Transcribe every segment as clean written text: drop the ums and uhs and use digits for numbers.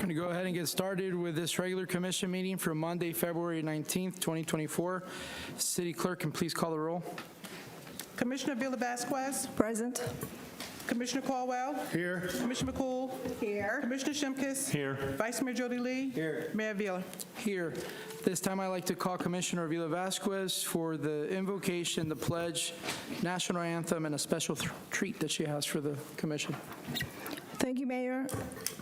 going to go ahead and get started with this regular commission meeting for Monday, February 19th, 2024. City Clerk, can please call the roll. Commissioner Villa Vasquez. Present. Commissioner Caldwell. Here. Commissioner McCool. Here. Commissioner Shimkus. Here. Vice Mayor Jody Lee. Here. Mayor Villa. Here. This time I'd like to call Commissioner Villa Vasquez for the invocation, the pledge, national anthem, and a special treat that she has for the commission. Thank you, Mayor.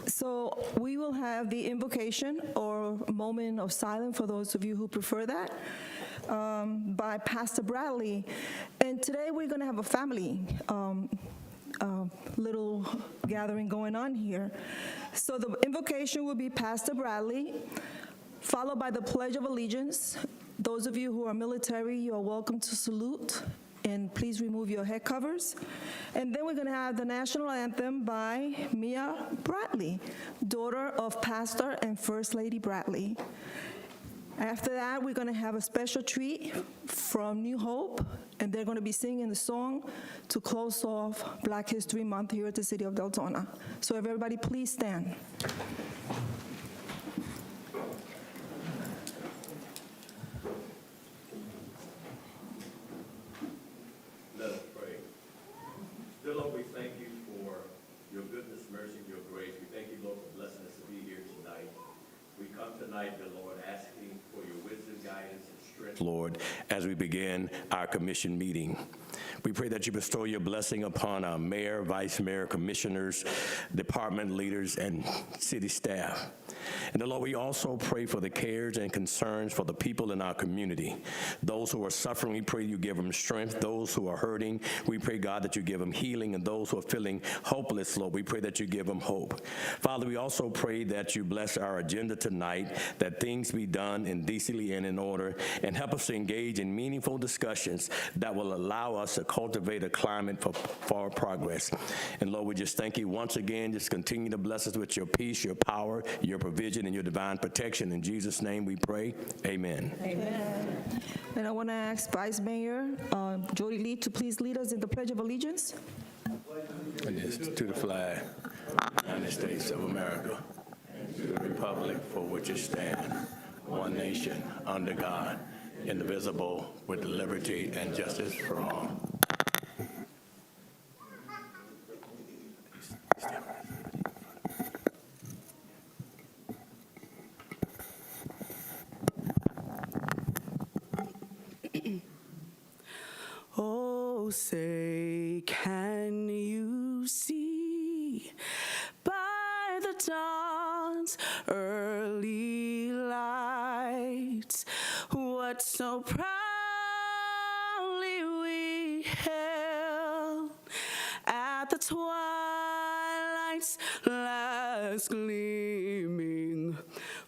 So we will have the invocation or moment of silence for those of you who prefer that by Pastor Bradley. And today we're going to have a family little gathering going on here. So the invocation will be Pastor Bradley, followed by the Pledge of Allegiance. Those of you who are military, you are welcome to salute. And please remove your head covers. And then we're going to have the national anthem by Mia Bradley, daughter of Pastor and First Lady Bradley. After that, we're going to have a special treat from New Hope, and they're going to be singing the song to close off Black History Month here at the City of Deltona. So if everybody please stand. Let us pray. Dear Lord, we thank you for your goodness, mercy, and your grace. We thank you, Lord, for blessing us to be here tonight. We come tonight, dear Lord, asking for your wisdom, guidance, and strength, Lord, as we begin our commission meeting. We pray that you bestow your blessing upon our mayor, vice mayor, commissioners, department leaders, and city staff. And Lord, we also pray for the cares and concerns for the people in our community. Those who are suffering, we pray you give them strength. Those who are hurting, we pray, God, that you give them healing. And those who are feeling hopeless, Lord, we pray that you give them hope. Father, we also pray that you bless our agenda tonight, that things be done in decently and in order, and help us to engage in meaningful discussions that will allow us to cultivate a climate for progress. And Lord, we just thank you once again. Just continue to bless us with your peace, your power, your provision, and your divine protection. In Jesus' name we pray. Amen. Amen. And I want to ask Vice Mayor Jody Lee to please lead us in the Pledge of Allegiance. To the flag of the United States of America, to the republic for which it stands, one nation, under God, indivisible, with liberty and justice for all. Oh, say, can you see by the dawn's early light what so proudly we hailed at the twilight's last gleaming,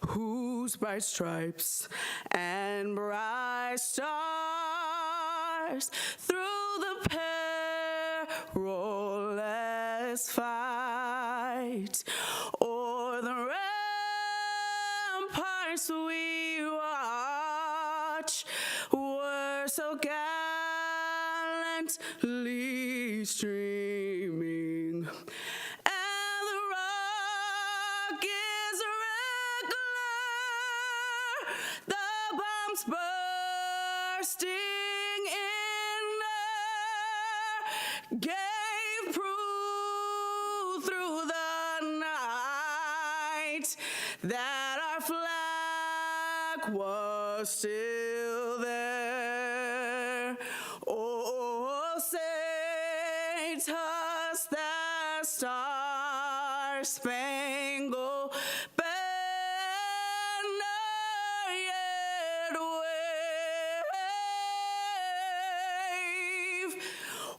whose bright stripes and bright stars through the perilous fight o'er the ramparts we watch were so gallantly streaming, and the rock is regular, the bombs bursting in air gave proof through the night that our flag was still there. Oh, say, toss that star-spangled banner yet wave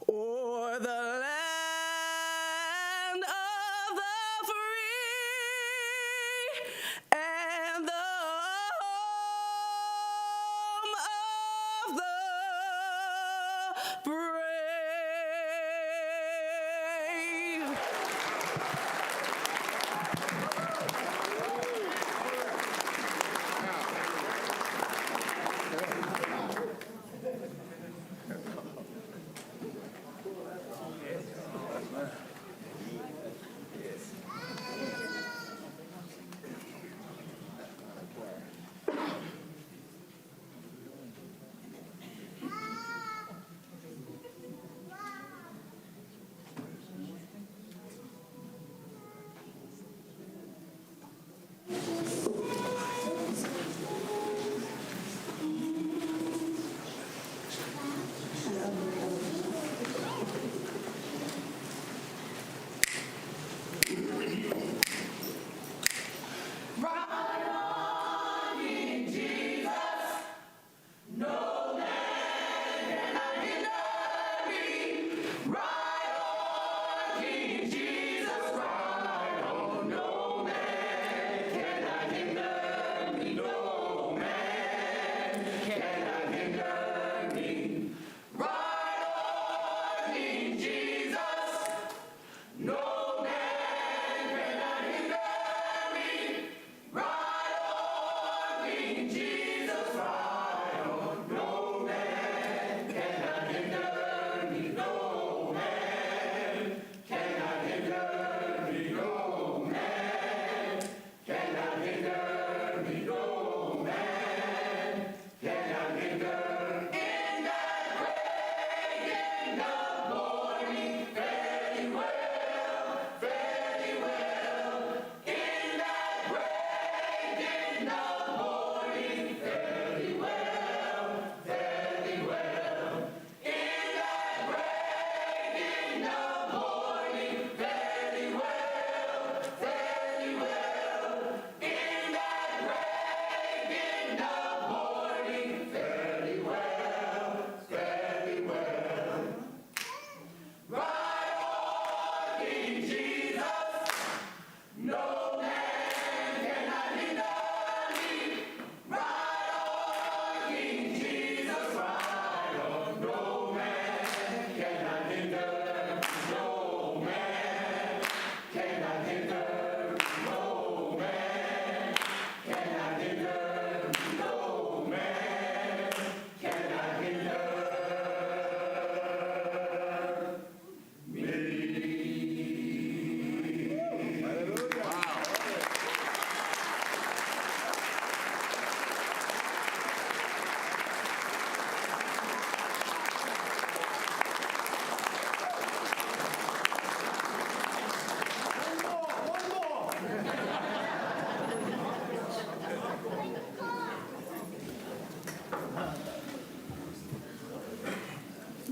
o'er the land of the free and the home of the brave.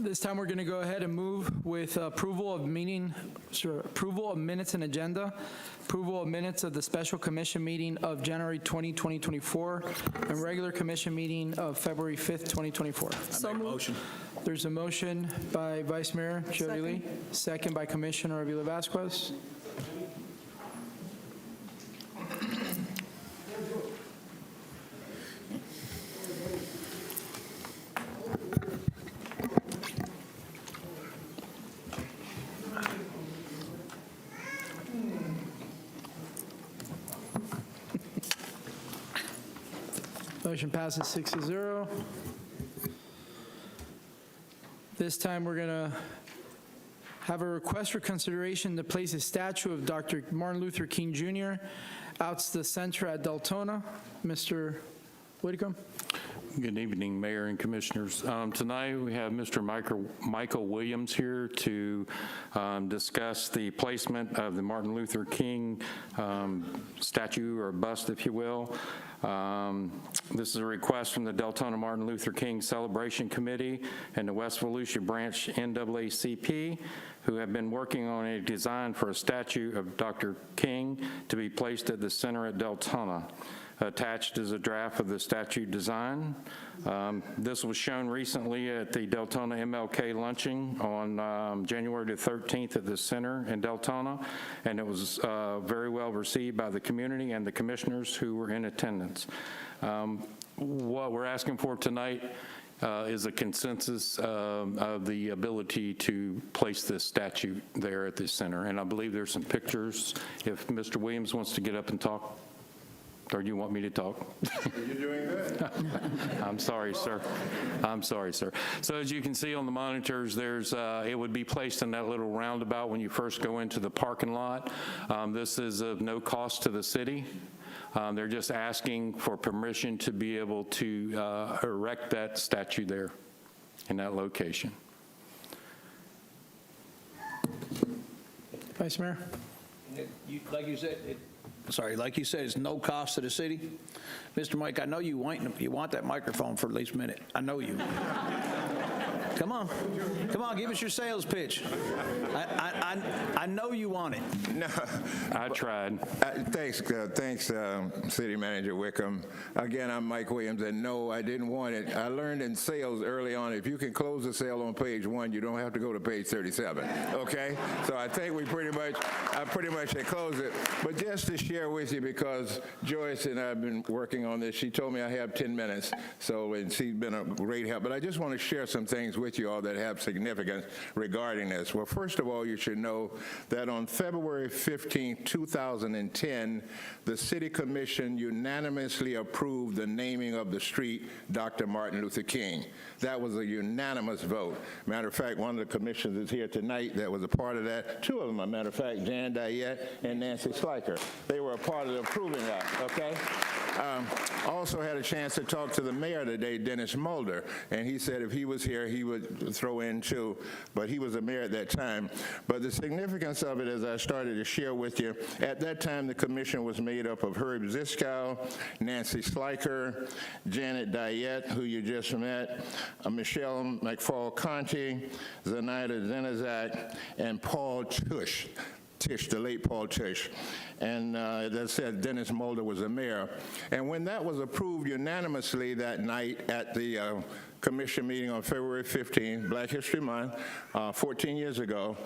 This time, we're going to go ahead and move with approval of minutes and agenda, approval of minutes of the special commission meeting of January 20, 2024, and regular commission meeting of February 5th, 2024. So moved. There's a motion by Vice Mayor Jody Lee, second by Commissioner Avila Vasquez. Motion passes 6-0. This time, we're going to have a request for consideration to place a statue of Dr. Martin Luther King Jr. out to the center at Deltona. Mr. Whitcomb? Good evening, Mayor and Commissioners. Tonight, we have Mr. Michael Williams here to discuss the placement of the Martin Luther King statue or bust, if you will. This is a request from the Deltona Martin Luther King Celebration Committee and the West Volusia Branch NAACP, who have been working on a design for a statue of Dr. King to be placed at the center at Deltona. Attached is a draft of the statue design. This was shown recently at the Deltona MLK luncheon on January the 13th at the center in Deltona, and it was very well received by the community and the commissioners who were in attendance. What we're asking for tonight is a consensus of the ability to place this statue there at the center, and I believe there's some pictures. If Mr. Williams wants to get up and talk. Or do you want me to talk? You're doing good. I'm sorry, sir. I'm sorry, sir. So as you can see on the monitors, there's it would be placed in that little roundabout when you first go into the parking lot. This is of no cost to the city. They're just asking for permission to be able to erect that statue there in that location. Vice Mayor? Like you said, it's no cost to the city. Mr. Mike, I know you want that microphone for at least a minute. I know you. Come on. Come on, give us your sales pitch. I know you want it. No, I tried. thanks, City Manager Wickham. Again, I'm Mike Williams, and no, I didn't want it. I learned in sales early on, if you can close the sale on page 1, you don't have to go to page 37, okay? So I think I pretty much had closed it. But just to share with you, because Joyce and I have been working on this, she told me I have 10 minutes, and she's been a great help. But I just want to share some things with you all that have significance regarding this. Well, first of all, you should know that on February 15, 2010, the City Commission unanimously approved the naming of the street Dr. Martin Luther King. That was a unanimous vote. Matter of fact, one of the commissioners is here tonight that was a part of that. Two of them, as a matter of fact, Jan Diet and Nancy Schleicher. They were a part of approving that, okay? Also had a chance to talk to the mayor today, Dennis Mulder, and he said if he was here, he would throw in too, but he was the mayor at that time. But the significance of it, as I started to share with you, at that time the commission was made up of Herb Ziskow, Nancy Schleicher, Janet Diet, who you just met, Michelle McFall-Conti, Zenaida Zenizak, and Paul Tisch, the late Paul Tisch. And as I said, Dennis Mulder was the mayor. And when that was approved unanimously that night at the commission meeting on February 15, Black History Month, 14 years ago,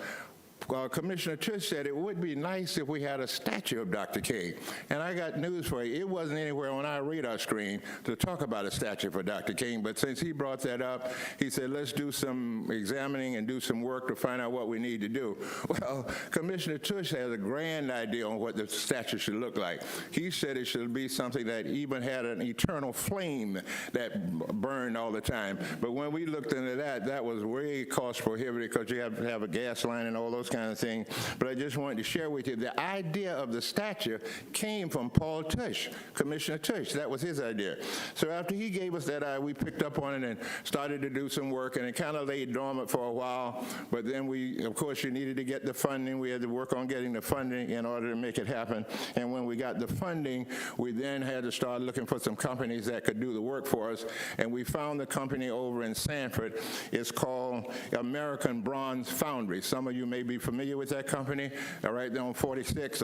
Commissioner Tisch said it would be nice if we had a statue of Dr. King. And I got news for you. It wasn't anywhere on our radar screen to talk about a statue for Dr. King, but since he brought that up, he said, let's do some examining and do some work to find out what we need to do. Well, Commissioner Tisch has a grand idea on what the statue should look like. He said it should be something that even had an eternal flame that burned all the time. But when we looked into that, that was way cost prohibitive because you have to have a gas line and all those kind of things. But I just wanted to share with you the idea of the statue came from Paul Tisch, Commissioner Tisch. That was his idea. So after he gave us that idea, we picked up on it and started to do some work, and it kind of laid dormant for a while. But then of course, you needed to get the funding. We had to work on getting the funding in order to make it happen. And when we got the funding, we then had to start looking for some companies that could do the work for us. And we found the company over in Sanford. It's called American Bronze Foundry. Some of you may be familiar with that company, right there on 46,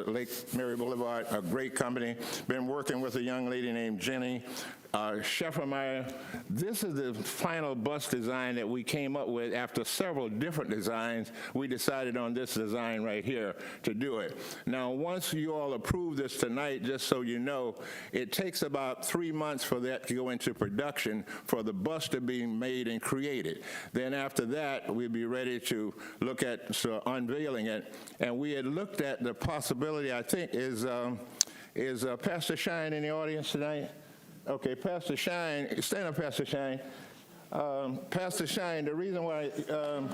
Lake Mary Boulevard, a great company. Been working with a young lady named Jenny Scheffermeyer. This is the final bus design that we came up with. After several different designs, we decided on this design right here to do it. Now, once you all approve this tonight, just so you know, it takes about 3 months for that to go into production for the bus to be made and created. Then after that, we'll be ready to look at unveiling it. And we had looked at the possibility, I think, is Pastor Shine in the audience tonight? Okay, Pastor Shine, stand up, Pastor Shine. Pastor Shine, the reason why, the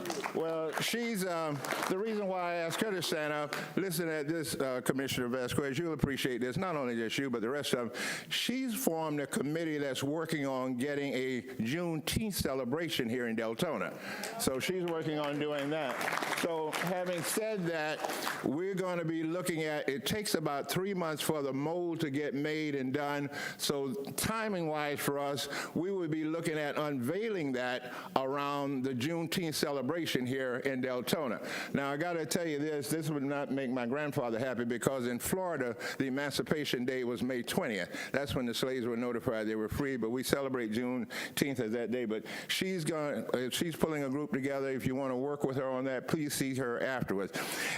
reason why I asked her to stand up, listen at this, Commissioner Vasquez, you'll appreciate this, not only just you, but the rest of them. She's formed a committee that's working on getting a Juneteenth celebration here in Deltona. So she's working on doing that. So having said that, we're going to be looking at, it takes about 3 months for the mold to get made and done. So timing-wise for us, we would be looking at unveiling that around the Juneteenth celebration here in Deltona. Now, I got to tell you this would not make my grandfather happy because in Florida, the Emancipation Day was May 20th. That's when the slaves were notified they were free, but we celebrate Juneteenth as that day. But she's pulling a group together. If you want to work with her on that, please see her afterwards.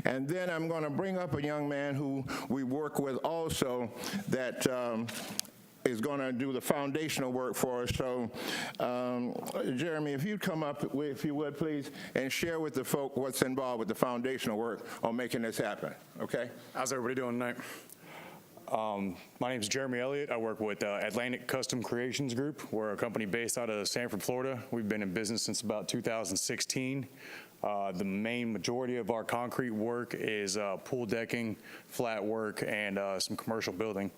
And then I'm going to bring up a young man who we work with also that is going to do the foundational work for us. So, Jeremy, if you'd come up, if you would, please, and share with the folk what's involved with the foundational work on making this happen, okay? How's everybody doing tonight? My name is Jeremy Elliott. I work with Atlantic Custom Creations Group. We're a company based out of Sanford, Florida. We've been in business since about 2016. The main majority of our concrete work is pool decking, flat work, and some commercial building.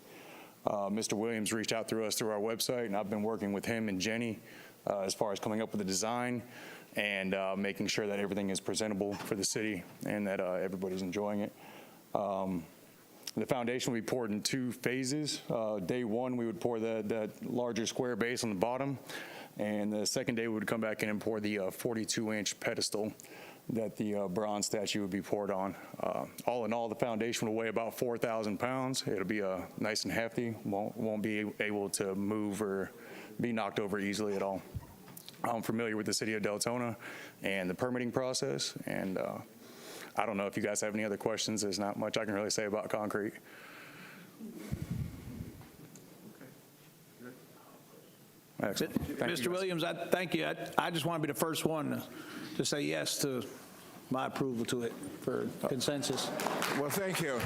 Mr. Williams reached out through us through our website, and I've been working with him and Jenny as far as coming up with the design and making sure that everything is presentable for the city and that everybody's enjoying it. The foundation will be poured in 2 phases. Day 1, we would pour that larger square base on the bottom. And the second day, we would come back in and pour the 42-inch pedestal that the bronze statue would be poured on. All in all, the foundation will weigh about 4,000 pounds. It'll be nice and hefty, won't be able to move or be knocked over easily at all. I'm familiar with the city of Deltona and the permitting process, and I don't know if you guys have any other questions. There's not much I can really say about concrete. Excellent. Thank you, Mr. guys. Williams, I thank you. I just want to be the first one to say yes to my approval to it for consensus. Well, thank you.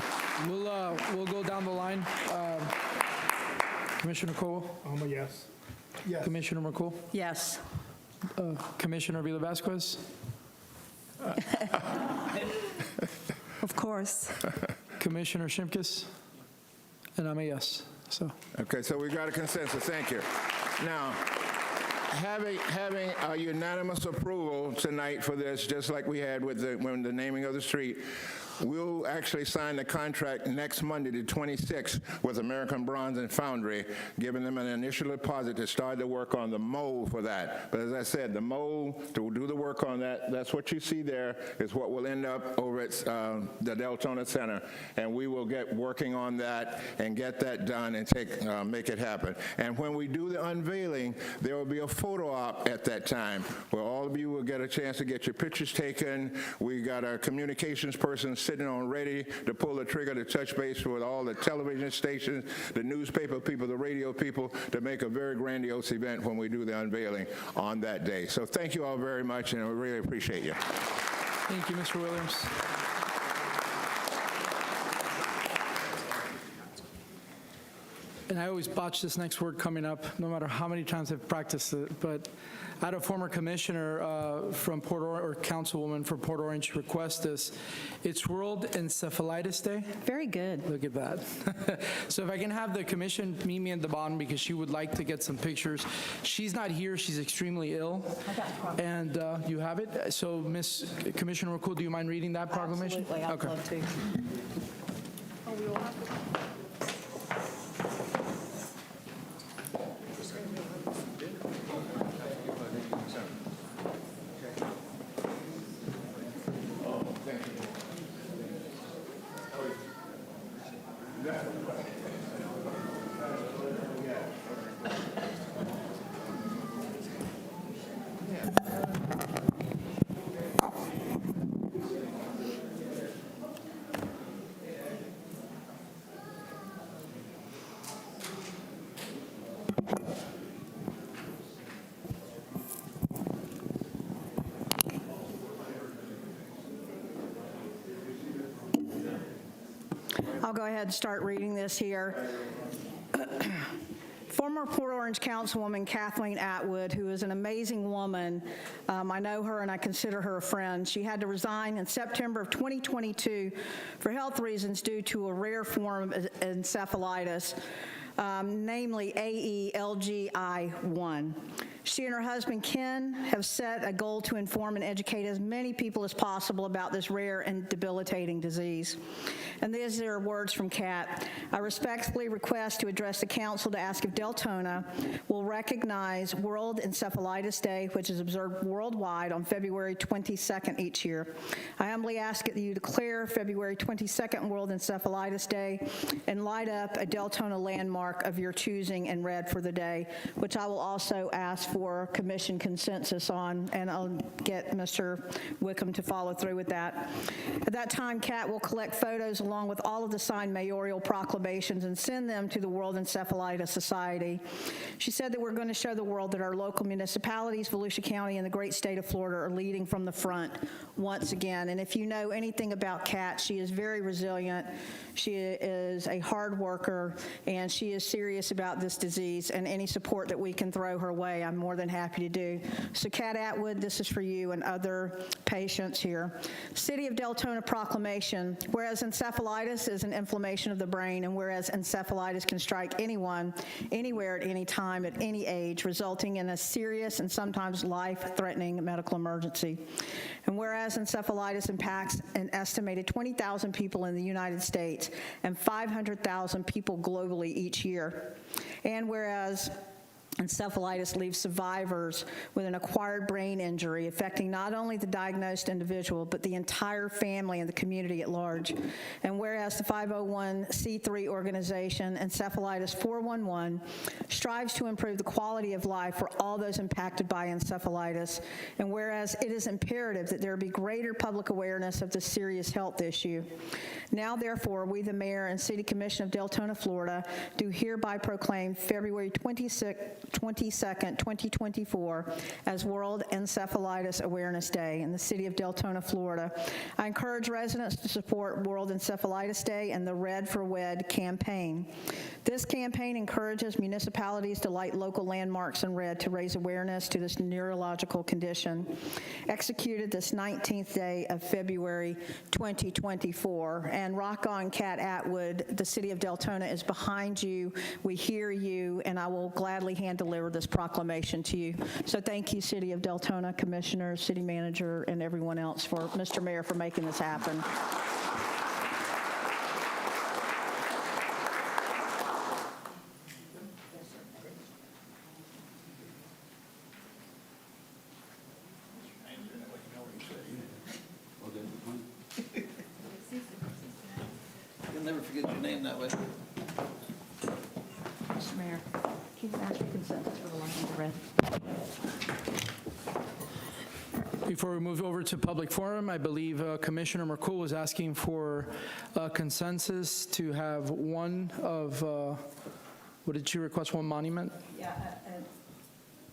We'll go down the line. Commissioner Cole? I'm a yes. Commissioner McCool? Yes. Commissioner Vila Vasquez? Of course. Commissioner Shimkus? And I'm a yes, so. Okay, so we got a consensus. Thank you. Now, having a unanimous approval tonight for this, just like we had with the naming of the street, we'll actually sign the contract next Monday, the 26th, with American Bronze and Foundry, giving them an initial deposit to start the work on the mold for that. But as I said, the mold, to do the work on that, that's what you see there, is what will end up over at the Deltona Center. And we will get working on that and get that done and make it happen. And when we do the unveiling, there will be a photo op at that time where all of you will get a chance to get your pictures taken. We got our communications person sitting on ready to pull the trigger to touch base with all the television stations, the newspaper people, the radio people, to make a very grandiose event when we do the unveiling on that day. So thank you all very much, and I really appreciate you. Thank you, Mr. Williams. And I always botch this next word coming up, no matter how many times I've practiced it, but I had a former commissioner from Port Orange, or councilwoman for Port Orange, request this. It's World Encephalitis Day. Very good. Look at that. So if I can have the commission meet me at the bottom, because she would like to get some pictures. She's not here, she's extremely ill. And you have it? So Ms. Commissioner McCool, do you mind reading that proclamation? Absolutely, I'd Okay. love to. I'll go ahead and start reading this here. Former Port Orange Councilwoman Kathleen Atwood, who is an amazing woman, I know her and I consider her a friend. She had to resign in September of 2022 for health reasons due to a rare form of encephalitis, namely AELGI1. She and her husband, Ken, have set a goal to inform and educate as many people as possible about this rare and debilitating disease. And these are words from Kat. I respectfully request to address the council to ask if Deltona will recognize World Encephalitis Day, which is observed worldwide on February 22nd each year. I humbly ask that you declare February 22nd World Encephalitis Day and light up a Deltona landmark of your choosing in red for the day, which I will also ask for commission consensus on, and I'll get Mr. Wickham to follow through with that. At that time, Kat will collect photos along with all of the signed mayoral proclamations and send them to the World Encephalitis Society. She said that we're going to show the world that our local municipalities, Volusia County, and the great state of Florida are leading from the front once again. And if you know anything about Kat, she is very resilient. She is a hard worker, and she is serious about this disease, and any support that we can throw her way, I'm more than happy to do. So Kat Atwood, this is for you and other patients here. City of Deltona proclamation. Whereas encephalitis is an inflammation of the brain, and whereas encephalitis can strike anyone, anywhere at any time, at any age, resulting in a serious and sometimes life-threatening medical emergency. And whereas encephalitis impacts an estimated 20,000 people in the United States and 500,000 people globally each year. And whereas encephalitis leaves survivors with an acquired brain injury affecting not only the diagnosed individual, but the entire family and the community at large. And whereas the 501c3 organization Encephalitis 411 strives to improve the quality of life for all those impacted by encephalitis, and whereas it is imperative that there be greater public awareness of this serious health issue, now therefore we, the Mayor and City Commission of Deltona, Florida, do hereby proclaim February 22nd, 2024 as World Encephalitis Awareness Day in the city of Deltona, Florida. I encourage residents to support World Encephalitis Day and the Red for WED campaign. This campaign encourages municipalities to light local landmarks in red to raise awareness to this neurological condition. Executed this 19th day of February 2024. And rock on, Cat Atwood, the city of Deltona is behind you. We hear you, and I will gladly hand deliver this proclamation to you. So thank you, City of Deltona, Commissioner, City Manager, and everyone else, for Mr. Mayor, for making this happen. You'll never forget your name that way. Mr. Mayor, can you ask for consent for the line of red? Before we move over to public forum, I believe Commissioner McCool was asking for consensus to have one of, what did she request, one monument? Yeah.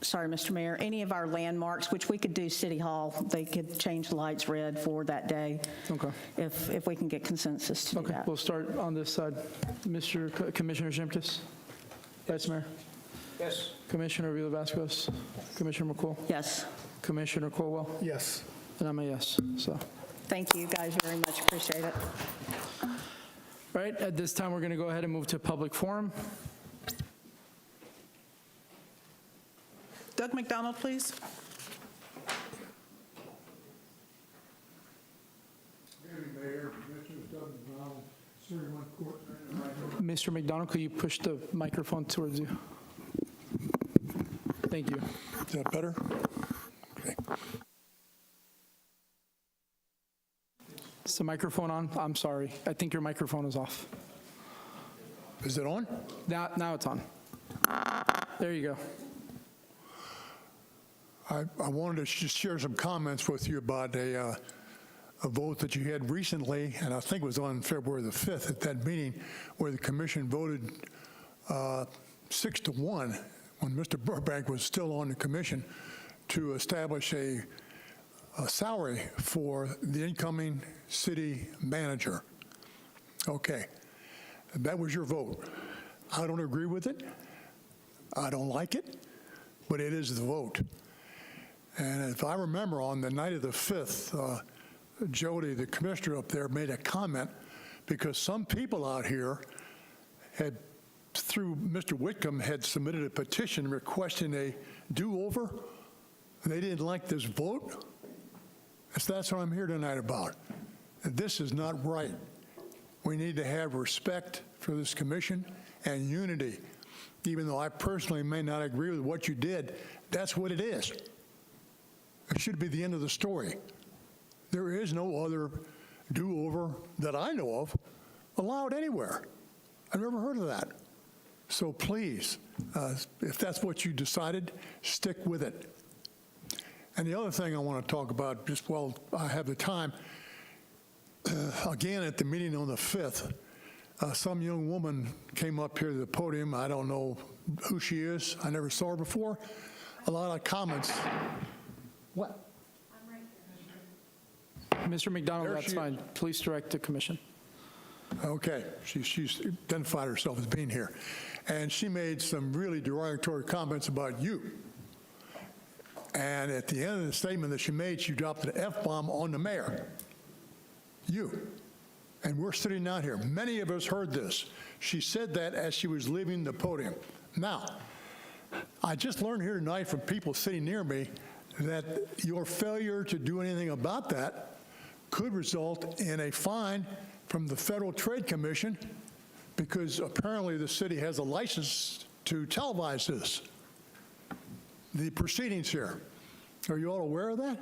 Sorry, Mr. Mayor, any of our landmarks, which we could do City Hall, they could change the lights red for that day. Okay. If we can get consensus to do Okay, that. we'll start on this side. Commissioner Shimkus? Vice Mayor? Yes. Commissioner Villa-Vasquez? Commissioner McCool? Yes. Commissioner Colwell? Yes. And I'm a yes, so. Thank you guys very much. Appreciate it. All right, at this time, we're going to go ahead and move to public forum. Doug McDonald, please. Mr. McDonald, could you push the microphone towards you? Thank you. Is that better? Okay. Is the microphone on? I'm sorry. I think your microphone is off. Is it on? Now it's on. There you go. I wanted to just share some comments with you about a vote that you had recently, and I think it was on February the 5th at that meeting, where the commission voted 6-1 when Mr. Burbank was still on the commission to establish a salary for the incoming city manager. Okay, that was your vote. I don't agree with it. I don't like it, but it is the vote. And if I remember, on the night of the 5th, Jody, the commissioner up there, made a comment because some people out here had, through Mr. Whitcomb, had submitted a petition requesting a do-over. They didn't like this vote. So that's what I'm here tonight about. This is not right. We need to have respect for this commission and unity. Even though I personally may not agree with what you did, that's what it is. It should be the end of the story. There is no other do-over that I know of allowed anywhere. I've never heard of that. So please, if that's what you decided, stick with it. And the other thing I want to talk about, just while I have the time, again at the meeting on the 5th, some young woman came up here to the podium. I don't know who she is. I never saw her before. A lot of comments. What? Mr. McDonald, There that's she fine. Please direct the commission. Okay, she's identified herself as being here. And she made some really derogatory comments about you. And at the end of the statement that she made, she dropped an F-bomb on the mayor. You. And we're sitting out here. Many of us heard this. She said that as she was leaving the podium. Now, I just learned here tonight from people sitting near me that your failure to do anything about that could result in a fine from the Federal Trade Commission, because apparently the city has a license to televise this. the proceedings here. Are you all aware of that?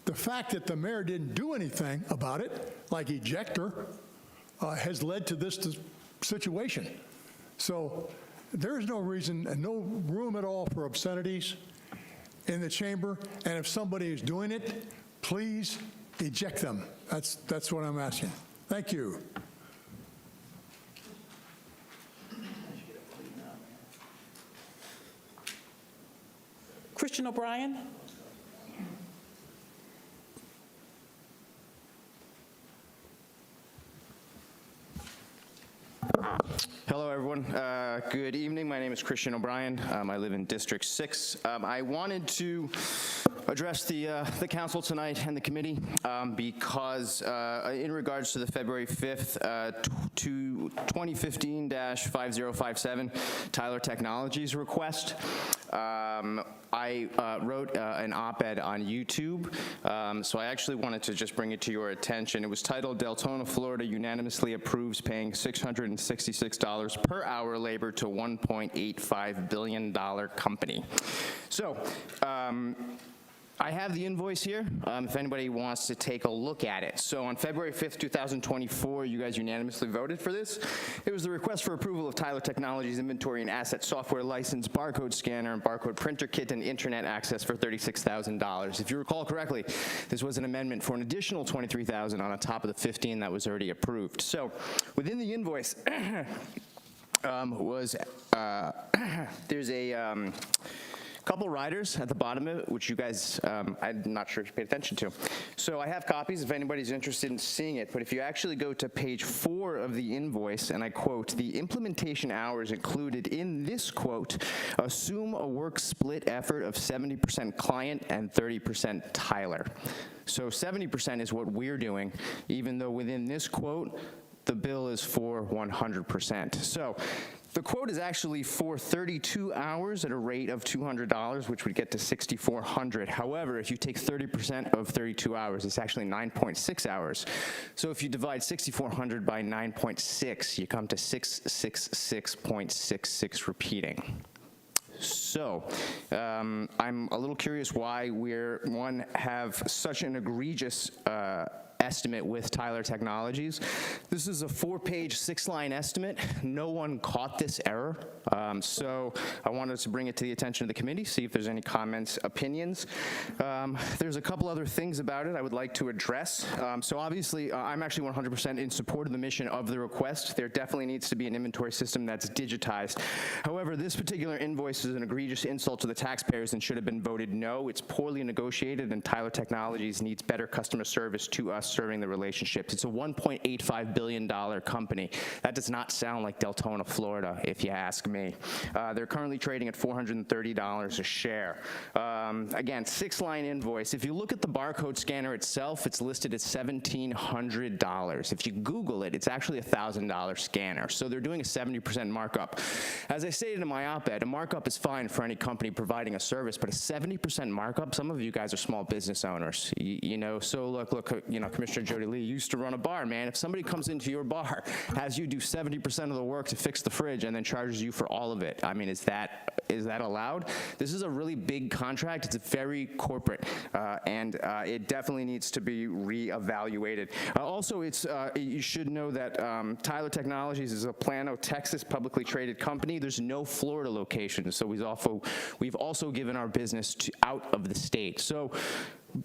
The fact that the mayor didn't do anything about it, like eject her, has led to this situation. So there's no reason and no room at all for obscenities in the chamber, and if somebody is doing it, please eject them. That's what I'm asking. Thank you. Christian O'Brien. Hello, everyone. Good evening. My name is Christian O'Brien. I live in District 6. I wanted to address the council tonight and the committee because in regards to the February 5th to 2015-5057 Tyler Technologies request. I wrote an op-ed on YouTube, so I actually wanted to just bring it to your attention. It was titled, Deltona, Florida unanimously approves paying $666 per hour labor to $1.85 billion company. So, I have the invoice here, if anybody wants to take a look at it. So on February 5th, 2024, you guys unanimously voted for this. It was the request for approval of Tyler Technologies inventory and asset software license, barcode scanner, and barcode printer kit, and internet access for $36,000. If you recall correctly, this was an amendment for an additional $23,000 on top of the $15,000 that was already approved. So within the invoice there's a couple riders at the bottom of it, which you guys, I'm not sure if you paid attention to. So I have copies if anybody's interested in seeing it, but if you actually go to page 4 of the invoice, and I quote, the implementation hours included in this quote assume a work split effort of 70% client and 30% Tyler. So 70% is what we're doing, even though within this quote, the bill is for 100%. So the quote is actually for 32 hours at a rate of $200, which would get to $6,400. However, if you take 30% of 32 hours, it's actually 9.6 hours. So if you divide 6,400 by 9.6, you come to 666.66 repeating. So I'm a little curious why have such an egregious estimate with Tyler Technologies. This is a 4-page, 6-line estimate. No one caught this error. So I wanted to bring it to the attention of the committee, see if there's any comments, opinions. There's a couple other things about it I would like to address. So obviously, I'm actually 100% in support of the mission of the request. There definitely needs to be an inventory system that's digitized. However, this particular invoice is an egregious insult to the taxpayers and should have been voted no. It's poorly negotiated, and Tyler Technologies needs better customer service to us serving the relationships. It's a $1.85 billion company. That does not sound like Deltona, Florida, if you ask me. They're currently trading at $430 a share. Again, 6-line invoice. If you look at the barcode scanner itself, it's listed at $1,700. If you Google it, it's actually a $1,000 scanner. So they're doing a 70% markup. As I stated in my op-ed, a markup is fine for any company providing a service, but a 70% markup, some of you guys are small business owners, you know, so look, you know, Commissioner Jody Lee used to run a bar, man. If somebody comes into your bar, has you do 70% of the work to fix the fridge and then charges you for all of it, I mean, is that allowed? This is a really big contract. It's very corporate, and it definitely needs to be reevaluated. Also, you should know that Tyler Technologies is a Plano, Texas publicly traded company. There's no Florida location, so we've also given our business out of the state. So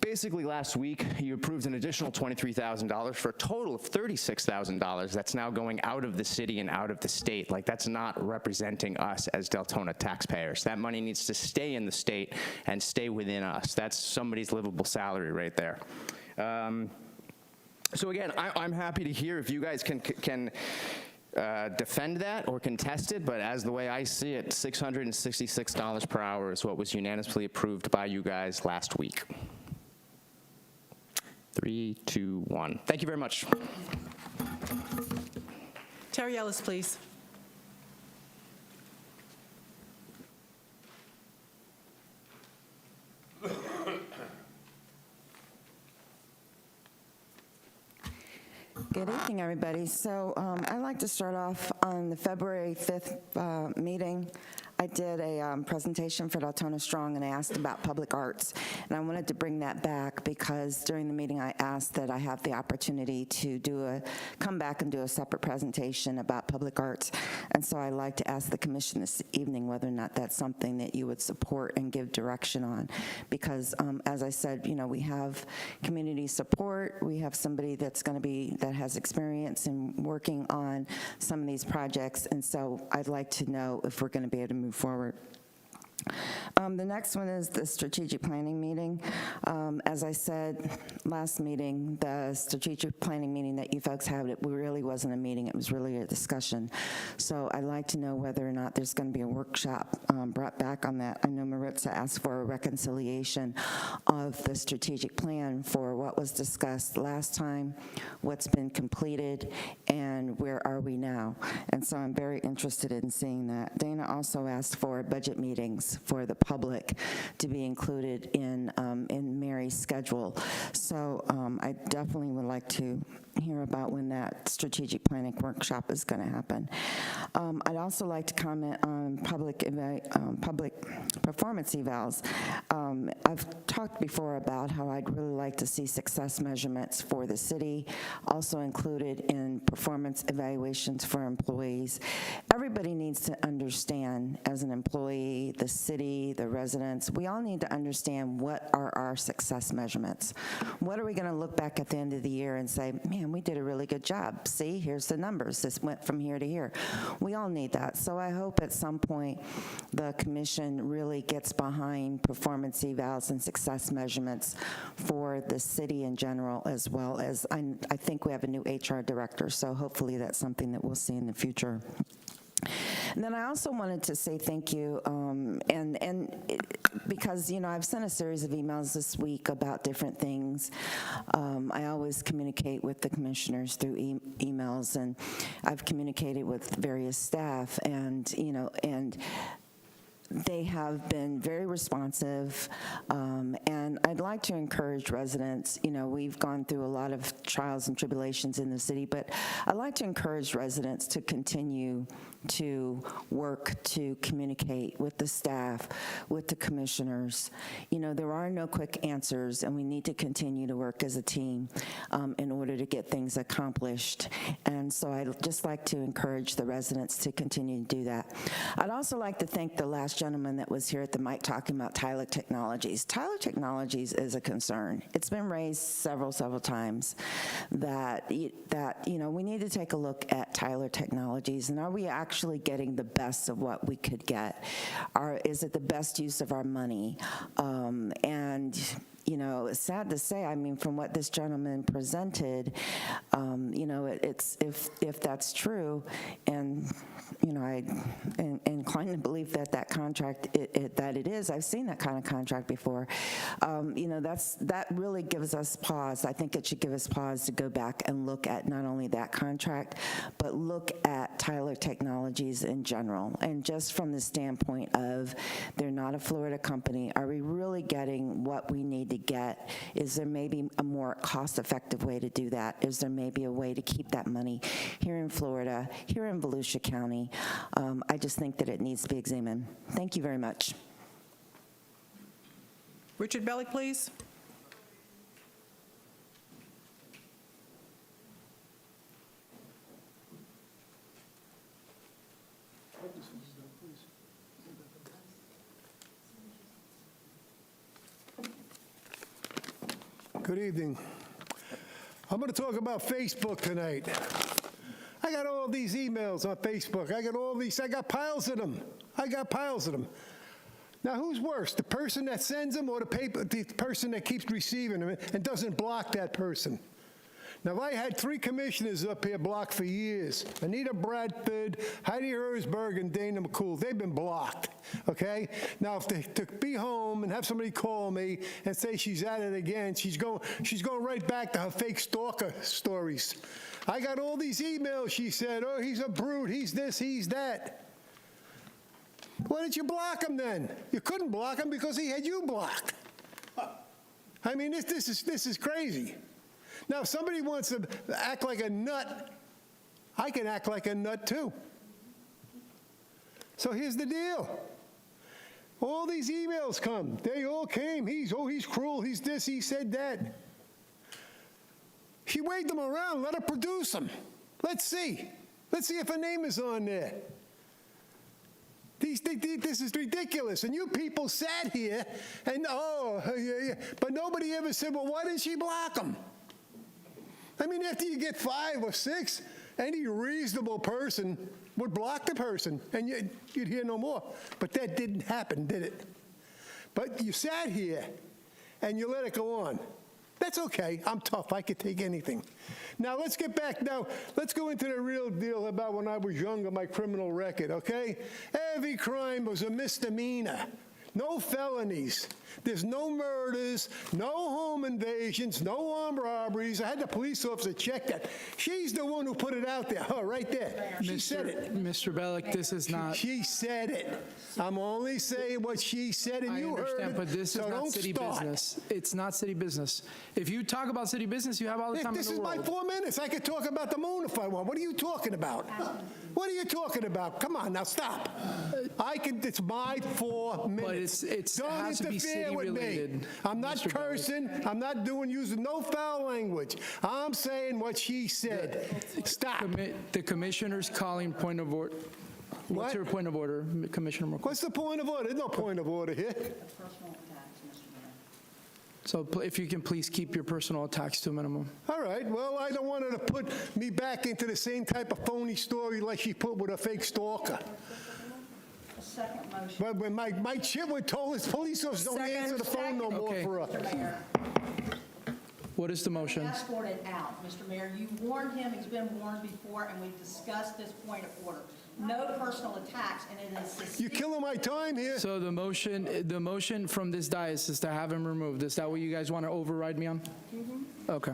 basically, last week, you approved an additional $23,000 for a total of $36,000 that's now going out of the city and out of the state. Like, that's not representing us as Deltona taxpayers. That money needs to stay in the state and stay within us. That's somebody's livable salary right there. So again, I'm happy to hear if you guys can defend that or contest it, but as the way I see it, $666 per hour is what was unanimously approved by you guys last week. 3, 2, 1. Thank you very much. Terry Ellis, please. Good evening, everybody. So I'd like to start off on the February 5th meeting. I did a presentation for Deltona Strong, and I asked about public arts. And I wanted to bring that back because during the meeting I asked that I have the opportunity to come back and do a separate presentation about public arts. And so I'd like to ask the commission this evening whether or not that's something that you would support and give direction on. Because as I said, we have community support. We have somebody that has experience in working on some of these projects. And so I'd like to know if we're going to be able to move forward. The next one is the strategic planning meeting. As I said last meeting, the strategic planning meeting that you folks had, it really wasn't a meeting, it was really a discussion. So I'd like to know whether or not there's going to be a workshop brought back on that. I know Maritza asked for a reconciliation of the strategic plan for what was discussed last time, what's been completed, and where are we now. And so I'm very interested in seeing that. Dana also asked for budget meetings for the public to be included in Mary's schedule. So I definitely would like to hear about when that strategic planning workshop is going to happen. I'd also like to comment on public performance evals. I've talked before about how I'd really like to see success measurements for the city, also included in performance evaluations for employees. Everybody needs to understand, as an employee, the city, the residents, we all need to understand what are our success measurements. What are we going to look back at the end of the year and say, man, we did a really good job. See, here's the numbers. This went from here to here. We all need that. So I hope at some point the commission really gets behind performance evals and success measurements for the city in general, as well as I think we have a new HR director, so hopefully that's something that we'll see in the future. And then I also wanted to say thank you, because, I've sent a series of emails this week about different things. I always communicate with the commissioners through emails, and I've communicated with various staff, and they have been very responsive, and I'd like to encourage residents. We've gone through a lot of trials and tribulations in the city, but I'd like to encourage residents to continue to work to communicate with the staff, with the commissioners. There are no quick answers, and we need to continue to work as a team in order to get things accomplished. And so I'd just like to encourage the residents to continue to do that. I'd also like to thank the last gentleman that was here at the mic talking about Tyler Technologies. Tyler Technologies is a concern. It's been raised several times that we need to take a look at Tyler Technologies, and are we actually getting the best of what we could get? Is it the best use of our money? It's sad to say, from what this gentleman presented, it's if that's true, and I'm inclined to believe that contract, that it is. I've seen that kind of contract before. That really gives us pause. I think it should give us pause to go back and look at not only that contract, but look at Tyler Technologies in general. And just from the standpoint of they're not a Florida company, are we really getting what we need to get? Is there maybe a more cost-effective way to do that? Is there maybe a way to keep that money here in Florida, here in Volusia County? I just think that it needs to be examined. Thank you very much. Richard Bellick, please. Good evening. I'm going to talk about Facebook tonight. I got all these emails on Facebook. I got piles of them. Now, who's worse, the person that sends them or the person that keeps receiving them and doesn't block that person? Now, I had 3 commissioners up here blocked for years. Anita Bradford, Heidi Herzberg, and Dana McCool. They've been blocked, okay? Now, if to be home and have somebody call me and say she's at it again, she's going right back to her fake stalker stories. I got all these emails, she said, oh, he's a brute, he's this, he's that. Why didn't you block him then? You couldn't block him because he had you blocked. I mean, this is crazy. Now, if somebody wants to act like a nut, I can act like a nut too. So here's the deal. All these emails come. They all came. He's cruel. He's this. He said that. She waved them around. Let her produce them. Let's see. Let's see if her name is on there. This is ridiculous. And you people sat here and, but nobody ever said, well, why didn't she block them? I mean, after you get 5 or 6, any reasonable person would block the person, and you'd hear no more. But that didn't happen, did it? But you sat here, and you let it go on. That's okay. I'm tough. I could take anything. Now, let's get back. Now, let's go into the real deal about when I was younger, my criminal record, okay? Every crime was a misdemeanor. No felonies. There's no murders, no home invasions, no armed robberies. I had the police officer check that. She's the one who put it out there. Oh, right there. She said it. Mr. Bellick, this is not... She said it. I'm only saying what she said, and you heard it. I understand, but this is so not city business. It's not city business. If you talk about city business, you have all the time in the world. This is my 4 minutes. I could talk about the moon if I want. What are you talking about? What are you talking about? Come on, now stop. It's my 4 minutes. But it has to be city related. I'm not cursing. I'm not using no foul language. I'm saying what she said. Stop. The commissioner's calling point of order. What's your point of order, Commissioner McCool? What's the point of order? There's no point of order here. So if you can please keep your personal attacks to a minimum. All right. Well, I don't want her to put me back into the same type of phony story like she put with a fake stalker. Second motion. But when my chip was told his police officers don't answer the phone no more Okay. for her. Mr. Mayor, What is the motion? escorted out. Mr. Mayor, you warned him, he's been warned before, and we've discussed this point of order. No personal attacks, and it is... You're killing my time here. So the motion from this dais is to have him removed. Is that what you guys want to override me on? Okay.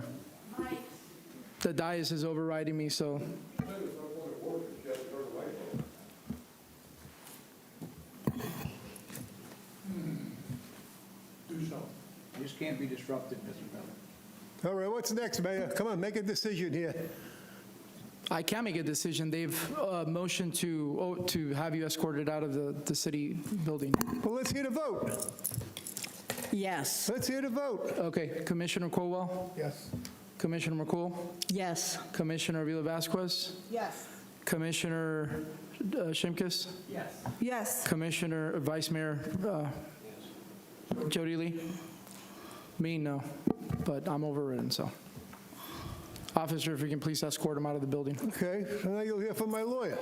The dais is overriding me, so. Do so. This can't be disrupted, Mr. Bellick. All right, what's next, Mayor? Come on, make a decision here. I can't make a decision. They've motioned to have you escorted out of the city building. Well, let's hear the vote. Yes. Let's hear the vote. Okay, Commissioner Colwell? Yes. Commissioner McCool? Yes. Commissioner Avila Vasquez? Yes. Commissioner Shimkus? Yes. Yes. Commissioner Vice Mayor Jody Lee? Me, no, but I'm overridden, so. Officer, if you can please escort him out of the building. Okay, so now you'll hear from my lawyer.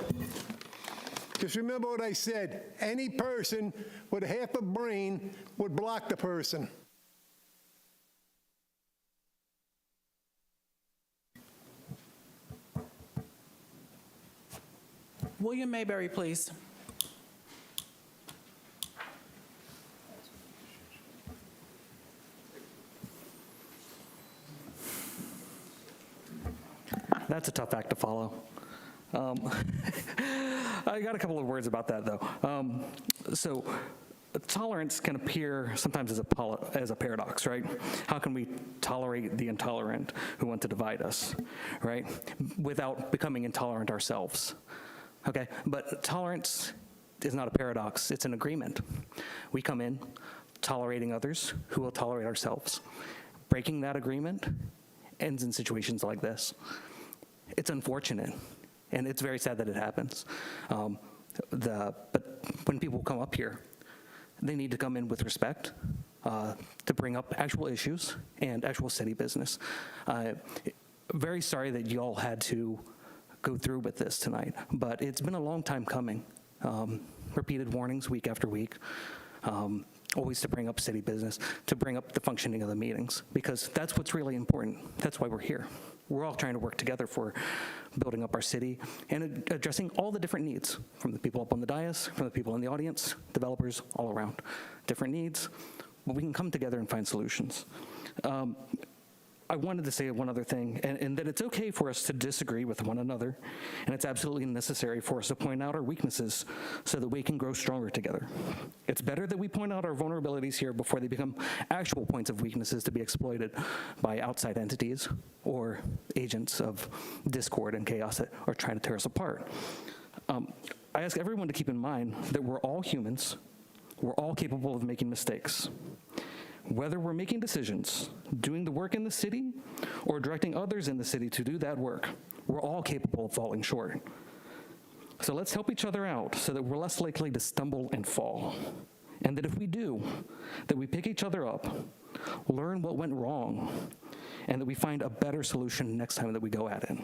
Just remember what I said. Any person with half a brain would block the person. William Mayberry, please. That's a tough act to follow. I got a couple of words about that, though. So tolerance can appear sometimes as a paradox, right? How can we tolerate the intolerant who want to divide us, right? Without becoming intolerant ourselves, okay? But tolerance is not a paradox, it's an agreement. We come in tolerating others who will tolerate ourselves. Breaking that agreement ends in situations like this. It's unfortunate, and it's very sad that it happens. But when people come up here, they need to come in with respect to bring up actual issues and actual city business. Very sorry that you all had to go through with this tonight, but it's been a long time coming. Repeated warnings week after week, always to bring up city business, to bring up the functioning of the meetings, because that's what's really important. That's why we're here. We're all trying to work together for building up our city and addressing all the different needs from the people up on the dais, from the people in the audience, developers all around. Different needs, but we can come together and find solutions. I wanted to say one other thing, and that it's okay for us to disagree with one another, and it's absolutely necessary for us to point out our weaknesses so that we can grow stronger together. It's better that we point out our vulnerabilities here before they become actual points of weaknesses to be exploited by outside entities or agents of discord and chaos that are trying to tear us apart. I ask everyone to keep in mind that we're all humans. We're all capable of making mistakes. Whether we're making decisions, doing the work in the city, or directing others in the city to do that work, we're all capable of falling short. So let's help each other out so that we're less likely to stumble and fall. And that if we do, that we pick each other up, learn what went wrong, and that we find a better solution next time that we go at it.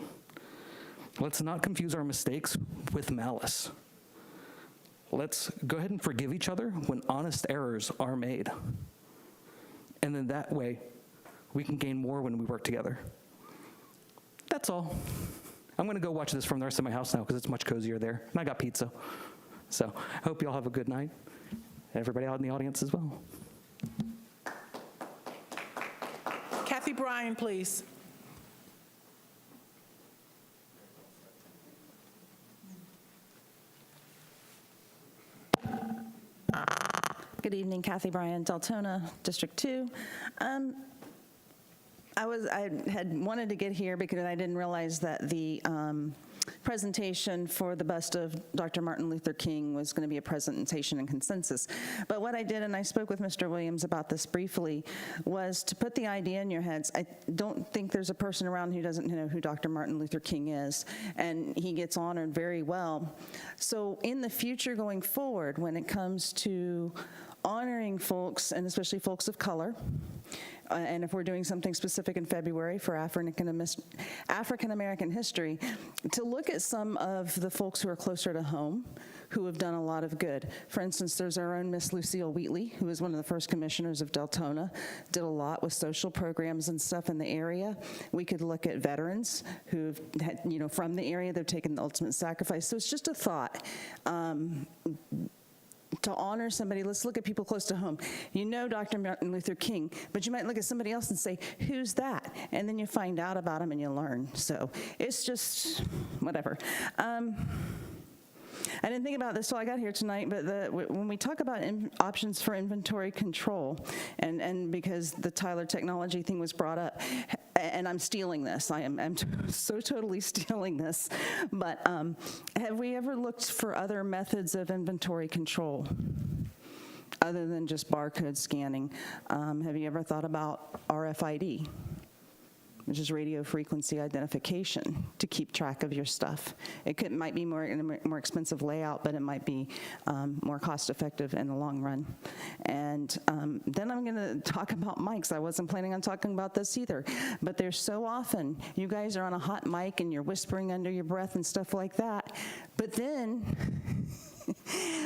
Let's not confuse our mistakes with malice. Let's go ahead and forgive each other when honest errors are made. And then that way, we can gain more when we work together. That's all. I'm gonna go watch this from the rest of my house now because it's much cozier there, and I got pizza. So I hope you all have a good night. Everybody out in the audience as well. Kathy Bryan, please. Good evening, Kathy Bryan, Deltona, District 2. I had wanted to get here because I didn't realize that the presentation for the bust of Dr. Martin Luther King was going to be a presentation and consensus. But what I did, and I spoke with Mr. Williams about this briefly, was to put the idea in your heads. I don't think there's a person around who doesn't know who Dr. Martin Luther King is, and he gets honored very well. So in the future going forward, when it comes to honoring folks, and especially folks of color, and if we're doing something specific in February for African American history, to look at some of the folks who are closer to home, who have done a lot of good. For instance, there's our own Miss Lucille Wheatley, who was one of the first commissioners of Deltona, did a lot with social programs and stuff in the area. We could look at veterans who've had, from the area, they've taken the ultimate sacrifice. So it's just a thought. To honor somebody, let's look at people close to home. You know Dr. Martin Luther King, but you might look at somebody else and say, who's that? And then you find out about him and you learn. So it's just whatever. I didn't think about this till I got here tonight, but when we talk about options for inventory control, and because the Tyler technology thing was brought up, and I'm stealing this, I'm so totally stealing this, but have we ever looked for other methods of inventory control other than just barcode scanning? Have you ever thought about RFID? Which is radio frequency identification, to keep track of your stuff. It might be more expensive layout, but it might be more cost effective in the long run. And then I'm gonna talk about mics. I wasn't planning on talking about this either, but there's so often, you guys are on a hot mic and you're whispering under your breath and stuff like that, but then,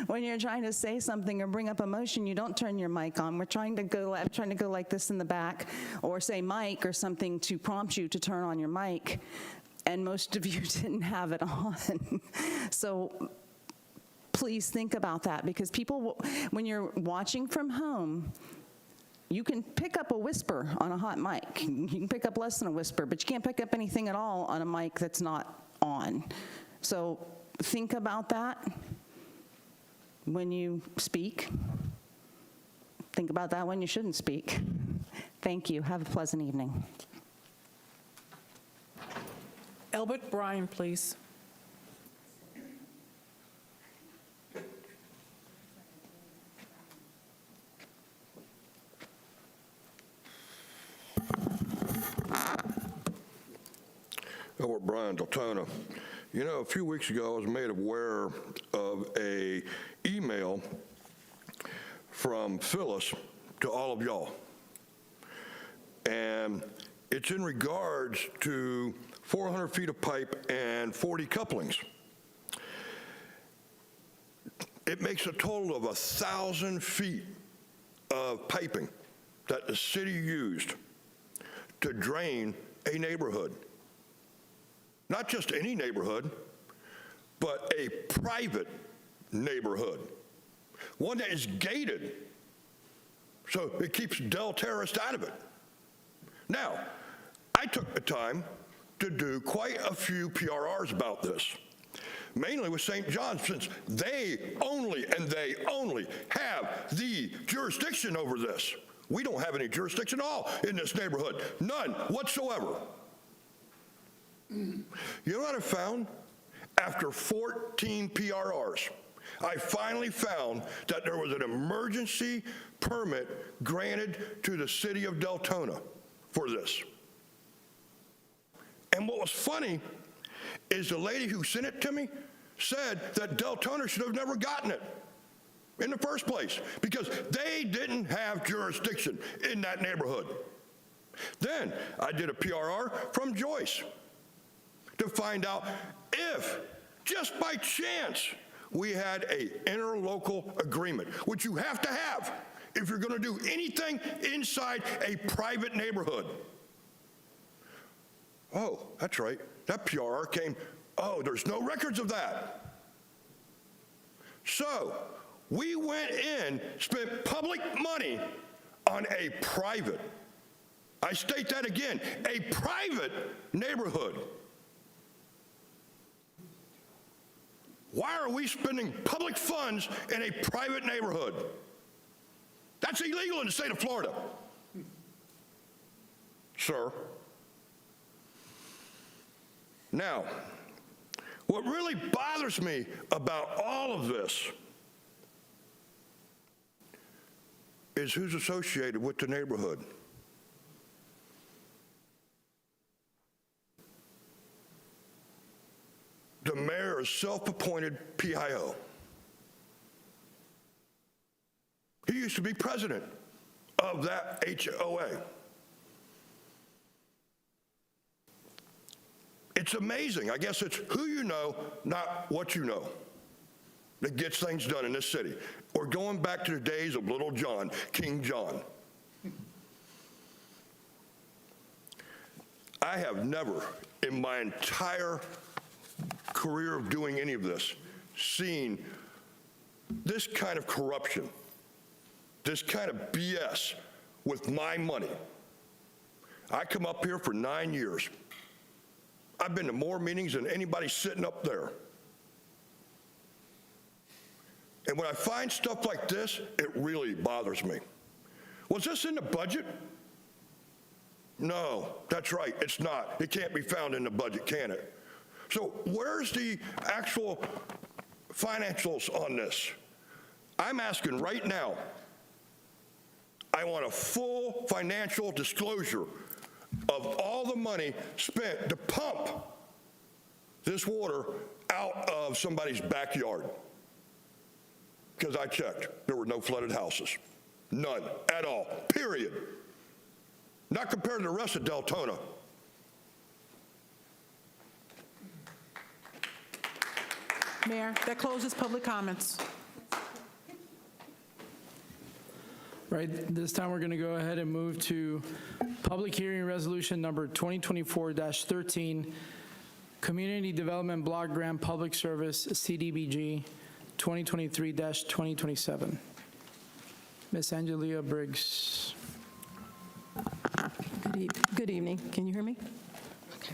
when you're trying to say something or bring up emotion, you don't turn your mic on. I'm trying to go like this in the back, or say mic or something to prompt you to turn on your mic, and most of you didn't have it on. So please think about that, because people, when you're watching from home, you can pick up a whisper on a hot mic. You can pick up less than a whisper, but you can't pick up anything at all on a mic that's not on. So think about that when you speak. Think about that when you shouldn't speak. Thank you. Have a pleasant evening. Elbert Bryan, please. Elbert Bryan, Deltona. You know, a few weeks ago, I was made aware of a email from Phyllis to all of y'all. And it's in regards to 400 feet of pipe and 40 couplings. It makes a total of 1,000 feet of piping that the city used to drain a neighborhood. Not just any neighborhood, but a private neighborhood, one that is gated, so it keeps Del terrorists out of it. Now, I took the time to do quite a few PRRs about this, mainly with St. John's, since they only have the jurisdiction over this. We don't have any jurisdiction at all in this neighborhood, none whatsoever. You know what I found? after 14 PRRs, I finally found that there was an emergency permit granted to the city of Deltona for this. And what was funny is the lady who sent it to me said that Deltona should have never gotten it in the first place because they didn't have jurisdiction in that neighborhood. Then I did a PRR from Joyce to find out if, just by chance, we had an interlocal agreement, which you have to have if you're going to do anything inside a private neighborhood. Oh, that's right. That PRR came, oh, there's no records of that. So we went in, spent public money on a private, I state that again, a private neighborhood. Why are we spending public funds in a private neighborhood? That's illegal in the state of Florida. Sir. Now, what really bothers me about all of this is who's associated with the neighborhood. The mayor is self-appointed PIO. He used to be president of that HOA. It's amazing. I guess it's who you know, not what you know, that gets things done in this city. Or going back to the days of Little John, King John. I have never, in my entire career of doing any of this, seen this kind of corruption, this kind of BS with my money. I come up here for 9 years. I've been to more meetings than anybody sitting up there. And when I find stuff like this, it really bothers me. Was this in the budget? No, that's right, it's not. It can't be found in the budget, can it? So where's the actual financials on this? I'm asking right now, I want a full financial disclosure of all the money spent to pump this water out of somebody's backyard. Because I checked, there were no flooded houses. None at all, period. Not compared to the rest of Deltona. Mayor, that closes public comments. Right, this time we're going to go ahead and move to public hearing resolution number 2024-13, Community Development Block Grant Public Service, CDBG, 2023-2027. Ms. Angelia Briggs. Good evening. Can you hear me? Okay.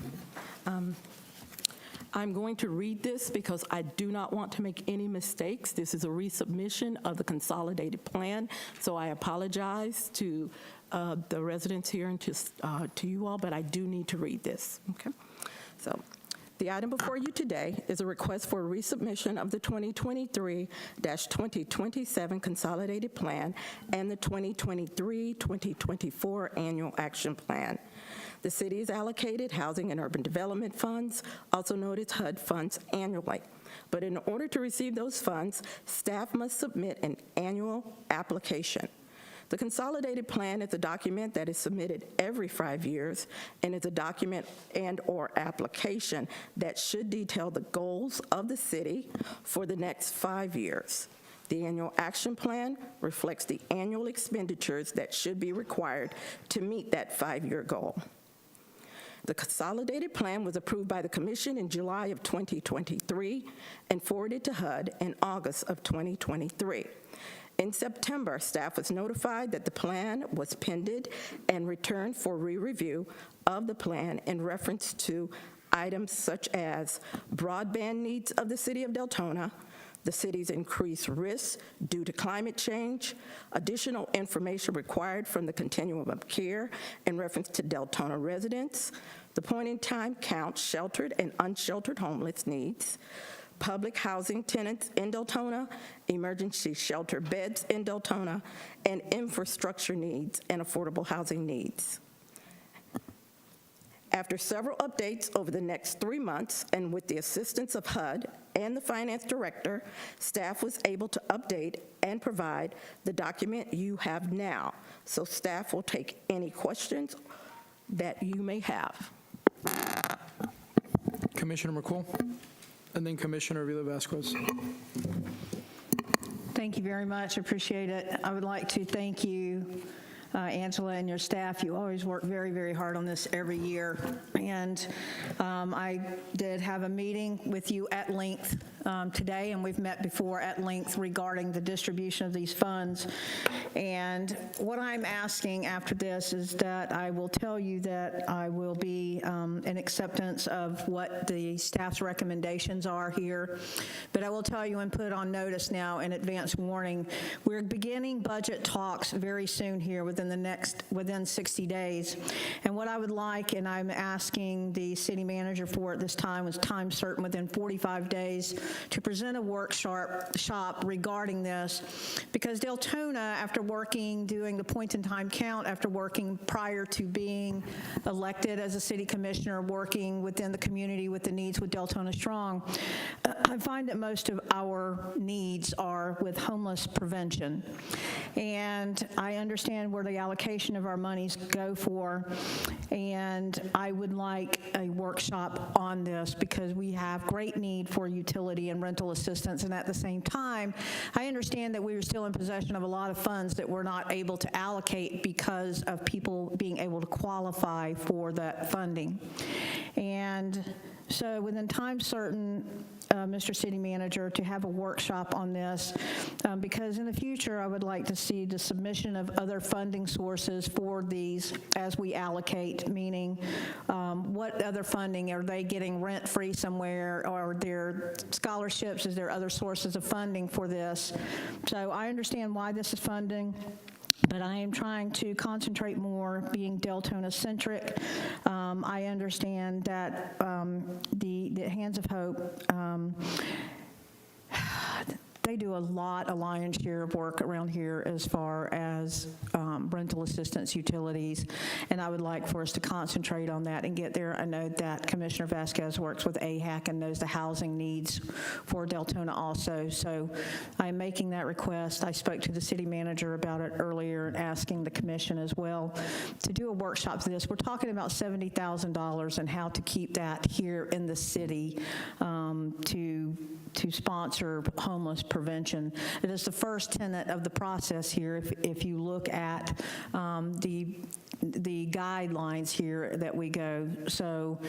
I'm going to read this because I do not want to make any mistakes. This is a resubmission of the consolidated plan, so I apologize to the residents here and to you all, but I do need to read this. Okay. So the item before you today is a request for a resubmission of the 2023-2027 consolidated plan and the 2023-2024 annual action plan. The city is allocated Housing and Urban Development Funds, also known as HUD funds, annually. But in order to receive those funds, staff must submit an annual application. The consolidated plan is a document that is submitted every 5 years and is a document and/or application that should detail the goals of the city for the next 5 years. The annual action plan reflects the annual expenditures that should be required to meet that 5-year goal. The consolidated plan was approved by the Commission in July of 2023 and forwarded to HUD in August of 2023. In September, staff was notified that the plan was pended and returned for re-review of the plan in reference to items such as broadband needs of the city of Deltona, the city's increased risk due to climate change, additional information required from the continuum of care in reference to Deltona residents, the point-in-time count sheltered and unsheltered homeless needs, public housing tenants in Deltona, emergency shelter beds in Deltona, and infrastructure needs and affordable housing needs. After several updates over the next 3 months, and with the assistance of HUD and the finance director, staff was able to update and provide the document you have now. So staff will take any questions that you may have. Commissioner McCool, and then Commissioner Avila Vasquez. Thank you very much. Appreciate it. I would like to thank you, Angela, and your staff. You always work very, very hard on this every year. And I did have a meeting with you at length today, and we've met before at length regarding the distribution of these funds. And what I'm asking after this is that I will tell you that I will be in acceptance of what the staff's recommendations are here. But I will tell you and put on notice now in advance warning, we're beginning budget talks very soon here within 60 days. And what I would like, and I'm asking the city manager for at this time, was time certain within 45 days to present a workshop regarding this, because Deltona, after doing the point-in-time count, after working prior to being elected as a city commissioner, working within the community with the needs with Deltona Strong, I find that most of our needs are with homeless prevention. And I understand where the allocation of our monies go for, and I would like a workshop on this because we have great need for utility and rental assistance, and at the same time, I understand that we are still in possession of a lot of funds that we're not able to allocate because of people being able to qualify for that funding. And so within time certain, Mr. City Manager, to have a workshop on this, because in the future, I would like to see the submission of other funding sources for these as we allocate, meaning what other funding, are they getting rent-free somewhere, or their scholarships, is there other sources of funding for this? So I understand why this is funding, but I am trying to concentrate more being Deltona-centric. I understand that the Hands of Hope, they do a lion's share of work around here as far as rental assistance, utilities, and I would like for us to concentrate on that and get there. I know that Commissioner Vasquez works with AHAC and knows the housing needs for Deltona also, so I'm making that request. I spoke to the city manager about it earlier and asking the commission as well to do a workshop for this. We're talking about $70,000 and how to keep that here in the city to sponsor homeless prevention. It is the first tenet of the process here. If you look at the guidelines here that we go. So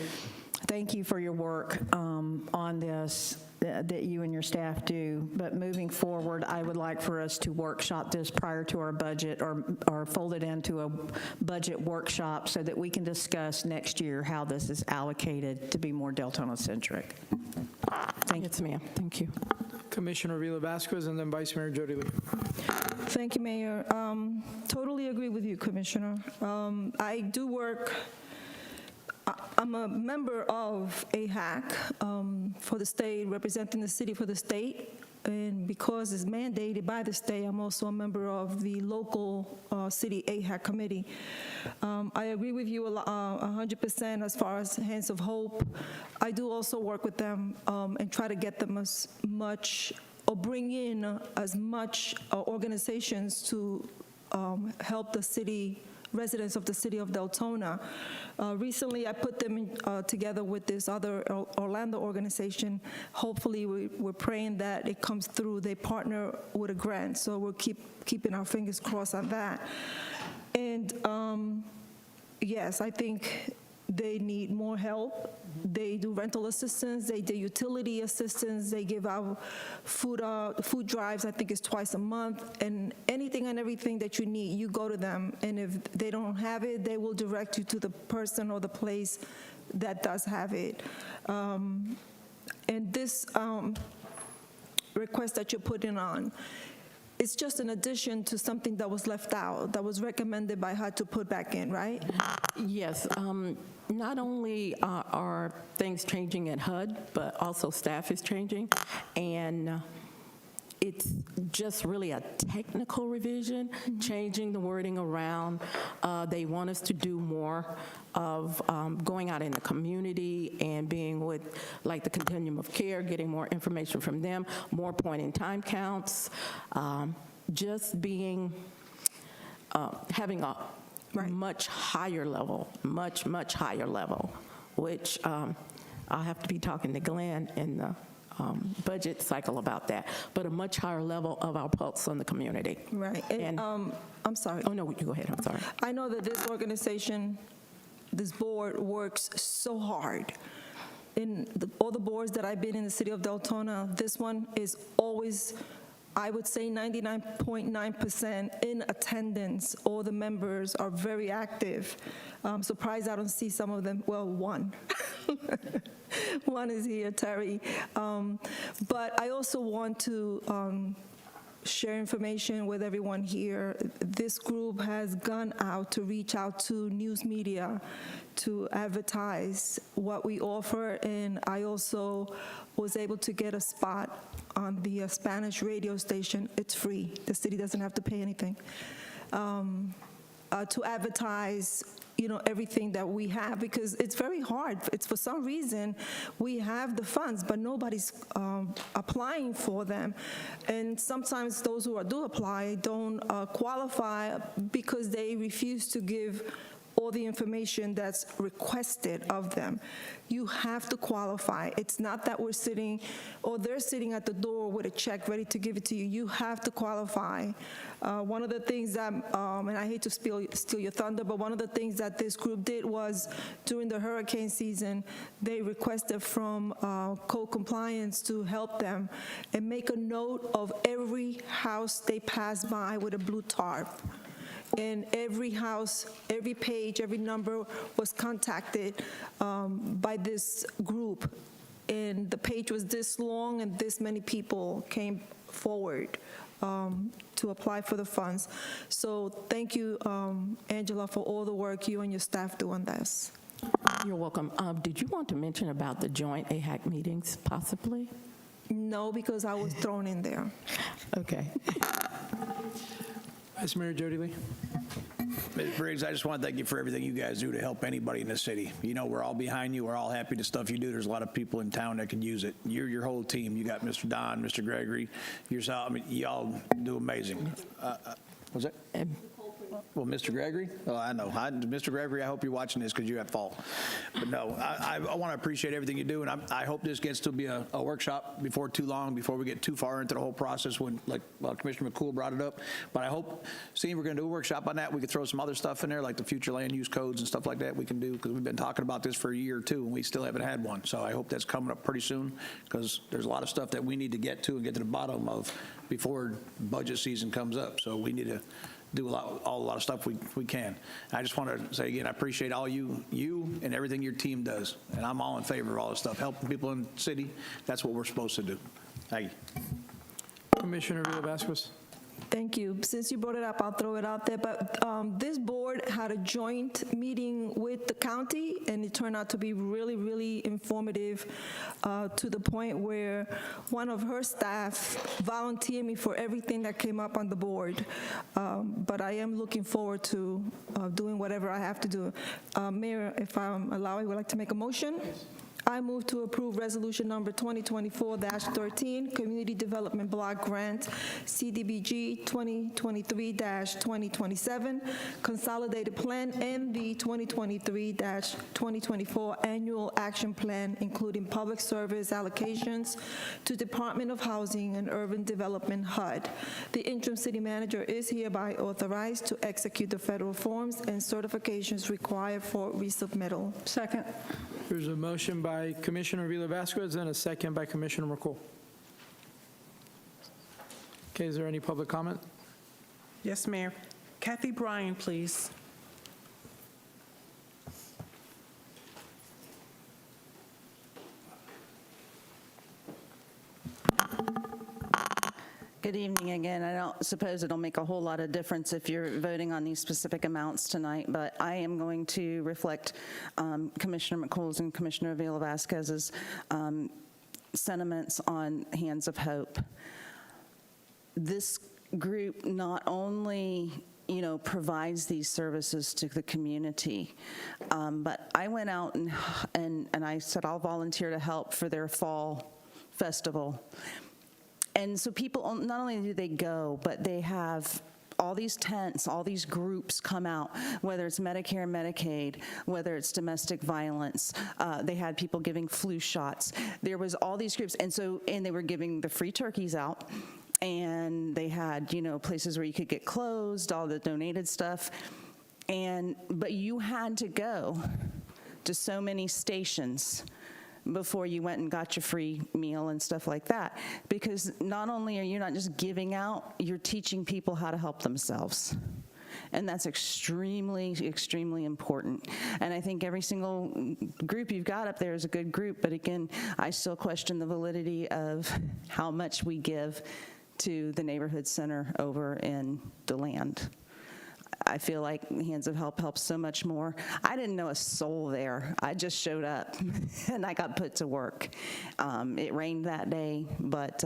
thank you for your work on this that you and your staff do. But moving forward, I would like for us to workshop this prior to our budget, or fold it into a budget workshop so that we can discuss next year how this is allocated to be more Deltona-centric. Thank you. Yes, ma'am. Thank you. Commissioner Avila Vasquez, and then Vice Mayor Jody Lee. Thank you, Mayor. Totally agree with you, Commissioner. I do work, I'm a member of AHAC for the state, representing the city for the state. And because it's mandated by the state, I'm also a member of the local city AHAC committee. I agree with you 100% as far as Hands of Hope. I do also work with them and try to get them as much, or bring in as much organizations to help the city, residents of the city of Deltona. Recently, I put them together with this other Orlando organization. Hopefully, we're praying that it comes through. They partner with a grant, so we'll keeping our fingers crossed on that. And yes, I think they need more help. They do rental assistance, they do utility assistance, they give out food drives, I think it's twice a month, and anything and everything that you need, you go to them, and if they don't have it, they will direct you to the person or the place that does have it. And this request that you're putting on, it's just an addition to something that was left out, that was recommended by HUD to put back in, right? Yes, not only are things changing at HUD, but also staff is changing, and it's just really a technical revision, changing the wording around. They want us to do more of going out in the community and being with, like, the continuum of care, getting more information from them, more point-in-time counts, just being, having a much higher level, much higher level, which I'll have to be talking to Glenn in the budget cycle about that, but a much higher level of our pulse on the community. Right. And I'm sorry. Oh, no, you go ahead, I'm sorry. I know that this organization, this board works so hard. In all the boards that I've been in the city of Deltona, this one is always, I would say 99.9% in attendance. All the members are very active. I'm surprised I don't see some of them, well, one. One is here, Terry. But I also want to share information with everyone here. This group has gone out to reach out to news media to advertise what we offer, and I also was able to get a spot on the Spanish radio station. It's free. The city doesn't have to pay anything. To advertise, everything that we have, because it's very hard. It's, for some reason, we have the funds, but nobody's applying for them. And sometimes those who do apply don't qualify because they refuse to give all the information that's requested of them. You have to qualify. It's not that we're sitting, or they're sitting at the door with a check ready to give it to you. You have to qualify. One of the things that, and I hate to steal your thunder, but one of the things that this group did was, during the hurricane season, they requested from code compliance to help them and make a note of every house they pass by with a blue tarp. And every house, every page, every number was contacted by this group. And the page was this long, and this many people came forward to apply for the funds. So thank you, Angela, for all the work you and your staff do on this. You're welcome. Did you want to mention about the joint AHAC meetings, possibly? No, because I was thrown in there. Okay. Vice Mayor Jody Lee. Ms. Briggs, I just want to thank you for everything you guys do to help anybody in the city. We're all behind you. We're all happy with the stuff you do. There's a lot of people in town that can use it. Your whole team. You got Mr. Don, Mr. Gregory, yourself. I mean, y'all do amazing. Was that? Well, Mr. Gregory? Oh, I know. Mr. Gregory, I hope you're watching this because you're at fault. But no, I want to appreciate everything you do, and I hope this gets to be a workshop before too long, before we get too far into the whole process when, like Commissioner McCool brought it up. But I hope, seeing we're going to do a workshop on that, we could throw some other stuff in there, like the future land use codes and stuff like that we can do, because we've been talking about this for a year or two, and we still haven't had one. So I hope that's coming up pretty soon, because there's a lot of stuff that we need to get to and get to the bottom of before budget season comes up. So we need to do a lot of stuff we can. I just want to say again, I appreciate all you and everything your team does, and I'm all in favor of all this stuff. Helping people in the city, that's what we're supposed to do. Thank you. Commissioner Villa-Vasquez. Thank you. Since you brought it up, I'll throw it out there. But this board had a joint meeting with the county, and it turned out to be really, really informative, to the point where one of her staff volunteered me for everything that came up on the board. But I am looking forward to doing whatever I have to do. Mayor, if I'm allowed, I would like to make a motion. I move to approve resolution number 2024-13, Community Development Block Grant, CDBG 2023-2027, Consolidated Plan, and the 2023-2024 Annual Action Plan, including public service allocations to Department of Housing and Urban Development, HUD. The interim city manager is hereby authorized to execute the federal forms and certifications required for resubmittal. Second. There's a motion by Commissioner Villa-Vasquez and a second by Commissioner McCool. Okay, is there any public comment? Yes, Mayor. Kathy Bryan, please. Good evening again. I don't suppose it'll make a whole lot of difference if you're voting on these specific amounts tonight, but I am going to reflect Commissioner McCool's and Commissioner Avila Vasquez's sentiments on Hands of Hope. This group not only provides these services to the community. But I went out and I said I'll volunteer to help for their fall festival. And so people, not only do they go, but they have all these tents, all these groups come out, whether it's Medicare, Medicaid, whether it's domestic violence. They had people giving flu shots. There was all these groups. And they were giving the free turkeys out. And they had, places where you could get clothes, all the donated stuff. But you had to go to so many stations before you went and got your free meal and stuff like that. Because not only are you not just giving out, you're teaching people how to help themselves. And that's extremely, extremely important. And I think every single group you've got up there is a good group. But again, I still question the validity of how much we give to the neighborhood center over in DeLand. I feel like Hands of Help helps so much more. I didn't know a soul there. I just showed up and I got put to work. It rained that day, but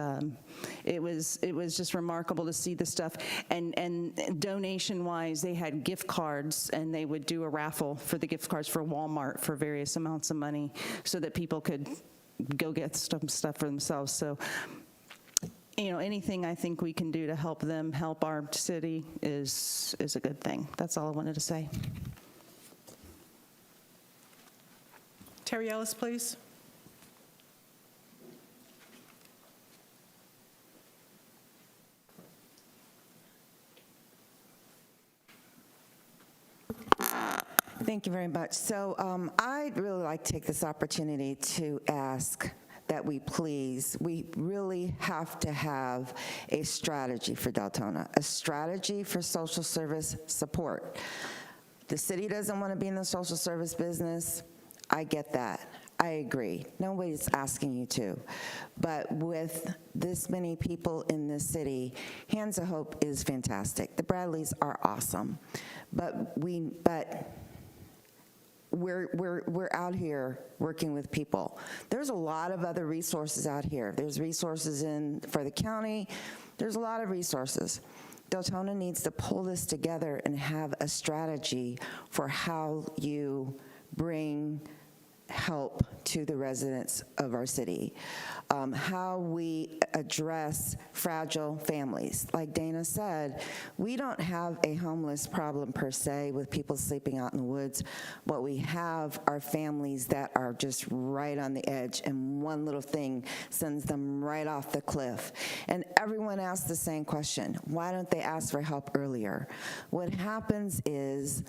it was just remarkable to see the stuff. And donation-wise, they had gift cards, and they would do a raffle for the gift cards for Walmart for various amounts of money so that people could go get stuff for themselves. So, anything I think we can do to help them help our city is a good thing. That's all I wanted to say. Terry Ellis, please. Thank you very much. So I'd really like to take this opportunity to ask that we really have to have a strategy for Deltona, a strategy for social service support. The city doesn't want to be in the social service business. I get that. I agree. Nobody's asking you to. But with this many people in this city, Hands of Hope is fantastic. The Bradleys are awesome. But we're out here working with people. There's a lot of other resources out here. There's resources for the county. There's a lot of resources. Deltona needs to pull this together and have a strategy for how you bring help to the residents of our city, how we address fragile families. Like Dana said, we don't have a homeless problem per se with people sleeping out in the woods. What we have are families that are just right on the edge, and one little thing sends them right off the cliff. And everyone asks the same question: why don't they ask for help earlier? What happens is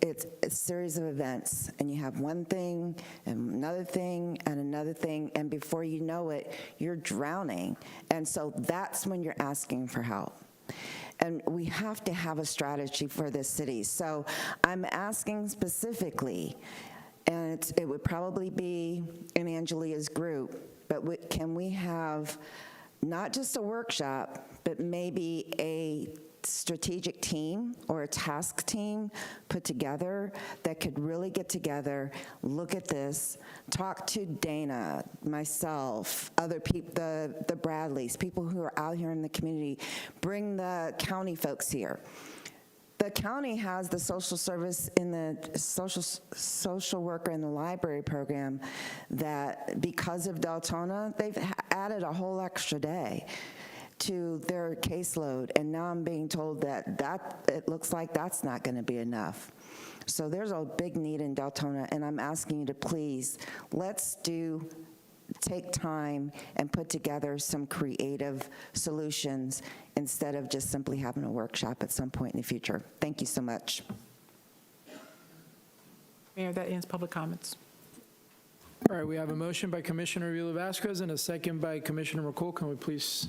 it's a series of events, and you have one thing and another thing and another thing, and before you know it, you're drowning. And so that's when you're asking for help. And we have to have a strategy for this city. So I'm asking specifically, and it would probably be in Angelia's group, but can we have not just a workshop, but maybe a strategic team or a task team put together that could really get together, look at this, talk to Dana, myself, other people, the Bradleys, people who are out here in the community, bring the county folks here. The county has the social service in the social worker in the library program that, because of Deltona, they've added a whole extra day to their caseload, and now I'm being told that it looks like that's not going to be enough. So there's a big need in Deltona, and I'm asking you to please, take time and put together some creative solutions instead of just simply having a workshop at some point in the future. Thank you so much. Mayor, that ends public comments. All right, we have a motion by Commissioner Avila Vasquez and a second by Commissioner McCool. Can we please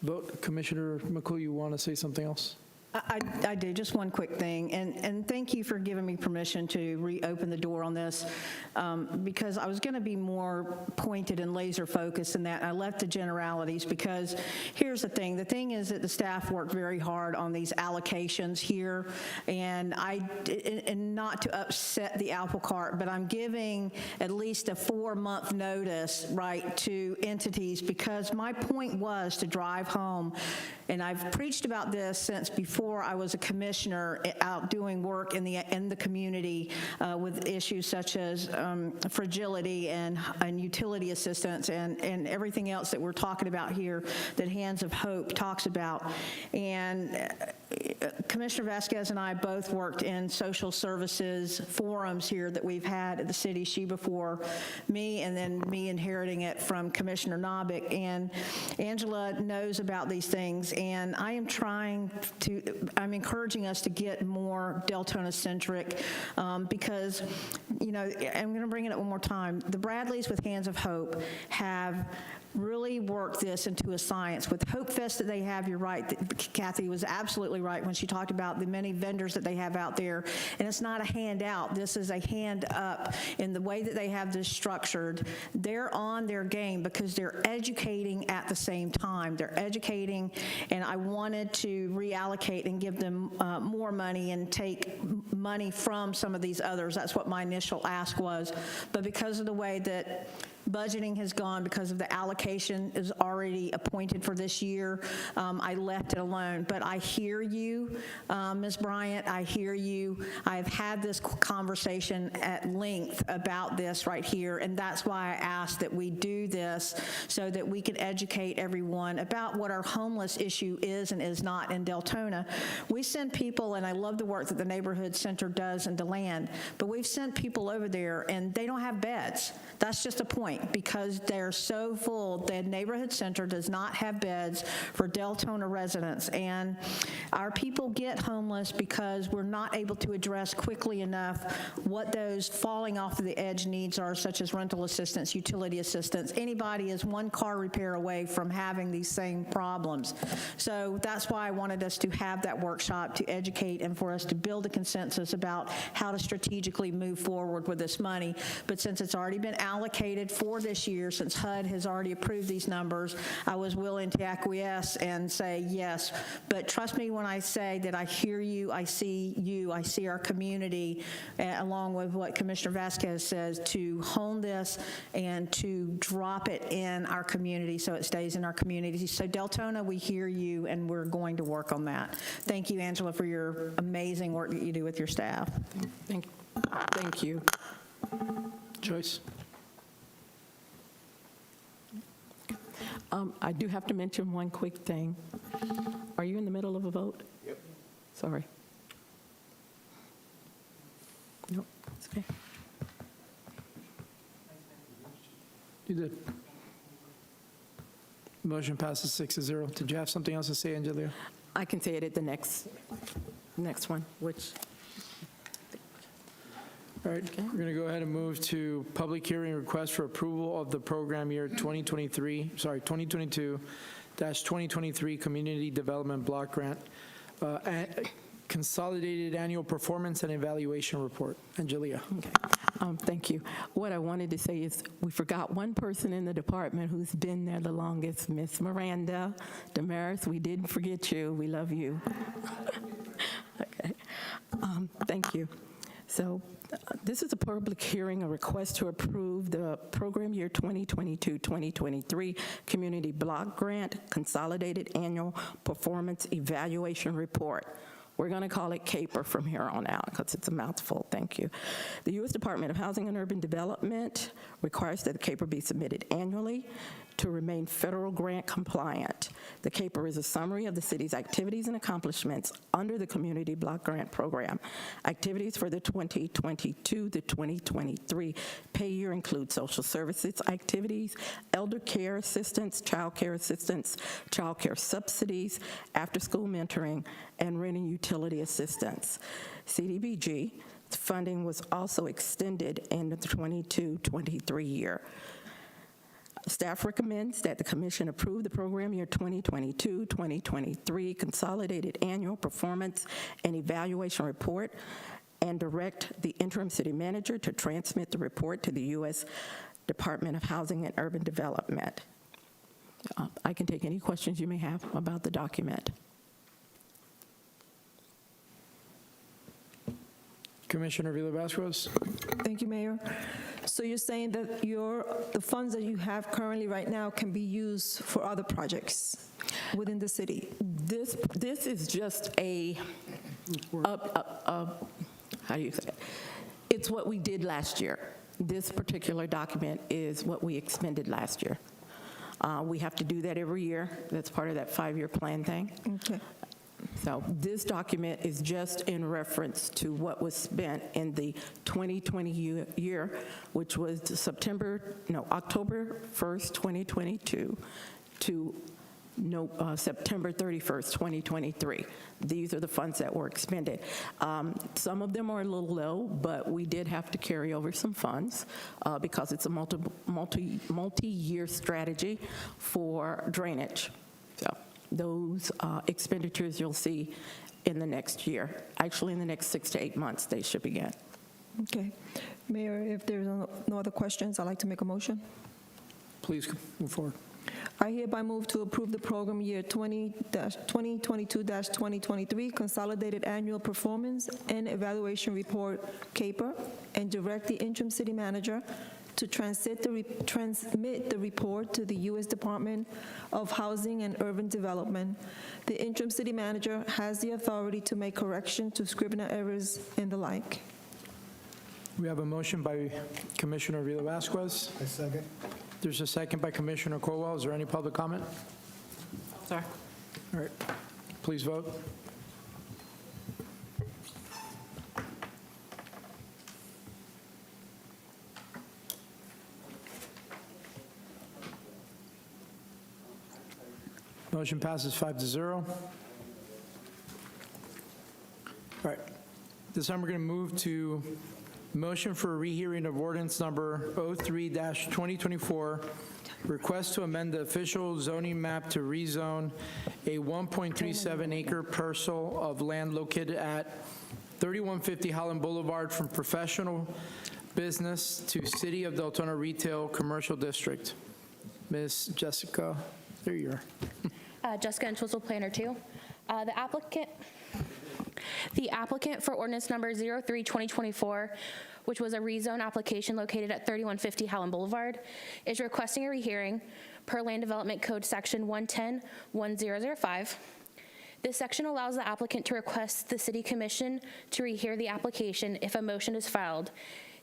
vote? Commissioner McCool, you want to say something else? I do, just one quick thing, and thank you for giving me permission to reopen the door on this, because I was going to be more pointed and laser focused in that. I left the generalities because here's the thing is that the staff worked very hard on these allocations here, and not to upset the apple cart, but I'm giving at least a 4-month notice, right, to entities, because my point was to drive home, and I've preached about this since before I was a commissioner out doing work in the community with issues such as fragility and utility assistance and everything else that we're talking about here that Hands of Hope talks about. And Commissioner Vasquez and I both worked in social services forums here that we've had at the city, she before me, and then me inheriting it from Commissioner Novick. And Angela knows about these things, and I'm encouraging us to get more Deltona-centric because, I'm going to bring it up one more time. The Bradleys with Hands of Hope have really worked this into a science. With Hope Fest that they have, you're right, Kathy was absolutely right when she talked about the many vendors that they have out there, and it's not a handout. This is a hand up in the way that they have this structured. They're on their game because they're educating at the same time. They're educating, and I wanted to reallocate and give them more money and take money from some of these others. That's what my initial ask was. But because of the way that budgeting has gone, because of the allocation is already appointed for this year, I left it alone. But I hear you, Ms. Bryant, I hear you. I've had this conversation at length about this right here, and that's why I asked that we do this so that we can educate everyone about what our homeless issue is and is not in Deltona. We send people, and I love the work that the Neighborhood Center does in DeLand, but we've sent people over there and they don't have beds. That's just a point, because they're so full. The Neighborhood Center does not have beds for Deltona residents, and our people get homeless because we're not able to address quickly enough what those falling off of the edge needs are, such as rental assistance, utility assistance. Anybody is one car repair away from having these same problems. So that's why I wanted us to have that workshop to educate and for us to build a consensus about how to strategically move forward with this money. But since it's already been allocated for this year, since HUD has already approved these numbers, I was willing to acquiesce and say yes. But trust me when I say that I hear you, I see our community, along with what Commissioner Vasquez says, to hone this and to drop it in our community so it stays in our community. So Deltona, we hear you, and we're going to work on that. Thank you, Angela, for your amazing work that you do with your staff. Thank you. Joyce? I do have to mention one quick thing. Are you in the middle of a vote? Yep. Sorry. Nope, it's okay. You did. Motion passes 6-0. Did you have something else to say, Angelia? I can say it at the next one, which... All right, we're going to go ahead and move to public hearing request for approval of the program year 2022-2023 Community Development Block Grant, Consolidated Annual Performance and Evaluation Report. Angelia. Okay. Thank you. What I wanted to say is we forgot one person in the department who's been there the longest, Miss Miranda Damaris. We didn't forget you. We love you. Okay. Thank you. So this is a public hearing, a request to approve the program year 2022-2023 Community Block Grant Consolidated Annual Performance Evaluation Report. We're going to call it CAPER from here on out because it's a mouthful. Thank you. The U.S. Department of Housing and Urban Development requires that the CAPER be submitted annually to remain federal grant compliant. The CAPER is a summary of the city's activities and accomplishments under the Community Block Grant Program. Activities for the 2022 to 2023 pay year include social services activities, elder care assistance, child care assistance, child care subsidies, after-school mentoring, and rent and utility assistance. CDBG funding was also extended in the 22-23 year. Staff recommends that the commission approve the program year 2022-2023 Consolidated Annual Performance and Evaluation Report and direct the interim city manager to transmit the report to the U.S. Department of Housing and Urban Development. I can take any questions you may have about the document. Commissioner Villa-Vasquez? Thank you, Mayor. So you're saying that the funds that you have currently right now can be used for other projects within the city? This is just how do you say it? It's what we did last year. This particular document is what we expended last year. We have to do that every year. That's part of that 5-year plan thing. Okay. So this document is just in reference to what was spent in the 2020 year, which was October 1st, 2022 to September 31st, 2023. These are the funds that were expended. Some of them are a little low, but we did have to carry over some funds because it's a multi-year strategy for drainage. So those expenditures you'll see in the next year. Actually, in the next 6 to 8 months, they should begin. Okay. Mayor, if there's no other questions, I'd like to make a motion. Please move forward. I hereby move to approve the program year 2022-2023 Consolidated Annual Performance and Evaluation Report, CAPER, and direct the interim city manager to transmit the report to the U.S. Department of Housing and Urban Development. The interim city manager has the authority to make correction to scrivener errors and the like. We have a motion by Commissioner Villa-Vasquez. I second. There's a second by Commissioner Colwell. Is there any public comment? Sir. All right. Please vote. Motion passes 5-0. All right. This time we're going to move to motion for a rehearing of ordinance number 03-2024, request to amend the official zoning map to rezone a 1.37 acre parcel of land located at 3150 Holland Boulevard from professional business to City of Deltona Retail Commercial District. Ms. Jessica, there you are. Jessica Entwistle, Planner 2. The applicant for ordinance number 03-2024, which was a rezone application located at 3150 Howland Boulevard, is requesting a rehearing per Land Development Code Section 110-1005. This section allows the applicant to request the City Commission to rehear the application if a motion is filed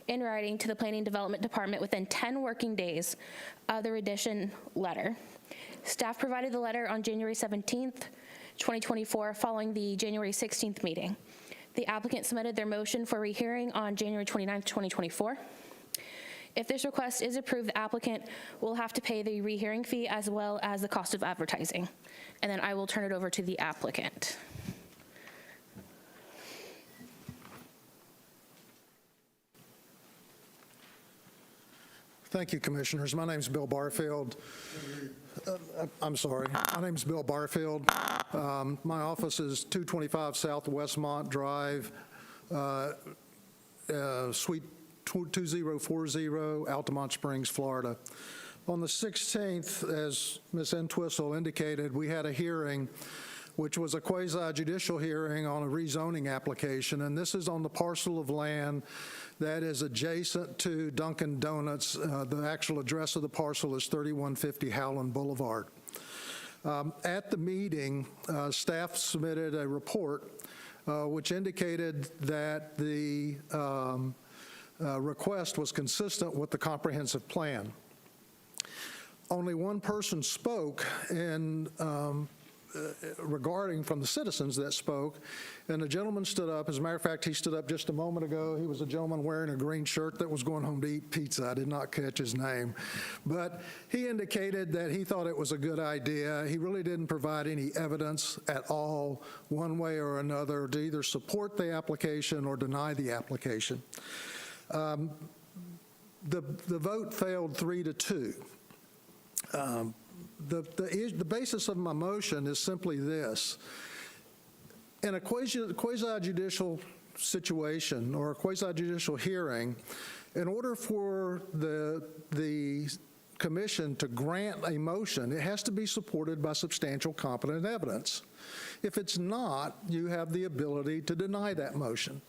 in writing to the Planning Development Department within 10 working days of the rendition letter. Staff provided the letter on January 17th, 2024, following the January 16th meeting. The applicant submitted their motion for rehearing on January 29th, 2024. If this request is approved, the applicant will have to pay the rehearing fee as well as the cost of advertising. And then I will turn it over to the applicant. Thank you, Commissioners. My name is Bill Barfield. I'm sorry. My name is Bill Barfield. My office is 225 South Westmont Drive, Suite 2040, Altamont Springs, Florida. On the 16th, as Ms. Entwistle indicated, we had a hearing which was a quasi-judicial hearing on a rezoning application, and this is on the parcel of land that is adjacent to Dunkin' Donuts. The actual address of the parcel is 3150 Howland Boulevard. At the meeting, staff submitted a report which indicated that the request was consistent with the comprehensive plan. Only one person spoke regarding from the citizens that spoke, and the gentleman stood up. As a matter of fact, he stood up just a moment ago. He was a gentleman wearing a green shirt that was going home to eat pizza. I did not catch his name. But he indicated that he thought it was a good idea. He really didn't provide any evidence at all, one way or another, to either support the application or deny the application. The vote failed 3-2. The basis of my motion is simply this. In a quasi-judicial situation or a quasi-judicial hearing, in order for the commission to grant a motion, it has to be supported by substantial competent evidence. If it's not, you have the ability to deny that motion.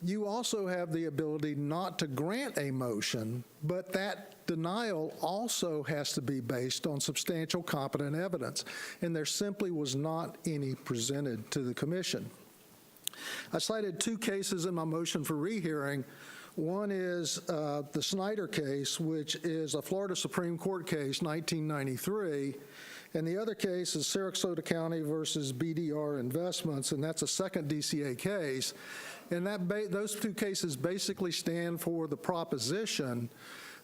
You also have the ability not to grant a motion, but that denial also has to be based on substantial competent evidence, and there simply was not any presented to the commission. I cited two cases in my motion for rehearing. One is the Snyder case, which is a Florida Supreme Court case, 1993, and the other case is Sarasota County versus BDR Investments, and that's a second DCA case. And those two cases basically stand for the proposition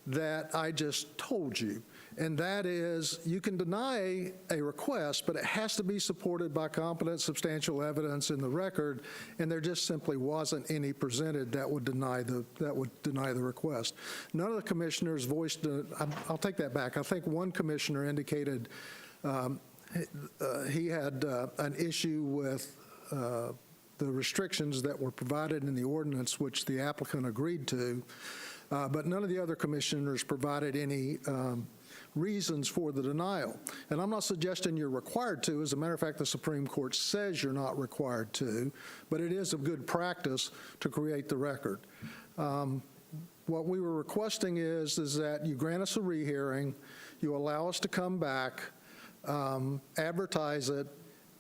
that I just told you, and that is you can deny a request, but it has to be supported by competent, substantial evidence in the record, and there just simply wasn't any presented that would deny the request. None of the commissioners voiced. I'll take that back. I think one commissioner indicated he had an issue with the restrictions that were provided in the ordinance, which the applicant agreed to, but none of the other commissioners provided any reasons for the denial. And I'm not suggesting you're required to. As a matter of fact, the Supreme Court says you're not required to, but it is a good practice to create the record. What we were requesting is that you grant us a rehearing, you allow us to come back, advertise it,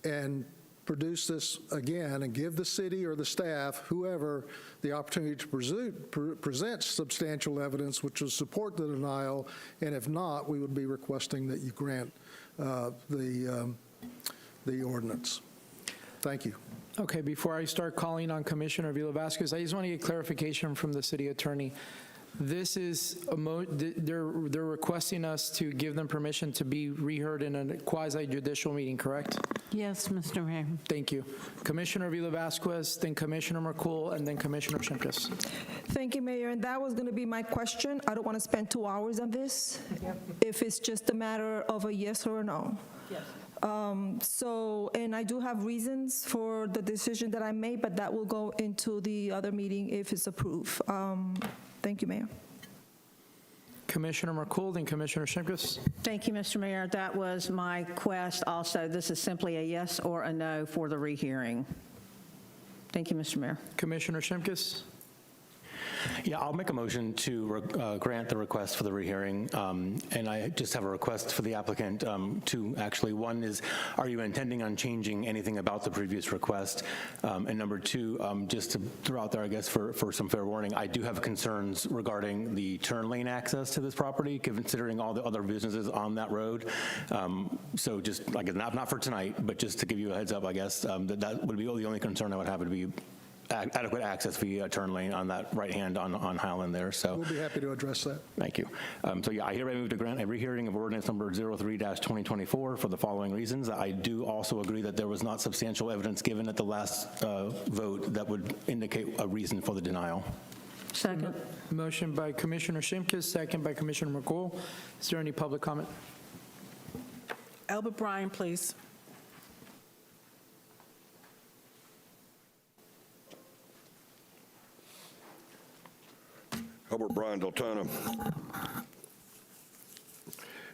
and produce this again and give the city or the staff, whoever, the opportunity to present substantial evidence which will support the denial, and if not, we would be requesting that you grant the ordinance. Thank you. Okay, before I start calling on Commissioner Villa-Vasquez, I just want to get clarification from the city attorney. This is, they're requesting us to give them permission to be reheard in a quasi-judicial meeting, correct? Yes, Mr. Mayor. Thank you. Commissioner Villa-Vasquez, then Commissioner McCool, and then Commissioner Shimkus. Thank you, Mayor. And that was going to be my question. I don't want to spend 2 hours on this. If it's just a matter of a yes or a no. Yes. And I do have reasons for the decision that I made, but that will go into the other meeting if it's approved. Thank you, Mayor. Commissioner McCool, then Commissioner Shimkus. Thank you, Mr. Mayor. That was my quest also. This is simply a yes or a no for the rehearing. Thank you, Mr. Mayor. Commissioner Shimkus. Yeah, I'll make a motion to grant the request for the rehearing, and I just have a request for the applicant, two actually. One is, are you intending on changing anything about the previous request? And number two, just to throw out there, I guess, for some fair warning, I do have concerns regarding the turn lane access to this property, considering all the other businesses on that road. So just, like, not for tonight, but just to give you a heads up, I guess, that would be the only concern I would have, would be adequate access via turn lane on that right hand on Highland there. So we'll be happy to address that. Thank you. So yeah, I hereby move to grant a rehearing of ordinance number 03-2024 for the following reasons. I do also agree that there was not substantial evidence given at the last vote that would indicate a reason for the denial. Second. Motion by Commissioner Shimkus, second by Commissioner McCool. Is there any public comment? Albert Bryan, please. Albert Bryan, Deltona.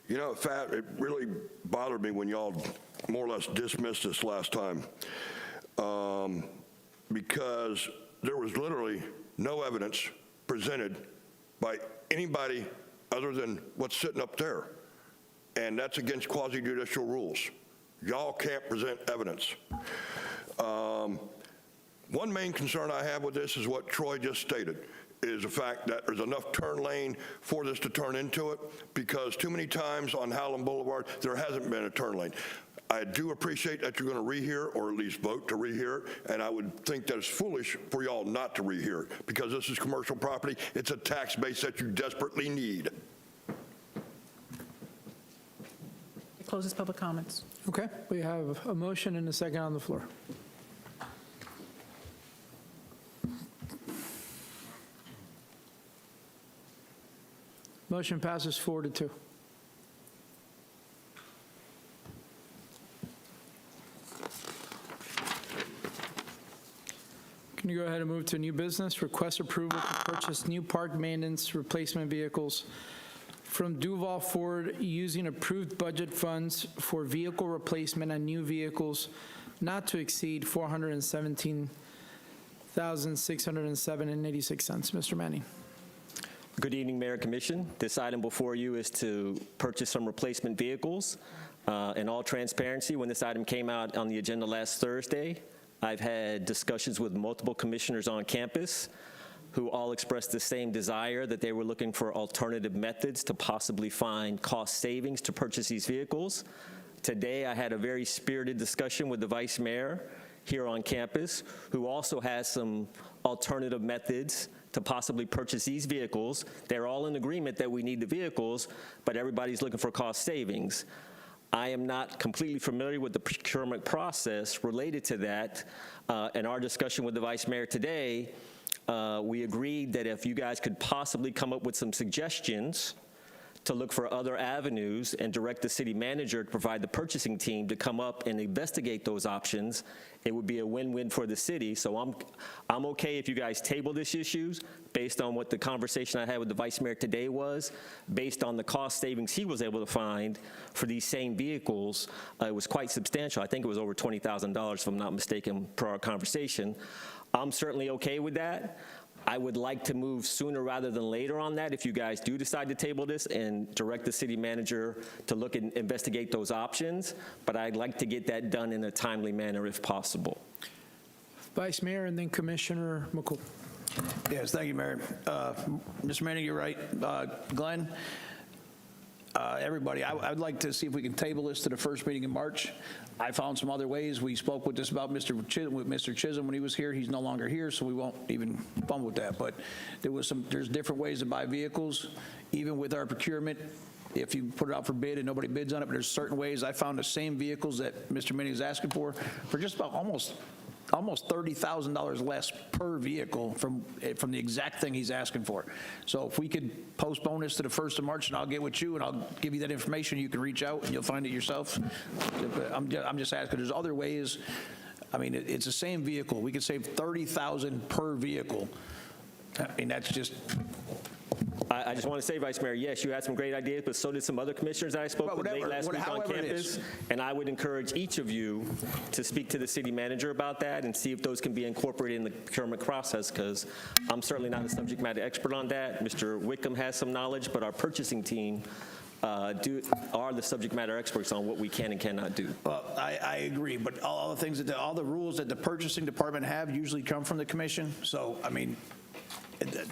You know, it really bothered me when y'all more or less dismissed this last time, because there was literally no evidence presented by anybody other than what's sitting up there, and that's against quasi-judicial rules. Y'all can't present evidence. One main concern I have with this is what Troy just stated, is the fact that there's enough turn lane for this to turn into it, because too many times on Howland Boulevard, there hasn't been a turn lane. I do appreciate that you're going to rehear, or at least vote to rehear it, and I would think that it's foolish for y'all not to rehear it, because this is commercial property. It's a tax base that you desperately need. It closes public comments. Okay, we have a motion and a second on the floor. Motion passes 4-2. Going to go ahead and move to new business. Request approval to purchase new park maintenance replacement vehicles from Duval Ford using approved budget funds for vehicle replacement and new vehicles not to exceed $417,607.86. Mr. Manning. Good evening, Mayor and Commission. This item before you is to purchase some replacement vehicles. In all transparency, when this item came out on the agenda last Thursday, I've had discussions with multiple commissioners on campus who all expressed the same desire that they were looking for alternative methods to possibly find cost savings to purchase these vehicles. Today, I had a very spirited discussion with the Vice Mayor here on campus, who also has some alternative methods to possibly purchase these vehicles. They're all in agreement that we need the vehicles, but everybody's looking for cost savings. I am not completely familiar with the procurement process related to that. In our discussion with the Vice Mayor today, we agreed that if you guys could possibly come up with some suggestions to look for other avenues and direct the city manager to provide the purchasing team to come up and investigate those options, it would be a win-win for the city. So I'm okay if you guys table this issues based on what the conversation I had with the Vice Mayor today was, based on the cost savings he was able to find for these same vehicles. It was quite substantial. I think it was over $20,000 if I'm not mistaken per our conversation. I'm certainly okay with that. I would like to move sooner rather than later on that if you guys do decide to table this and direct the city manager to look and investigate those options, but I'd like to get that done in a timely manner if possible. Vice Mayor and then Commissioner McCool. Yes, thank you, Mayor. Mr. Manning, you're right. Glenn, everybody, I'd like to see if we can table this to the first meeting in March. I found some other ways. We spoke with this about Mr. Chisholm when he was here. He's no longer here, so we won't even bum with that. But there's different ways to buy vehicles, even with our procurement. If you put it out for bid and nobody bids on it, but there's certain ways. I found the same vehicles that Mr. Manning is asking for just about almost $30,000 less per vehicle from the exact thing he's asking for. So if we could postpone this to the 1st of March, and I'll get with you and I'll give you that information, you can reach out and you'll find it yourself. I'm just asking, there's other ways. I mean, it's the same vehicle. We could save $30,000 per vehicle. I mean, that's just... I just want to say, Vice Mayor, yes, you had some great ideas, but so did some other commissioners that I spoke with late last week on campus. And I would encourage each of you to speak to the city manager about that and see if those can be incorporated in the procurement process, because I'm certainly not a subject matter expert on that. Mr. Wickham has some knowledge, but our purchasing team are the subject matter experts on what we can and cannot do. Well, I agree, but all the things all the rules that the purchasing department have usually come from the commission. So, I mean,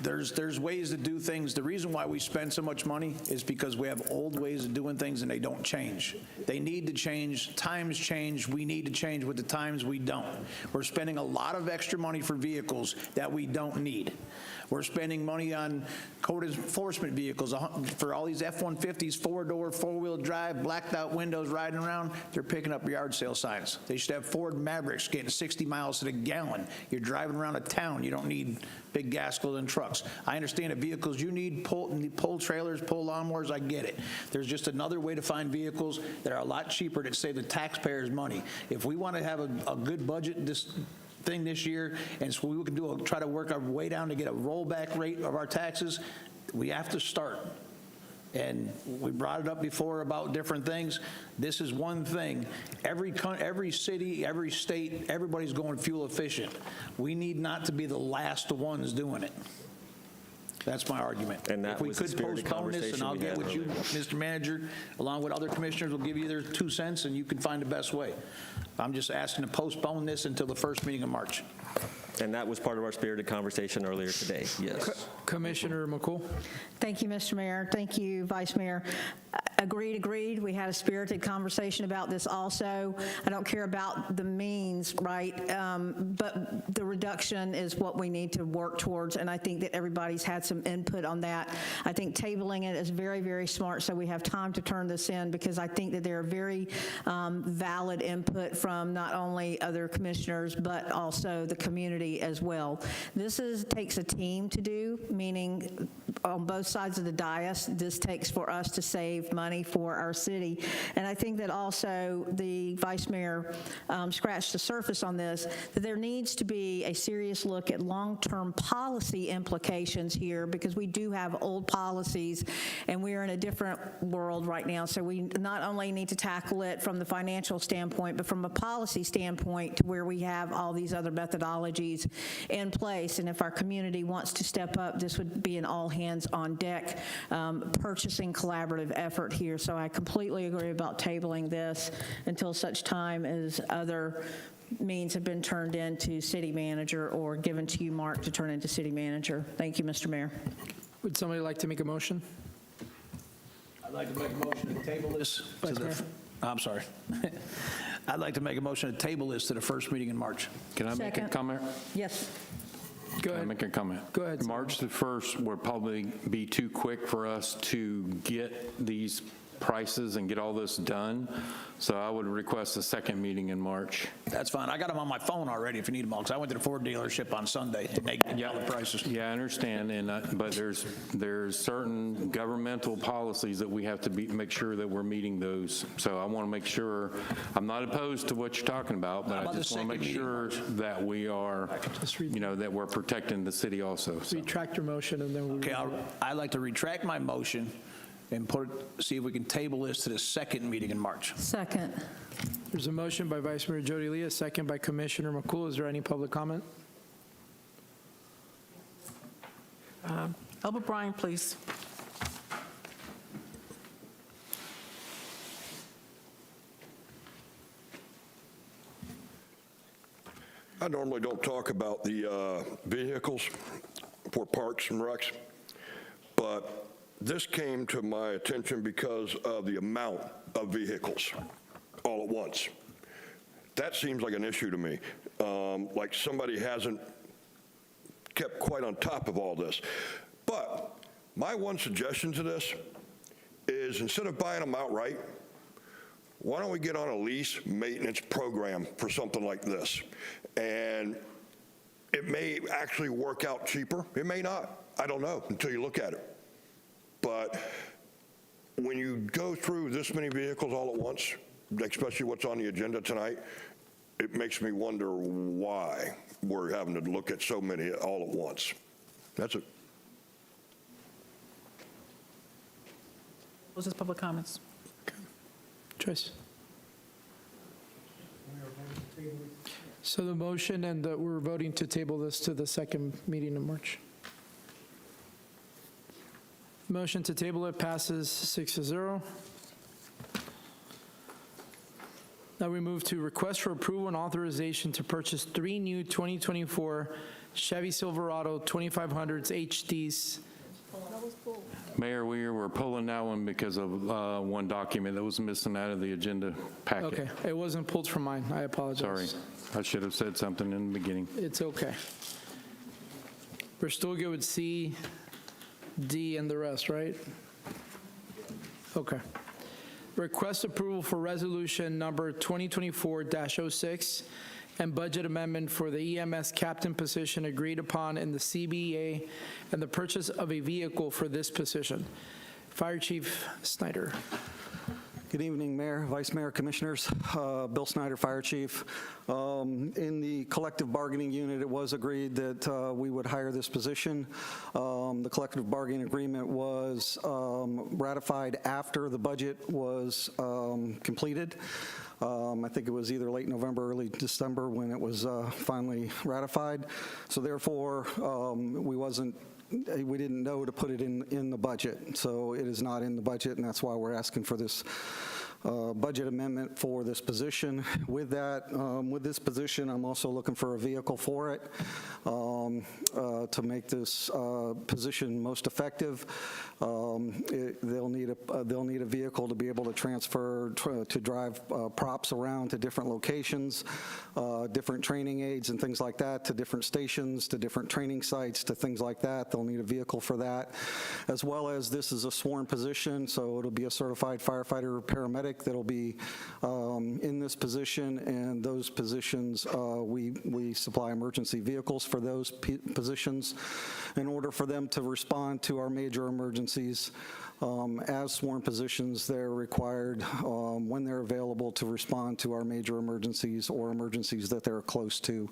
there's ways to do things. The reason why we spend so much money is because we have old ways of doing things and they don't change. They need to change. Times change. We need to change with the times. We don't. We're spending a lot of extra money for vehicles that we don't need. We're spending money on code enforcement vehicles for all these F-150s, four-door, four-wheel drive, blacked out windows riding around. They're picking up yard sale signs. They should have Ford Mavericks getting 60 miles to the gallon. You're driving around a town. You don't need big gas-guzzling trucks. I understand the vehicles you need, pull trailers, pull lawnmowers, I get it. There's just another way to find vehicles that are a lot cheaper that save the taxpayers money. If we want to have a good budget this year, and so we can try to work our way down to get a rollback rate of our taxes, we have to start. And we brought it up before about different things. This is one thing. Every city, every state, everybody's going fuel efficient. We need not to be the last ones doing it. That's my argument. And that if we was the could spirit of postpone this, and conversation I'll we get had with you, Mr. Manager, along with other commissioners, will give you their 2 cents, and you can find the best way. I'm just asking to postpone this until the first meeting of March. And that was part of our spirited conversation earlier today, yes. Commissioner McCool. Thank you, Mr. Mayor. Thank you, Vice Mayor. Agreed. We had a spirited conversation about this also. I don't care about the means, right? But the reduction is what we need to work towards, and I think that everybody's had some input on that. I think tabling it is very, very smart, so we have time to turn this in, because I think that there are very valid input from not only other commissioners, but also the community as well. This takes a team to do, meaning on both sides of the dais, this takes for us to save money money for our city. And I think that also the Vice Mayor scratched the surface on this, that there needs to be a serious look at long-term policy implications here, because we do have old policies and we are in a different world right now. So we not only need to tackle it from the financial standpoint, but from a policy standpoint, to where we have all these other methodologies in place. And if our community wants to step up, this would be an all-hands-on-deck purchasing collaborative effort here. So I completely agree about tabling this until such time as other means have been turned into city manager or given to you, Mark, to turn into city manager. Thank you, Mr. Mayor. Would somebody like to make a motion? I'd like to make a motion to table this to the, I'm sorry. I'd like to make a motion to table this to the first meeting in March. Can I make a comment? Yes. Go ahead. Can I make a comment? Go ahead. March the 1st would probably be too quick for us to get these prices and get all this done. So I would request a second meeting in March. That's fine. I got them on my phone already if you need them all, because I went to the Ford dealership on Sunday and they get all the prices. Yeah, I understand, and but there's certain governmental policies that we have to make sure that we're meeting those. So I want to make sure, I'm not opposed to what you're talking about, but I just want to make sure that we are, that we're protecting the city also. So. Retract your motion and then Okay, I'd like to retract my motion and see if we can table this to the second meeting in March. Second. There's a motion by Vice Mayor Jody Lee, a second by Commissioner McCool. Is there any public comment? Albert Bryan, please. I normally don't talk about the vehicles for Parks and Recs, but this came to my attention because of the amount of vehicles all at once. That seems like an issue to me, like somebody hasn't kept quite on top of all this. But my one suggestion to this is, instead of buying them outright, why don't we get on a lease maintenance program for something like this? And it may actually work out cheaper. It may not. I don't know until you look at it. But when you go through this many vehicles all at once, especially what's on the agenda tonight, it makes me wonder why we're having to look at so many all at once. That's it. Closes public comments. Joyce. So the motion and we're voting to table this to the second meeting in March. Motion to table it passes 6-0. Now we move to request for approval and authorization to purchase 3 new 2024 Chevy Silverado 2500s HDs. Mayor, we're pulling that one because of one document that was missing out of the agenda packet. Okay, it wasn't pulled from mine. I apologize. Sorry, I should have said something in the beginning. It's okay. We're still good with C, D, and the rest, right? Okay. Request approval for resolution number 2024-06 and budget amendment for the EMS captain position agreed upon in the CBA and the purchase of a vehicle for this position. Fire Chief Snyder. Good evening, Mayor, Vice Mayor, Commissioners. Bill Snyder, Fire Chief. In the collective bargaining unit, it was agreed that we would hire this position. The collective bargaining agreement was ratified after the budget was completed. I think it was either late November, early December when it was finally ratified. So therefore, we didn't know to put it in the budget. So it is not in the budget, and that's why we're asking for this budget amendment for this position. With that, with this position, I'm also looking for a vehicle for it to make this position most effective. They'll need a vehicle to be able to transfer, to drive props around to different locations, different training aids and things like that, to different stations, to different training sites, to things like that. They'll need a vehicle for that, as well as this is a sworn position, so it'll be a certified firefighter or paramedic that'll be in this position, and those positions, we supply emergency vehicles for those positions in order for them to respond to our major emergencies. As sworn positions, they're required, when they're available, to respond to our major emergencies or emergencies that they're close to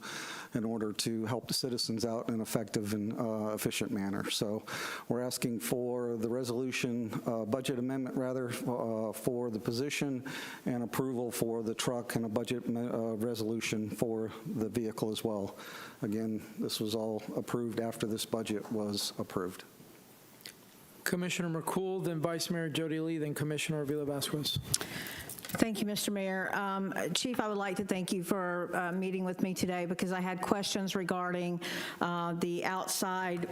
in order to help the citizens out in an effective and efficient manner. So we're asking for the resolution, budget amendment rather, for the position and approval for the truck and a budget resolution for the vehicle as well. Again, this was all approved after this budget was approved. Commissioner McCool, then Vice Mayor Jody Lee, then Commissioner Avila Vasquez. Thank you, Mr. Mayor. Chief, I would like to thank you for meeting with me today because I had questions regarding the outside.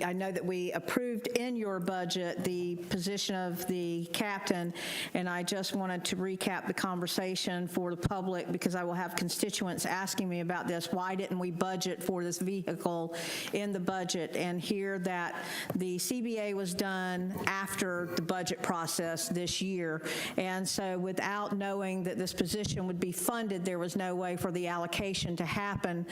I know that we approved in your budget the position of the captain, and I just wanted to recap the conversation for the public because I will have constituents asking me about this. Why didn't we budget for this vehicle in the budget? And hear that the CBA was done after the budget process this year, and so without knowing that this position would be funded, there was no way for the allocation to happen,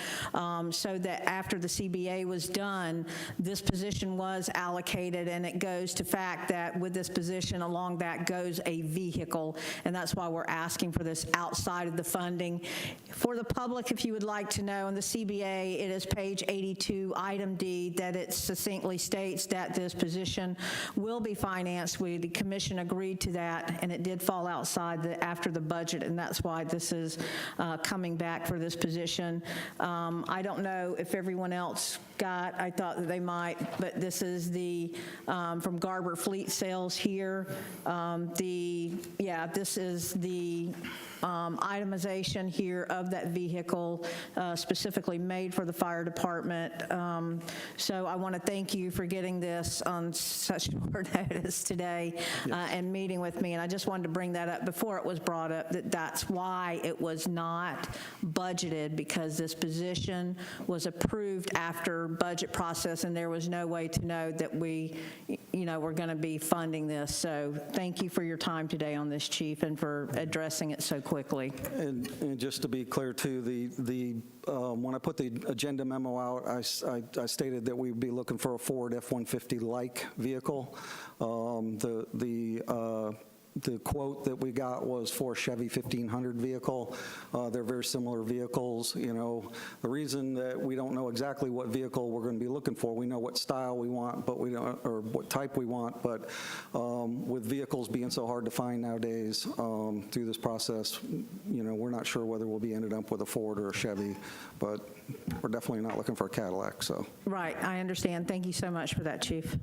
so that after the CBA was done, this position was allocated, and it goes to fact that with this position along that goes a vehicle, and that's why we're asking for this outside of the funding. For the public, if you would like to know, in the CBA, it is page 82, item D, that it succinctly states that this position will be financed. The commission agreed to that, and it did fall outside after the budget, and that's why this is coming back for this position. I don't know if everyone else got, I thought that they might, but this is the, from Garber Fleet Sales here. This is the itemization here of that vehicle specifically made for the fire department. So I want to thank you for getting this on such short notice today and meeting with me. And I just wanted to bring that up before it was brought up, that's why it was not budgeted, because this position was approved after budget process, and there was no way to know that we, were going to be funding this. So thank you for your time today on this, Chief, and for addressing it so quickly. And just to be clear, too, when I put the agenda memo out, I stated that we'd be looking for a Ford F-150-like vehicle. The quote that we got was for a Chevy 1500 vehicle. They're very similar vehicles. The reason that we don't know exactly what vehicle we're going to be looking for, we know what style we want, but we don't, or what type we want. But with vehicles being so hard to find nowadays, through this process, we're not sure whether we'll be ended up with a Ford or a Chevy, but we're definitely not looking for a Cadillac. So. Right, I understand. Thank you so much for that, Chief.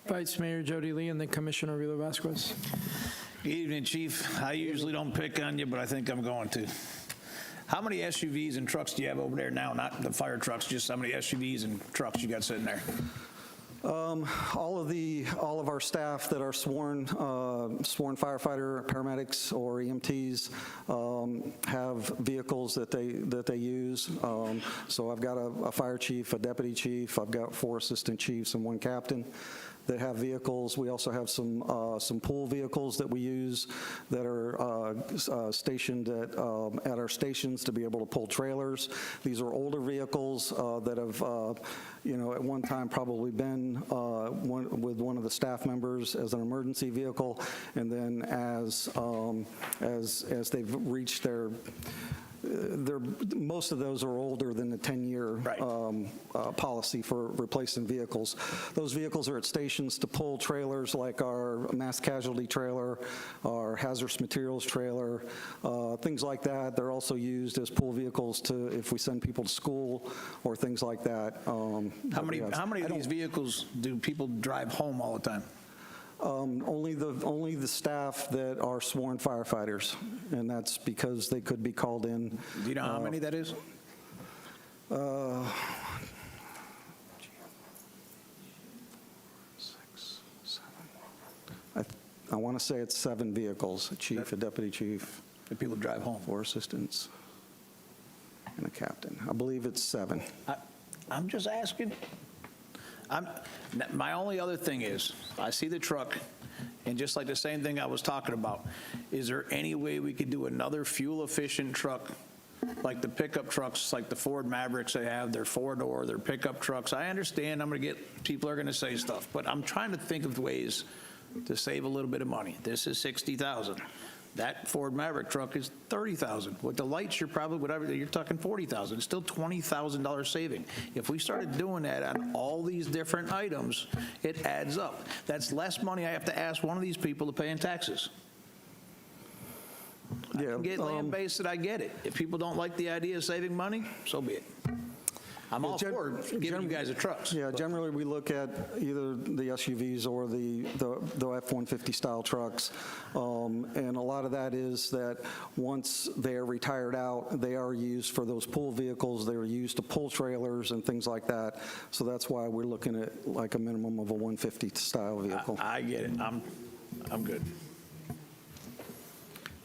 Vice Mayor Jody Lee, and then Commissioner Avila Vasquez. Good evening, Chief. I usually don't pick on you, but I think I'm going to. How many SUVs and trucks do you have over there now? Not the fire trucks, just how many SUVs and trucks you got sitting there? All of our staff that are sworn firefighter, paramedics, or EMTs have vehicles that they use. So I've got a fire chief, a deputy chief, I've got 4 assistant chiefs and 1 captain that have vehicles. We also have some pool vehicles that we use that are stationed at our stations to be able to pull trailers. These are older vehicles that have, at one time probably been with one of the staff members as an emergency vehicle, and then as they've reached most of those are older than the 10-year policy for replacing vehicles. Those vehicles are at stations to pull trailers like our mass casualty trailer, our hazardous materials trailer, things like that. They're also used as pull vehicles if we send people to school or things like that. How many of these vehicles do people drive home all the time? Only the staff that are sworn firefighters, and that's because they could be called in. Do you know how many that is? I want to say it's 7 vehicles: a chief, a deputy chief. The people drive home. 4 assistants, and a captain. I believe it's 7. I'm just asking. My only other thing is, I see the truck, and just like the same thing I was talking about, is there any way we could do another fuel-efficient truck like the pickup trucks, like the Ford Mavericks they have, they're four-door, they're pickup trucks. I understand people are going to say stuff, but I'm trying to think of ways to save a little bit of money. This is $60,000. That Ford Maverick truck is $30,000. With the lights, you're talking $40,000. It's still $20,000 saving. If we started doing that on all these different items, it adds up. That's less money I have to ask one of these people to pay in taxes. I can get land-based, I get it. If people don't like the idea of saving money, so be it. I'm all for giving you guys the trucks. Yeah, generally we look at either the SUVs or the F-150 style trucks, and a lot of that is that once they're retired out, they are used for those pool vehicles. They're used to pull trailers and things like that. So that's why we're looking at like a minimum of a 150 style vehicle. I get it. I'm good.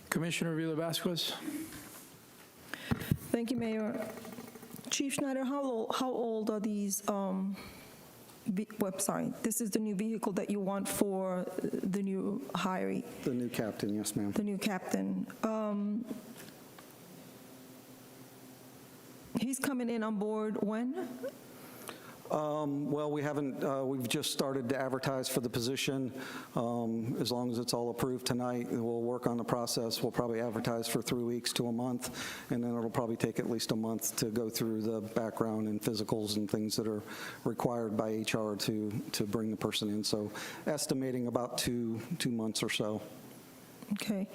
Commissioner Villa-Vasquez. Thank you, Mayor. Chief Schneider, how old are these, this is the new vehicle that you want for the new hire? The new captain, yes, ma'am. The new captain. He's coming in on board when? Well, we haven't, we've just started to advertise for the position. As long as it's all approved tonight, we'll work on the process. We'll probably advertise for 3 weeks to a month, and then it'll probably take at least a month to go through the background and physicals and things that are required by HR to bring the person in. So estimating about two months or so. Okay.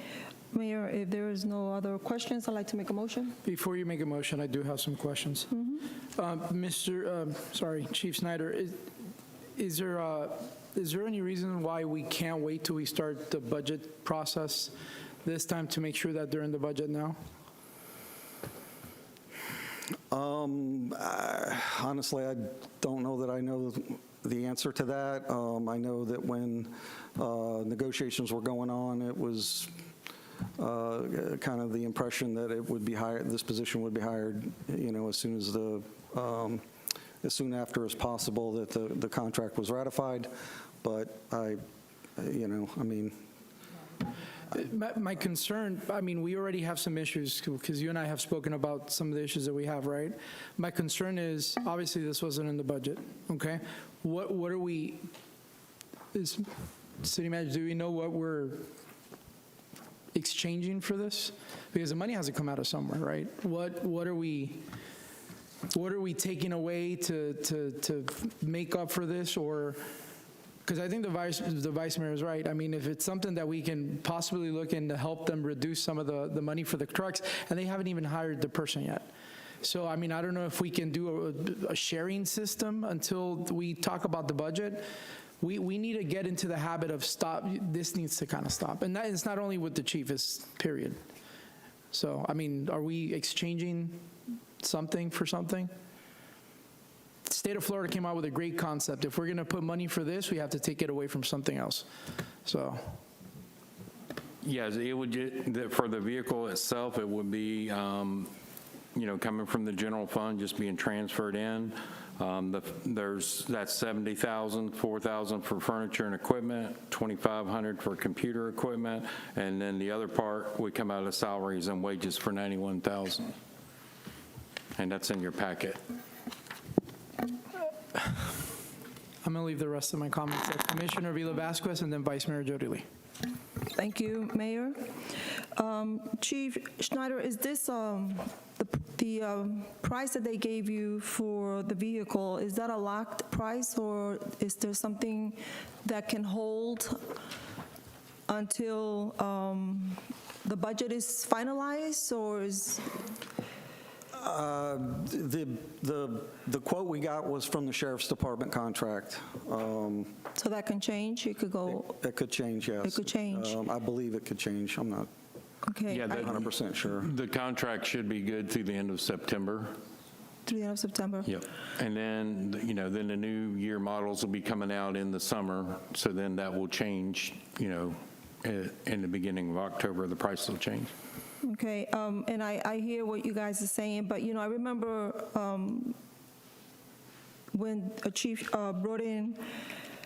Mayor, if there is no other questions, I'd like to make a motion. Before you make a motion, I do have some questions. Chief Snyder, is there any reason why we can't wait till we start the budget process this time to make sure that they're in the budget now? Honestly, I don't know that I know the answer to that. I know that when negotiations were going on, it was kind of the impression that it would be hired, this position would be hired, as soon after as possible that the contract was ratified. But My concern, we already have some issues because you and I have spoken about some of the issues that we have, right? My concern is, obviously this wasn't in the budget, okay? What are we, City Manager, do we know what we're exchanging for this? Because the money has to come out of somewhere, right? What are we taking away to make up for this? Or because I think the vice mayor is right. If it's something that we can possibly look in to help them reduce some of the money for the trucks, and they haven't even hired the person yet. So I don't know if we can do a sharing system until we talk about the budget. We need to get into the habit of this needs to kind of stop. And that is not only with the chief, it's period. So, are we exchanging something for something? The state of Florida came out with a great concept. If we're going to put money for this, we have to take it away from something else. So. Yes, it would, for the vehicle itself, it would be, coming from the general fund, just being transferred in. That's $70,000, $4,000 for furniture and equipment, $2,500 for computer equipment, and then the other part would come out of salaries and wages for $91,000. And that's in your packet. I'm going to leave the rest of my comments to Commissioner Villa-Vasquez and then Vice Mayor Jody Lee. Thank you, Mayor. Chief Schneider, is this the price that they gave you for the vehicle, is that a locked price, or is there something that can hold until the budget is finalized, or is? The quote we got was from the Sheriff's Department contract. So that can change? It could go? It could change, yes. It could change? I believe it could change. I'm not 100% sure. The contract should be good through the end of September. Through the end of September? Yep. And then, then the new year models will be coming out in the summer, so then that will change, in the beginning of October, the price will change. Okay, and I hear what you guys are saying, but, I remember when a chief brought in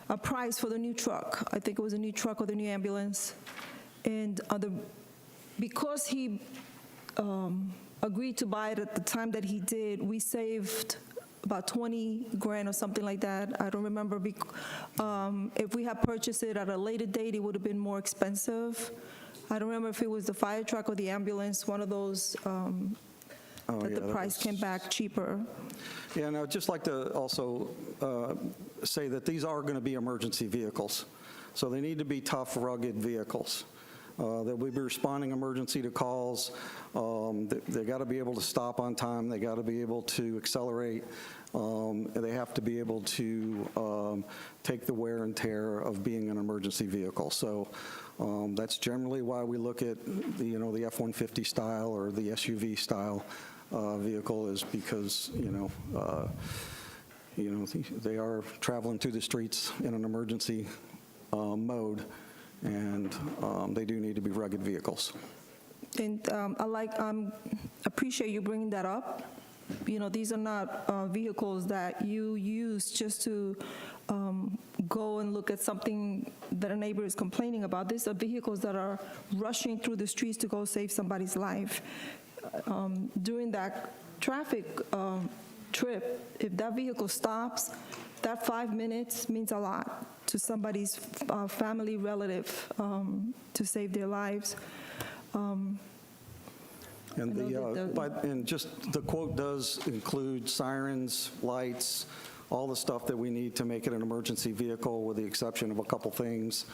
a price for the new truck. I think it was a new truck or the new ambulance. And because he agreed to buy it at the time that he did, we saved about 20 grand or something like that. I don't remember. If we had purchased it at a later date, it would have been more expensive. I don't remember if it was the fire truck or the ambulance, one of those, that the price came back cheaper. Yeah, and I'd just like to also say that these are going to be emergency vehicles. So they need to be tough, rugged vehicles. That we'll be responding emergency to calls. They got to be able to stop on time. They got to be able to accelerate. They have to be able to take the wear and tear of being an emergency vehicle. So that's generally why we look at the F-150 style or the SUV style vehicle, is because they are traveling through the streets in an emergency mode, and they do need to be rugged vehicles. And I appreciate you bringing that up. These are not vehicles that you use just to go and look at something that a neighbor is complaining about. These are vehicles that are rushing through the streets to go save somebody's life. During that traffic trip, if that vehicle stops, that 5 minutes means a lot to somebody's family, relative, to save their lives. And just the quote does include sirens, lights, all the stuff that we need to make it an emergency vehicle, with the exception of a couple things.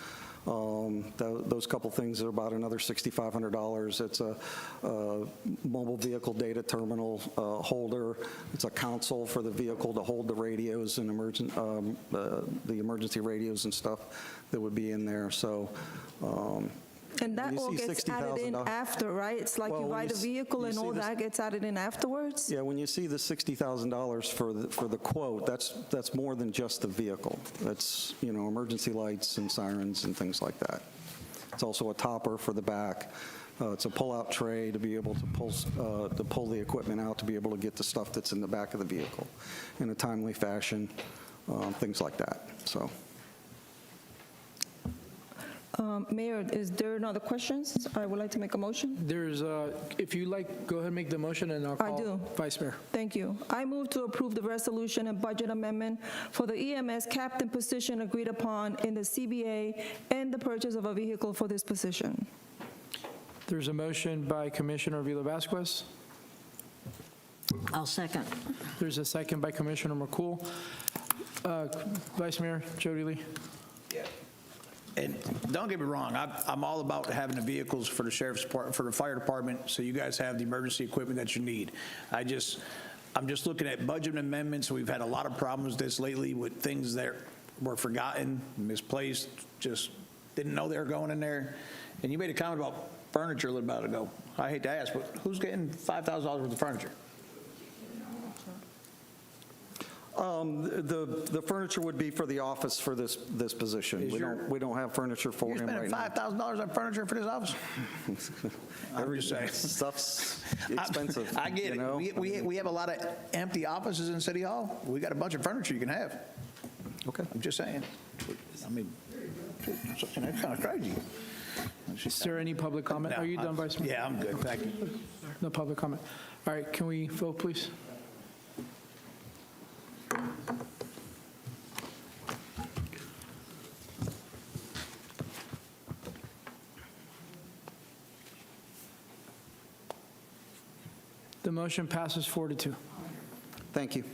Those couple things are about another $6,500. It's a mobile vehicle data terminal holder. It's a console for the vehicle to hold the radios and the emergency radios and stuff that would be in there. So. And that all gets added in after, right? It's like you buy the vehicle and all that gets added in afterwards? Yeah, when you see the $60,000 for the quote, that's more than just the vehicle. That's, emergency lights and sirens and things like that. It's also a topper for the back. It's a pull-out tray to be able to pull the equipment out, to be able to get the stuff that's in the back of the vehicle in a timely fashion, things like that. So. Mayor, is there another questions? I would like to make a motion. There's, if you like, go ahead and make the motion, and I'll call Vice Mayor. Thank you. I move to approve the resolution and budget amendment for the EMS captain position agreed upon in the CBA and the purchase of a vehicle for this position. There's a motion by Commissioner Villa-Vasquez. I'll second. There's a second by Commissioner McCool. Vice Mayor Jody Lee. Yeah. And don't get me wrong, I'm all about having the vehicles for the sheriff's department, for the fire department, so you guys have the emergency equipment that you need. I'm just looking at budget amendments. We've had a lot of problems this lately with things that were forgotten, misplaced, just didn't know they were going in there. And you made a comment about furniture a little while ago. I hate to ask, but who's getting $5,000 worth of furniture? The furniture would be for the office for this position. We don't have furniture for him right now. You're spending $5,000 on furniture for this office? I'm just saying. Stuff's expensive. I get it. We have a lot of empty offices in City Hall. We got a bunch of furniture you can have. Okay. I'm just saying. I mean, that's kind of crazy. Is there any public comment? Are you done, Vice Mayor? Yeah, I'm good. Thank you. No public comment. All right, can we vote, please? The motion passes 4-2. Thank you.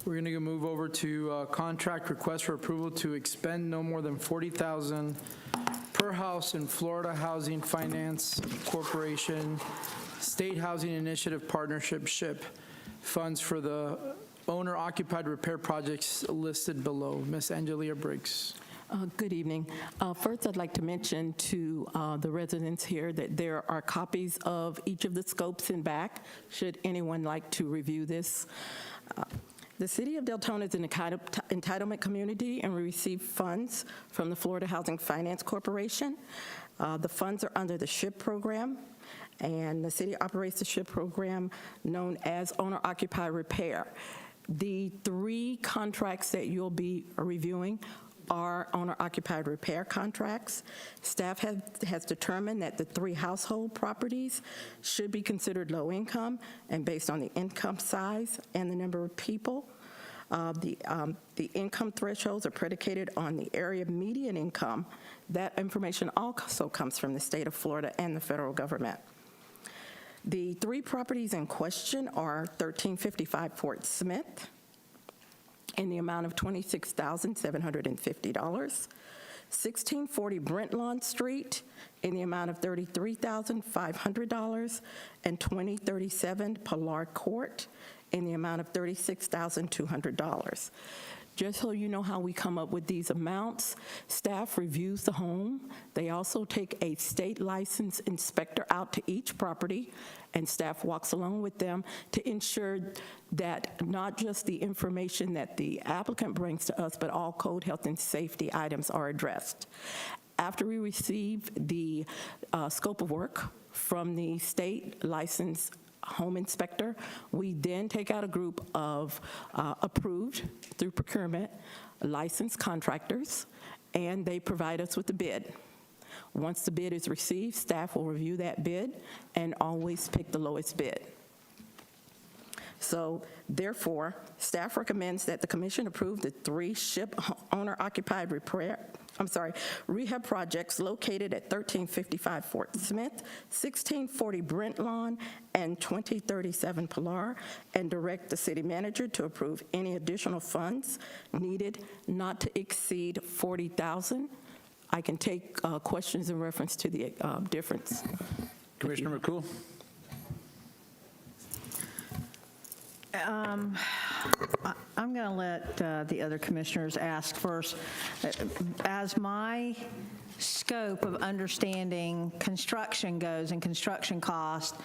We're going to move over to contract request for approval to expend no more than $40,000 per house in Florida Housing Finance Corporation State Housing Initiative Partnership SHIP funds for the owner-occupied repair projects listed below. Ms. Angelia Briggs. Good evening. First, I'd like to mention to the residents here that there are copies of each of the scopes in back, should anyone like to review this. The City of Deltona is an entitlement community, and we receive funds from the Florida Housing Finance Corporation. The funds are under the SHIP program, and the city operates the SHIP program known as Owner-Occupied Repair. The 3 contracts that you'll be reviewing are owner-occupied repair contracts. Staff has determined that the 3 household properties should be considered low income, and based on the income size and the number of people. The income thresholds are predicated on the area median income. That information also comes from the state of Florida and the federal government. The 3 properties in question are 1355 Fort Smith in the amount of $26,750, 1640 Brent Lawn Street in the amount of $33,500, and 2037 Pilar Court in the amount of $36,200. Just so you know how we come up with these amounts, staff reviews the home. They also take a state licensed inspector out to each property, and staff walks along with them to ensure that not just the information that the applicant brings to us, but all code, health, and safety items are addressed. After we receive the scope of work from the state licensed home inspector, we then take out a group of approved through procurement licensed contractors, and they provide us with the bid. Once the bid is received, staff will review that bid and always pick the lowest bid. So therefore, staff recommends that the commission approve the 3 SHIP owner-occupied rehab projects located at 1355 Fort Smith, 1640 Brent Lawn, and 2037 Pilar, and direct the city manager to approve any additional funds needed not to exceed $40,000. I can take questions in reference to the difference. Commissioner McCool? I'm going to let the other commissioners ask first. As my scope of understanding construction goes and construction cost,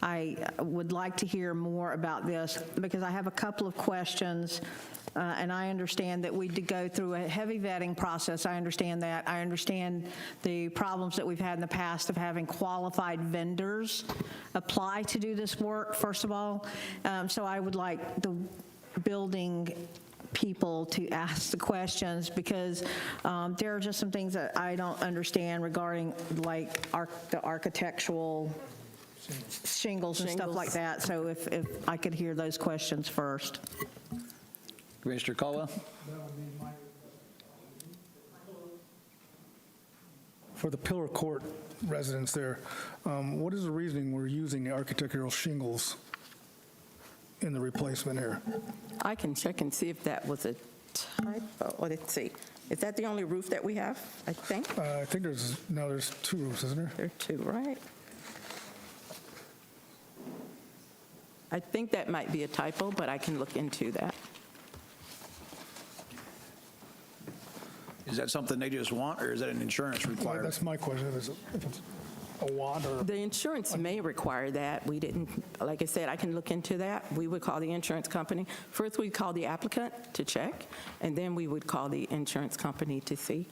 I would like to hear more about this because I have a couple of questions. And I understand that we did go through a heavy vetting process. I understand that. I understand the problems that we've had in the past of having qualified vendors apply to do this work, first of all. So I would like the building people to ask the questions because there are just some things that I don't understand regarding like the architectural shingles and stuff like that. So if I could hear those questions first. Commissioner Caldwell? For the Pillar Court residents there, what is the reasoning we're using the architectural shingles in the replacement here? I can check and see if that was a typo. Let's see. Is that the only roof that we have, I think? I think there's 2 roofs, isn't there? There are 2, right? I think that might be a typo, but I can look into that. Is that something they just want, or is that an insurance requirement? That's my question, if it's a want or... The insurance may require that. We didn't, like I said, I can look into that. We would call the insurance company. First, we'd call the applicant to check, and then we would call the insurance company to see.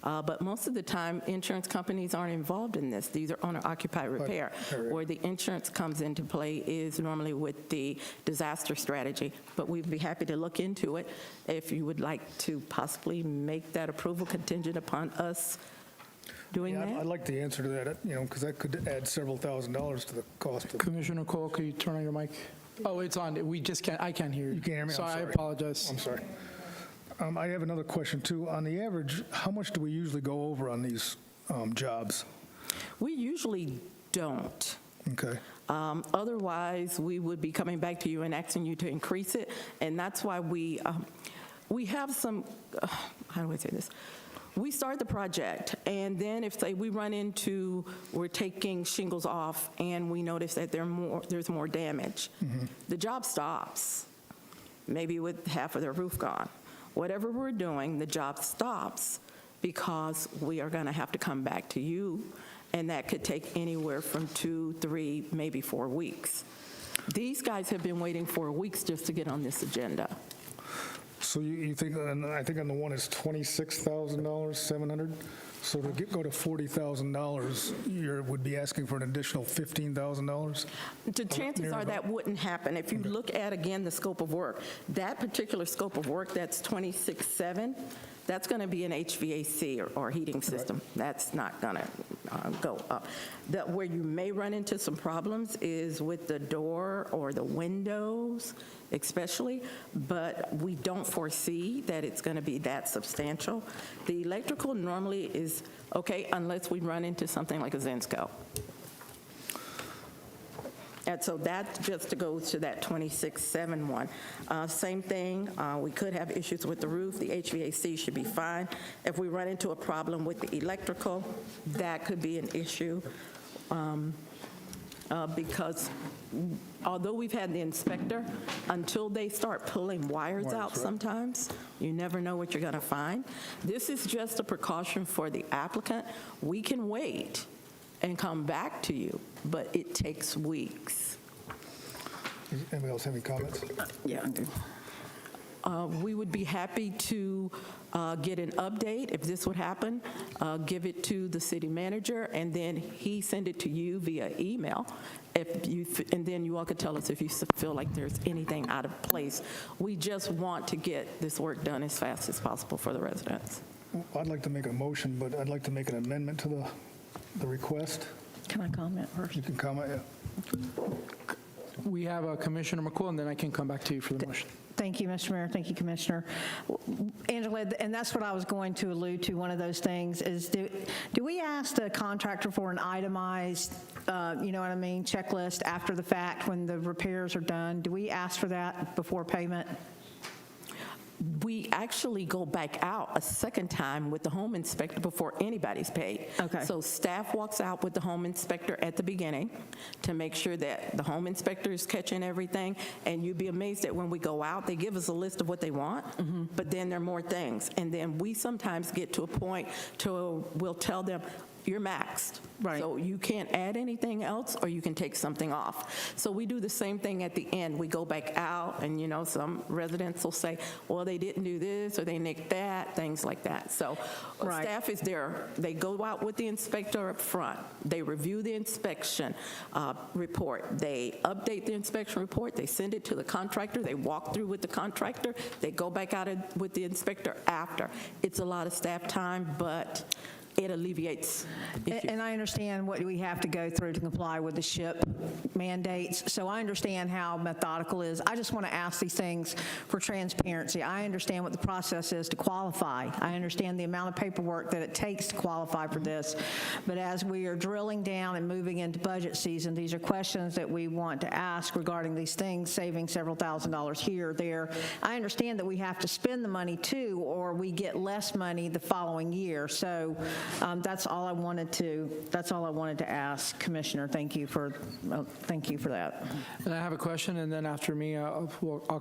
But most of the time, insurance companies aren't involved in this. These are owner-occupied repair. Where the insurance comes into play is normally with the disaster strategy. But we'd be happy to look into it if you would like to possibly make that approval contingent upon us doing that. I'd like the answer to that, because that could add several $1,000s to the cost of... Commissioner Cole, could you turn on your mic? Oh, it's on. We just can't, I can't hear you. You can't hear me? So I'm sorry. I apologize. I'm sorry. I have another question, too. On the average, how much do we usually go over on these jobs? We usually don't. Okay. Otherwise, we would be coming back to you and asking you to increase it, and that's why we have some, how do I say this? We start the project, and then if, say, we run into, we're taking shingles off, and we notice that there's more damage, the job stops, maybe with half of the roof gone. Whatever we're doing, the job stops because we are going to have to come back to you, and that could take anywhere from 2, 3, maybe 4 weeks. These guys have been waiting 4 weeks just to get on this agenda. So you think, and I think on the one is $26,000, $700. So to go to $40,000, you would be asking for an additional $15,000? The chances are that wouldn't happen. If you look at, again, the scope of work, that particular scope of work, that's 26.7, that's going to be an HVAC or heating system. That's not going to go up. Where you may run into some problems is with the door or the windows, especially, but we don't foresee that it's going to be that substantial. The electrical normally is okay unless we run into something like a Zensko. And so that just goes to that 2671. Same thing, we could have issues with the roof. The HVAC should be fine. If we run into a problem with the electrical, that could be an issue because although we've had the inspector, until they start pulling wires out sometimes, you never know what you're going to find. This is just a precaution for the applicant. We can wait and come back to you, but it takes weeks. Anybody else have any comments? Yeah. We would be happy to get an update if this would happen, give it to the city manager, and then he send it to you via email. And then you all could tell us if you feel like there's anything out of place. We just want to get this work done as fast as possible for the residents. I'd like to make a motion, but I'd like to make an amendment to the request. Can I comment first? You can comment, yeah. We have Commissioner McCool, and then I can come back to you for the motion. Thank you, Mr. Mayor. Thank you, Commissioner. Angela, and that's what I was going to allude to. One of those things is, do we ask the contractor for an itemized, you know what I mean, checklist after the fact when the repairs are done? Do we ask for that before payment? We actually go back out a second time with the home inspector before anybody's paid. Okay. So staff walks out with the home inspector at the beginning to make sure that the home inspector is catching everything. And you'd be amazed that when we go out, they give us a list of what they want, but then there are more things. And then we sometimes get to a point to we'll tell them, you're maxed. Right. So you can't add anything else or you can take something off. So we do the same thing at the end. We go back out and, you know, some residents will say, well, they didn't do this or they nicked that, things like that. So staff is there. They go out with the inspector up front. They review the inspection report. They update the inspection report. They send it to the contractor. They walk through with the contractor. They go back out with the inspector after. It's a lot of staff time, but it alleviates issues. And I understand what we have to go through to comply with the SHIP mandates, so I understand how methodical it is. I just want to ask these things for transparency. I understand what the process is to qualify. I understand the amount of paperwork that it takes to qualify for this, but as we are drilling down and moving into budget season, these are questions that we want to ask regarding these things, saving several $1,000s here or there. I understand that we have to spend the money too, or we get less money the following year, so that's all I wanted to ask, Commissioner. Thank you for that. And I have a question, and then after me, I'll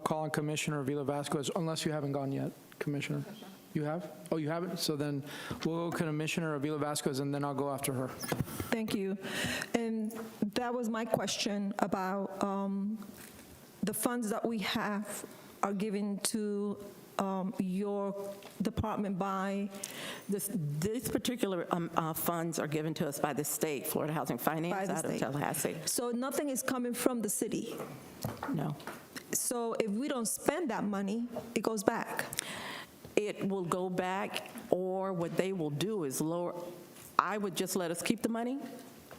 call on Commissioner Avila Vasquez, unless you haven't gone yet, Commissioner. You have? Oh, you haven't? So then we'll go to Commissioner Avila Vasquez, and then I'll go after her. Thank you. And that was my question about the funds that we have are given to your department by? These particular funds are given to us by the state, Florida Housing Finance out of Tallahassee. So nothing is coming from the city? No. So if we don't spend that money, it goes back? It will go back, or what they will do is lower. I would just let us keep the money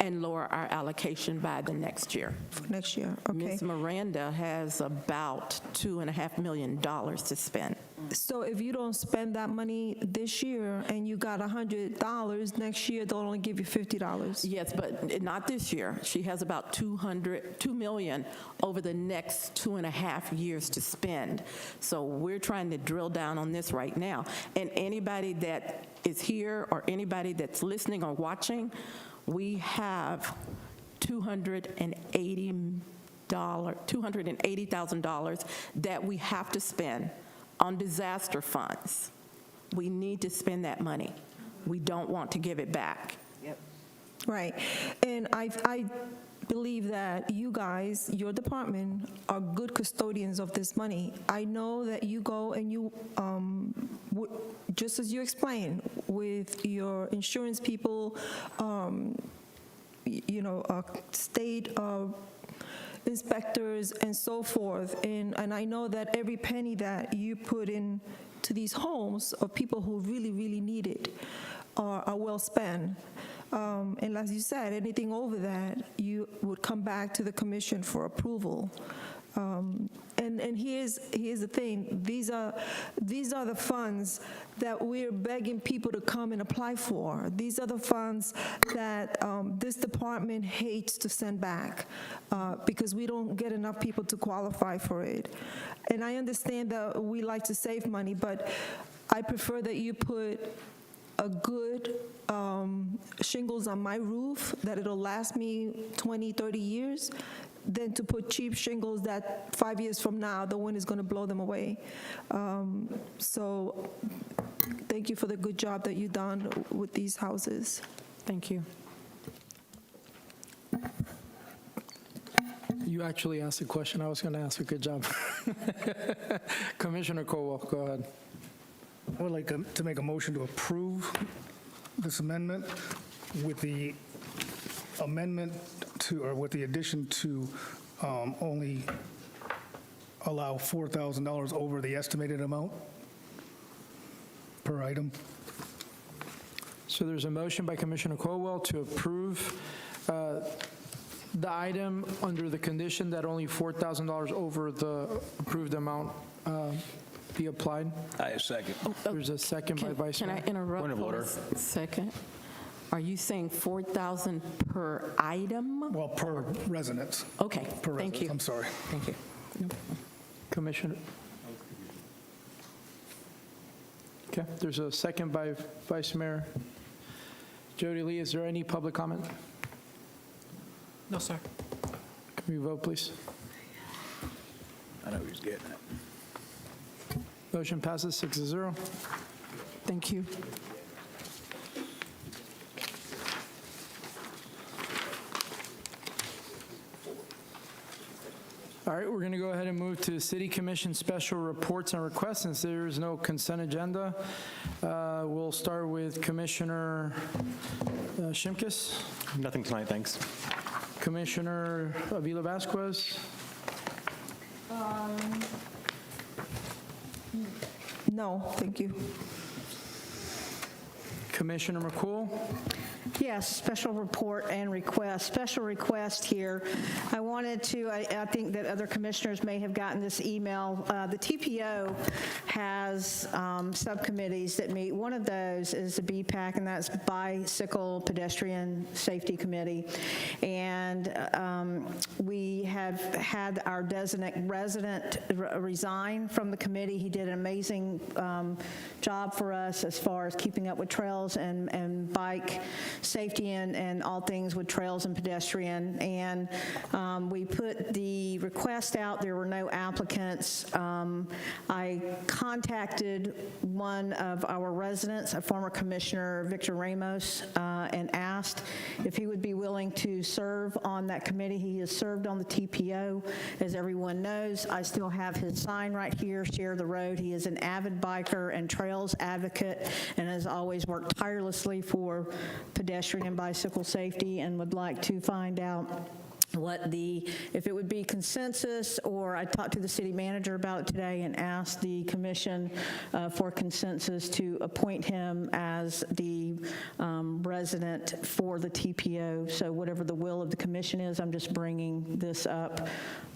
and lower our allocation by the next year. For next year, okay. Ms. Miranda has about $2.5 million to spend. So if you don't spend that money this year and you got $100, next year they'll only give you $50? Yes, but not this year. She has about $2 million over the next 2.5 years to spend. So we're trying to drill down on this right now. And anybody that is here or anybody that's listening or watching, we have $280,000 that we have to spend on disaster funds. We need to spend that money. We don't want to give it back. Right. And I believe that you guys, your department, are good custodians of this money. I know that you go and you, just as you explained, with your insurance people, state inspectors and so forth. And I know that every penny that you put in these homes of people who really, really need it are well spent. And as you said, anything over that, you would come back to the commission for approval. And here's the thing, these are the funds that we're begging people to come and apply for. These are the funds that this department hates to send back because we don't get enough people to qualify for it. And I understand that we like to save money, but I prefer that you put a good shingles on my roof, that it'll last me 20, 30 years, than to put cheap shingles that 5 years from now, the wind is going to blow them away. So thank you for the good job that you've done with these houses. Thank you. You actually asked a question. I was going to ask a good job. Commissioner Colwell, go ahead. I would like to make a motion to approve this amendment with the amendment to, or with the addition to only allow $4,000 over the estimated amount per item. So there's a motion by Commissioner Colwell to approve the item under the condition that only $4,000 over the approved amount be applied. I second. There's a second by Vice Mayor. Can I interrupt Point of for order. a second? Are you saying 4,000 per item? Well, per residence. Okay, Per thank residence, you. I'm sorry. Thank you. Commissioner. Okay, there's a second by Vice Mayor. Jody Lee, is there any public comment? No, sir. Can we vote, please? I know what he's getting at. Motion passes 6-0. Thank you. All right, we're going to go ahead and move to City Commission special reports and requests. Since there is no consent agenda, we'll start with Commissioner Shimkus. Nothing tonight, thanks. Commissioner Avila Vasquez. No, thank you. Commissioner McCool. Yes, special report and request. Special request here. I wanted to, I think that other commissioners may have gotten this email. The TPO has subcommittees that meet. One of those is the BPAC, and that's Bicycle Pedestrian Safety Committee. And we have had our resident resign from the committee. He did an amazing job for us as far as keeping up with trails and bike safety and all things with trails and pedestrian. And we put the request out. There were no applicants. I contacted one of our residents, a former commissioner, Victor Ramos, and asked if he would be willing to serve on that committee. He has served on the TPO. As everyone knows, I still have his sign right here, Share the Road. He is an avid biker and trails advocate and has always worked tirelessly for pedestrian and bicycle safety, and would like to find out if it would be consensus, or I talked to the city manager about it today and asked the commission for consensus to appoint him as the resident for the TPO. So whatever the will of the commission is, I'm just bringing this up.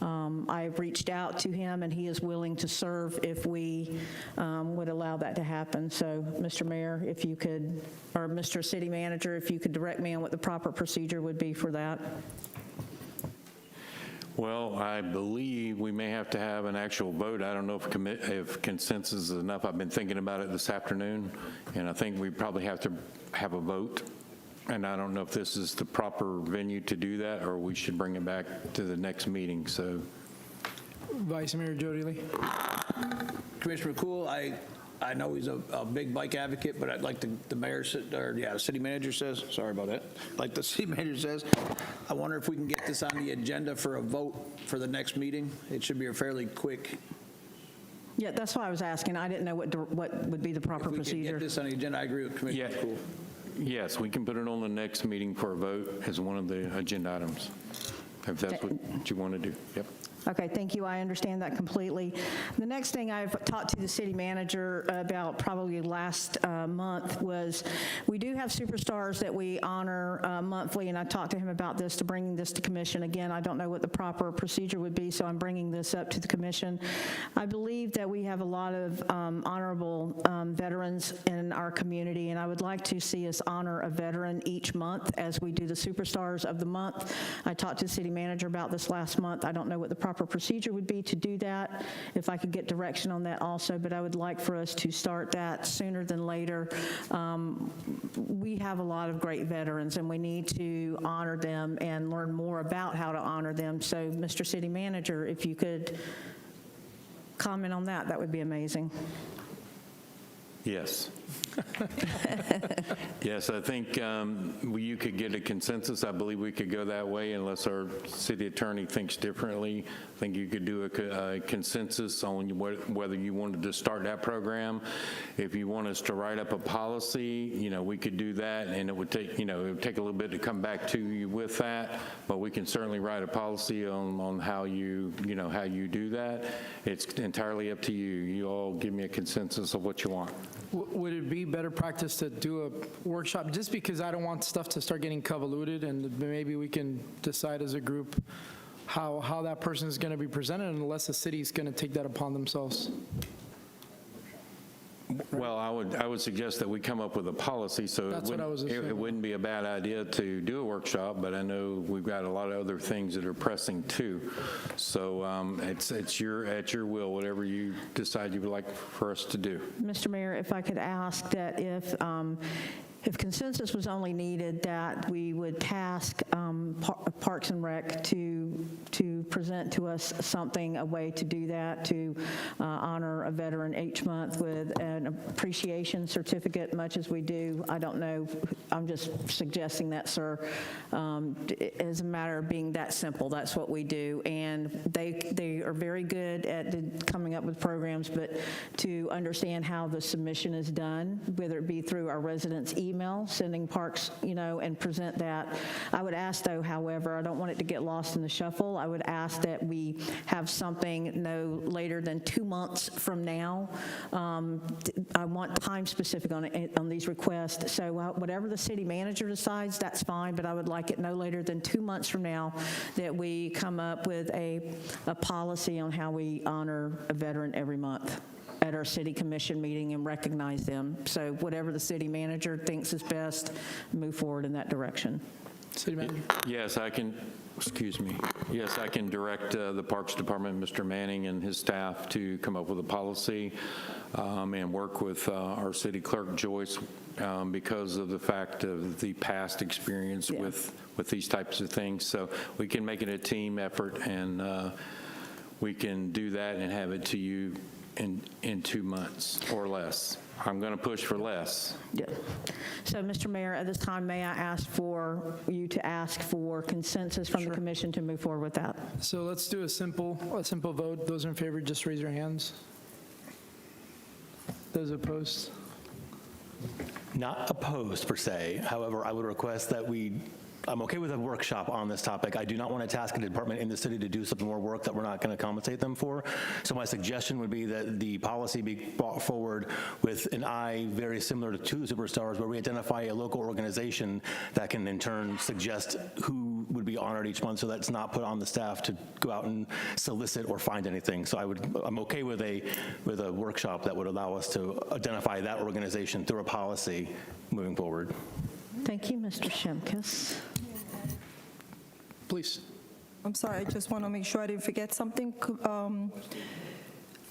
I've reached out to him, and he is willing to serve if we would allow that to happen. So, Mr. Mayor, if you could, or Mr. City Manager, if you could direct me on what the proper procedure would be for that. Well, I believe we may have to have an actual vote. I don't know if consensus is enough. I've been thinking about it this afternoon, and I think we probably have to have a vote. And I don't know if this is the proper venue to do that, or we should bring it back to the next meeting. So, Vice Mayor Jody Lee. Commissioner McCool, I know he's a big bike advocate, but I'd like the mayor, the city manager says, sorry about that, like the city manager says, I wonder if we can get this on the agenda for a vote for the next meeting. It should be a fairly quick. Yeah, that's why I was asking. I didn't know what would be the proper If we procedure. could get this on the agenda, I agree with Commissioner McCool. yes, we can put it on the next meeting for a vote as one of the agenda items, if that's what you want to do. Yep. Okay, thank you. I understand that completely. The next thing I've talked to the city manager about probably last month was we do have superstars that we honor monthly, and I talked to him about this, to bring this to commission. Again, I don't know what the proper procedure would be, so I'm bringing this up to the commission. I believe that we have a lot of honorable veterans in our community, and I would like to see us honor a veteran each month as we do the superstars of the month. I talked to the city manager about this last month. I don't know what the proper procedure would be to do that, if I could get direction on that also, but I would like for us to start that sooner than later. We have a lot of great veterans, and we need to honor them and learn more about how to honor them. So, Mr. City Manager, if you could comment on that, that would be amazing. Yes. Yes, I think you could get a consensus. I believe we could go that way unless our city attorney thinks differently. I think you could do a consensus on whether you wanted to start that program. If you want us to write up a policy, we could do that, and it would take, it would take a little bit to come back to you with that, but we can certainly write a policy on how you do that. It's entirely up to you. You all give me a consensus of what you want. Would it be better practice to do a workshop, just because I don't want stuff to start getting convoluted, and maybe we can decide as a group how that person is going to be presented, unless the city is going to take that upon themselves? Well, I would suggest that we come up with a policy, so it wouldn't be a bad idea to do a workshop, but I know we've got a lot of other things that are pressing too. So it's at your will, whatever you decide you would like for us to do. Mr. Mayor, if I could ask that if consensus was only needed, that we would task Parks and Rec to present to us something, a way to do that, to honor a veteran each month with an appreciation certificate, much as we do. I don't know, I'm just suggesting that, sir. As a matter of being that simple, that's what we do. And they are very good at coming up with programs, but to understand how the submission is done, whether it be through our residents' email, sending Parks, and present that. I would ask, though, however, I don't want it to get lost in the shuffle. I would ask that we have something no later than 2 months from now. I want time specific on these requests. So whatever the city manager decides, that's fine, but I would like it no later than 2 months from now that we come up with a policy on how we honor a veteran every month at our city commission meeting and recognize them. So whatever the city manager thinks is best, move forward in that direction. City manager? Yes, I can, excuse me. Yes, I can direct the Parks Department, Mr. Manning and his staff, to come up with a policy and work with our city clerk, Joyce, because of the fact of the past experience with these types of things. So we can make it a team effort, and we can do that and have it to you in 2 months or less. I'm going to push for less. Yeah. So, Mr. Mayor, at this time, may I ask for you to ask for consensus from the commission to move forward with that? So let's do a simple vote. Those in favor, just raise your hands. Those opposed? Not opposed per se. However, I would request that I'm okay with a workshop on this topic. I do not want to task a department in the city to do some more work that we're not going to compensate them for. So my suggestion would be that the policy be brought forward with an eye very similar to two superstars, where we identify a local organization that can in turn suggest who would be honored each month, so that's not put on the staff to go out and solicit or find anything. So I'm okay with a workshop that would allow us to identify that organization through a policy moving forward. Thank you, Mr. Shimkus. Please. I'm sorry, I just want to make sure I didn't forget something.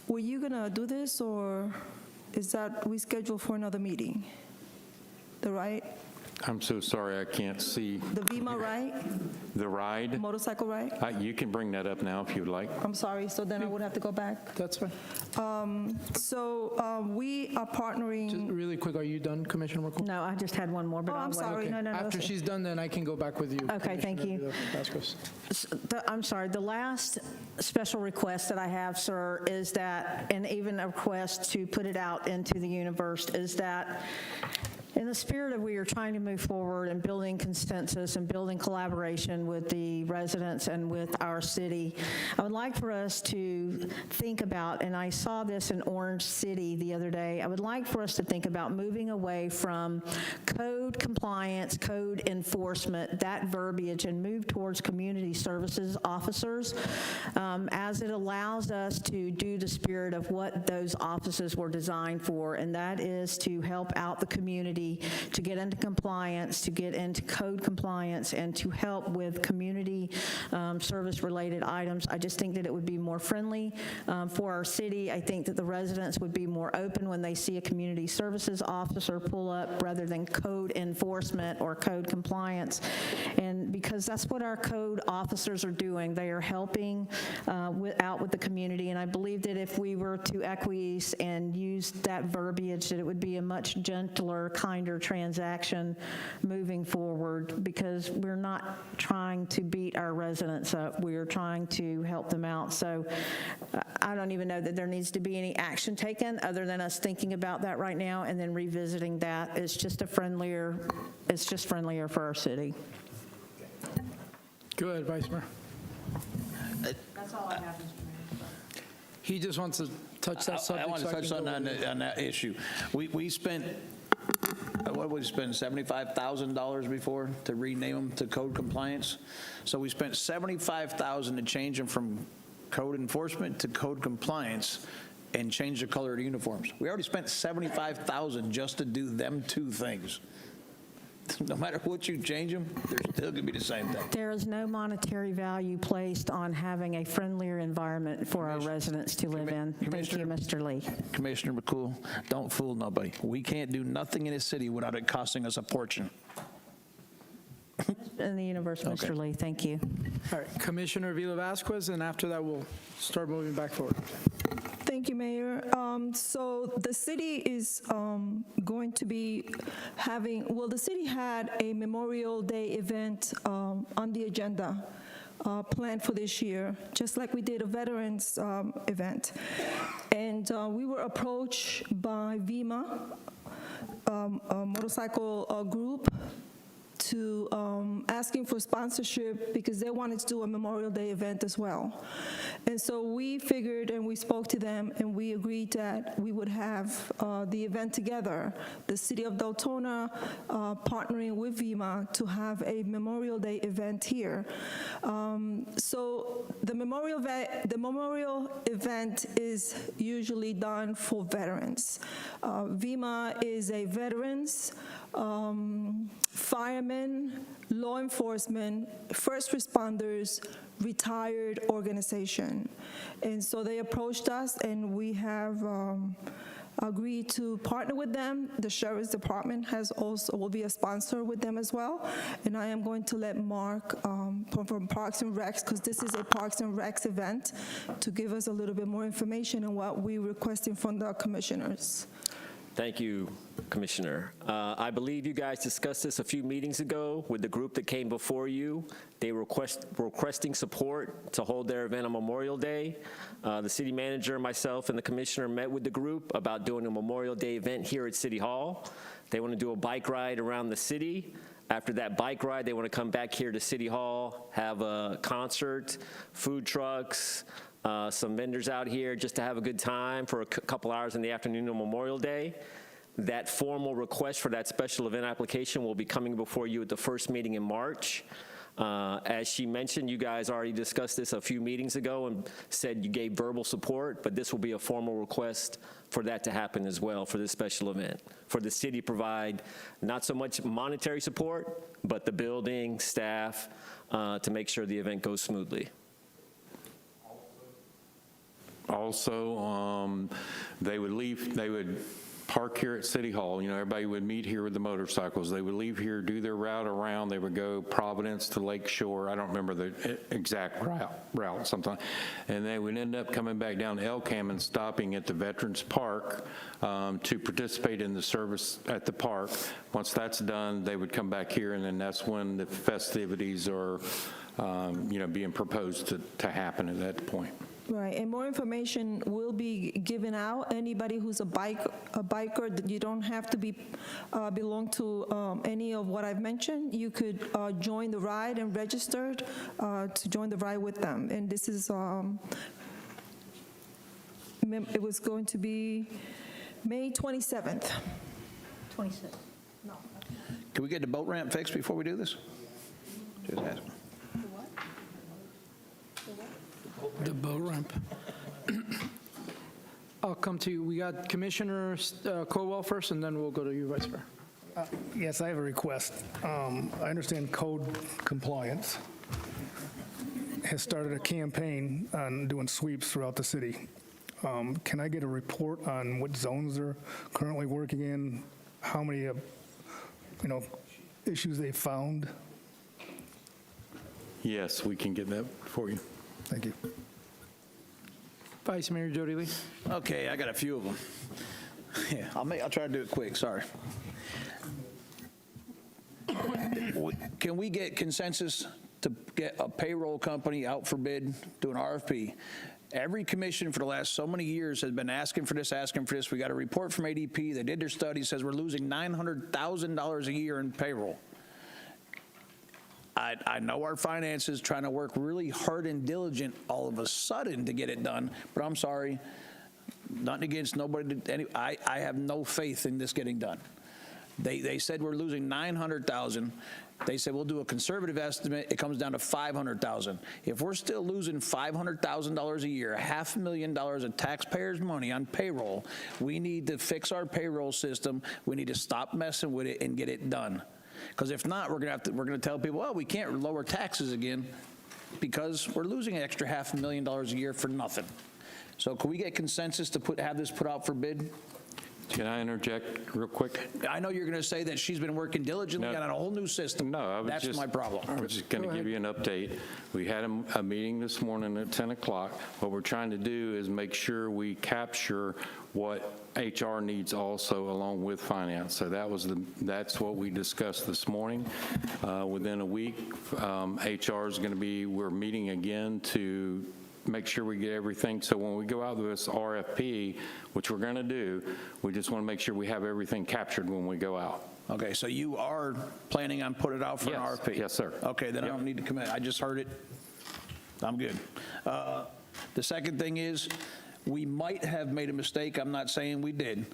Were you going to do this, or is that we scheduled for another meeting? The ride? I'm so sorry, I can't see. The VEMA ride? The ride? Motorcycle ride? You can bring that up now if you'd like. I'm sorry, so then I would have to go back? That's fine. We are partnering. Just really quick, are you done, Commissioner McCool? No, I just had one more, but I'm sorry. Okay. No. After she's done, then I can go back with you. Okay, thank you. I'm sorry, the last special request that I have, sir, is that, and even a request to put it out into the universe, is that In the spirit of we are trying to move forward and building consensus and building collaboration with the residents and with our city, I would like for us to think about, and I saw this in Orange City the other day, I would like for us to think about moving away from code compliance, code enforcement, that verbiage, and move towards community services officers, as it allows us to do the spirit of what those offices were designed for, and that is to help out the community to get into compliance, to get into code compliance, and to help with community service-related items. I just think that it would be more friendly for our city. I think that the residents would be more open when they see a community services officer pull up rather than code enforcement or code compliance. And because that's what our code officers are doing. They are helping out with the community. And I believe that if we were to acquiesce and use that verbiage, that it would be a much gentler, kinder transaction moving forward, because we're not trying to beat our residents up. We are trying to help them out. So I don't even know that there needs to be any action taken other than us thinking about that right now and then revisiting that. It's just friendlier for our city. Go ahead, Vice Mayor. That's all I have, Mr. Mayor. He just wants to touch that subject. I want to touch on that issue. We spent, what did we spend, $75,000 before to rename them to code compliance? So we spent $75,000 to change them from code enforcement to code compliance and change the color of the uniforms. We already spent $75,000 just to do them two things. No matter what you change them, they're still going to be the same thing. There is no monetary value placed on having a friendlier environment for our residents to live in. Thank you, Mr. Lee. Commissioner McCool, don't fool nobody. We can't do nothing in this city without it costing us a fortune. In the universe, Mr. Lee, thank you. All right, Commissioner Vila Vasquez, and after that, we'll start moving back forward. Thank you, Mayor. So the city is going to be having, well, the city had a Memorial Day event on the agenda planned for this year, just like we did a veterans event. And we were approached by VIMA, a motorcycle group, to asking for sponsorship because they wanted to do a Memorial Day event as well. And so we figured and we spoke to them and we agreed that we would have the event together, the city of Deltona partnering with VIMA to have a Memorial Day event here. So the memorial event is usually done for veterans. VIMA is a veterans, firemen, law enforcement, first responders, retired organization. And so they approached us and we have agreed to partner with them. The Sheriff's Department will be a sponsor with them as well. And I am going to let Mark from Parks and Recs, because this is a Parks and Recs event, to give us a little bit more information on what we're requesting from the commissioners. Thank you, Commissioner. I believe you guys discussed this a few meetings ago with the group that came before you. They were requesting support to hold their event on Memorial Day. The city manager, myself, and the commissioner met with the group about doing a Memorial Day event here at City Hall. They want to do a bike ride around the city. After that bike ride, they want to come back here to City Hall, have a concert, food trucks, some vendors out here just to have a good time for a couple hours in the afternoon on Memorial Day. That formal request for that special event application will be coming before you at the first meeting in March. As she mentioned, you guys already discussed this a few meetings ago and said you gave verbal support, but this will be a formal request for that to happen as well for this special event. For the city to provide not so much monetary support, but the building, staff, to make sure the event goes smoothly. Also, they would park here at City Hall. You know, everybody would meet here with the motorcycles. They would leave here, do their route around. They would go Providence to Lake Shore. I don't remember the exact route sometime. And they would end up coming back down to Elkham and stopping at the Veterans Park to participate in the service at the park. Once that's done, they would come back here, and then that's when the festivities are, being proposed to happen at that point. Right, and more information will be given out. Anybody who's a biker, that you don't have to belong to any of what I've mentioned. You could join the ride and register to join the ride with them. And this is, it was going to be May 27th. 26. Can we get the boat ramp fixed before we do this? Just asking. The boat ramp. I'll come to you. We got Commissioner Colwell first, and then we'll go to you, Vice Mayor. Yes, I have a request. I understand code compliance has started a campaign on doing sweeps throughout the city. Can I get a report on what zones they're currently working in, how many, issues they found? Yes, we can get that for you. Thank you. Vice Mayor Jody Lee. Okay, I got a few of them. Yeah, I'll try to do it quick, sorry. Can we get consensus to get a payroll company out for bid, do an RFP? Every commission for the last so many years has been asking for this. We got a report from ADP. They did their study, says we're losing $900,000 a year in payroll. I know our finances trying to work really hard and diligent all of a sudden to get it done, but I'm sorry, nothing against nobody. I have no faith in this getting done. They said we're losing $900,000. They said we'll do a conservative estimate. It comes down to $500,000. If we're still losing $500,000 a year, $500,000 of taxpayers' money on payroll, we need to fix our payroll system. We need to stop messing with it and get it done. Because if not, we're going to tell people, well, we can't lower taxes again because we're losing an extra $500,000 a year for nothing. So can we get consensus to have this put out for bid? Can I interject real quick? I know you're going to say that she's been working diligently on a whole new system. No, that's my problem. I was just going to give you an update. We had a meeting this morning at 10 o'clock. What we're trying to do is make sure we capture what HR needs also along with finance. So that's what we discussed this morning. Within a week, HR is going to we're meeting again to make sure we get everything. So when we go out with this RFP, which we're going to do, we just want to make sure we have everything captured when we go out. Okay, so you are planning on putting it out for an RFP? Yes, sir. Okay, then I don't need to commit. I just heard it. I'm good. The second thing is, we might have made a mistake. I'm not saying we did.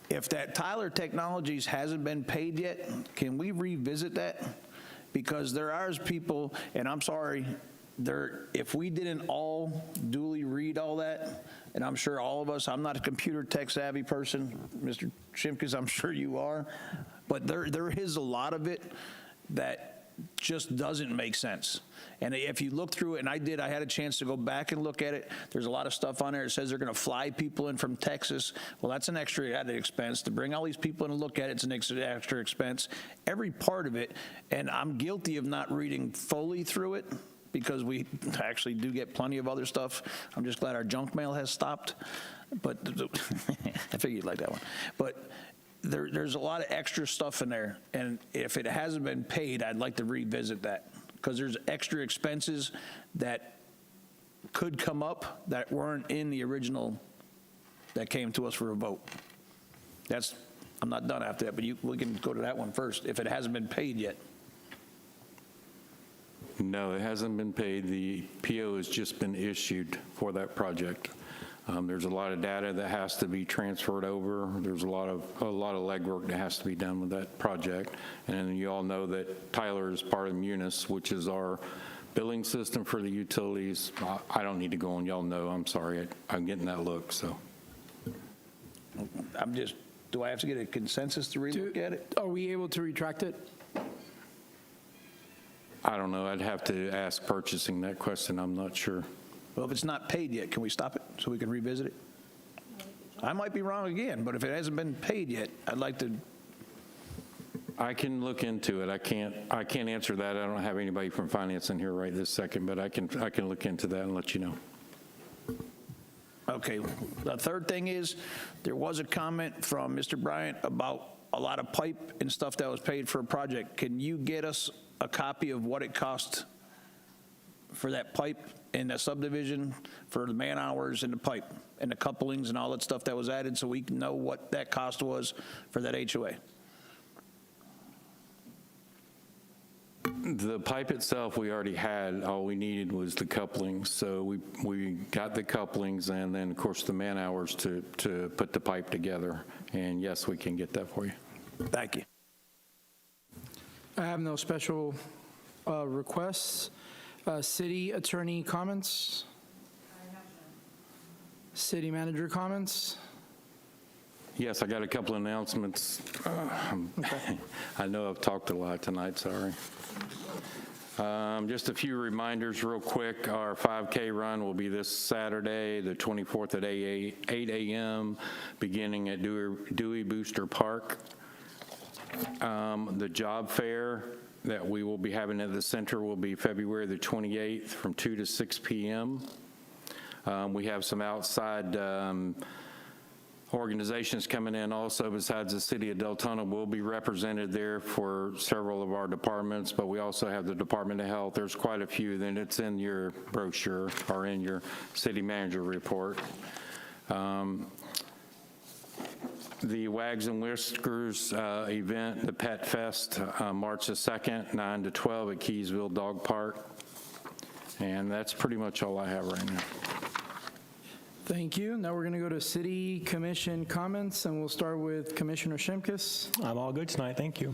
If that Tyler Technologies hasn't been paid yet, can we revisit that? Because there are people, and I'm sorry, if we didn't all duly read all that, and I'm sure all of us, I'm not a computer tech savvy person, Mr. Shimkus, I'm sure you are, but there is a lot of it that just doesn't make sense. And if you look through it, and I had a chance to go back and look at it, there's a lot of stuff on there. It says they're going to fly people in from Texas. Well, that's an extra added expense. To bring all these people in and look at it's an extra expense. Every part of it, and I'm guilty of not reading fully through it, because we actually do get plenty of other stuff. I'm just glad our junk mail has stopped, but I figured you'd like that one. But there's a lot of extra stuff in there, and if it hasn't been paid, I'd like to revisit that, because there's extra expenses that could come up that weren't in the original that came to us for a vote. I'm not done after that, but we can go to that one first, if it hasn't been paid yet. No, it hasn't been paid. The PO has just been issued for that project. There's a lot of data that has to be transferred over. There's a lot of legwork that has to be done with that project. And then you all know that Tyler is part of Munis, which is our billing system for the utilities. I don't need to go on. Y'all know. I'm sorry. I'm getting that look. So. Do I have to get a consensus to relook at it? Are we able to retract it? I don't know. I'd have to ask purchasing that question. I'm not sure. Well, if it's not paid yet, can we stop it so we can revisit it? I might be wrong again, but if it hasn't been paid yet, I'd like to. I can look into it. I can't answer that. I don't have anybody from finance in here right this second, but I can look into that and let you know. Okay. The third thing is, there was a comment from Mr. Bryant about a lot of pipe and stuff that was paid for a project. Can you get us a copy of what it cost for that pipe in the subdivision for the man hours and the pipe and the couplings and all that stuff that was added, so we can know what that cost was for that HOA? The pipe itself, we already had. All we needed was the couplings. So we got the couplings and then, of course, the man hours to put the pipe together. And yes, we can get that for you. Thank you. I have no special requests. City attorney comments? City manager comments? Yes, I got a couple of announcements. I know I've talked a lot tonight, sorry. Just a few reminders real quick. Our 5K run will be this Saturday, the 24th at 8 a.m., beginning at Dewey Booster Park. The job fair that we will be having at the center will be February the 28th from 2 to 6 p.m. We have some outside organizations coming in also besides the city of Deltona. Will be represented there for several of our departments, but we also have the Department of Health. There's quite a few, then it's in your brochure or in your city manager report. The Wags and Whiskers event, the Pet Fest, March the 2nd, 9 to 12 at Keysville Dog Park. And that's pretty much all I have right now. Thank you. Now we're going to go to city commission comments, and we'll start with Commissioner Shimkus. I'm all good tonight, thank you.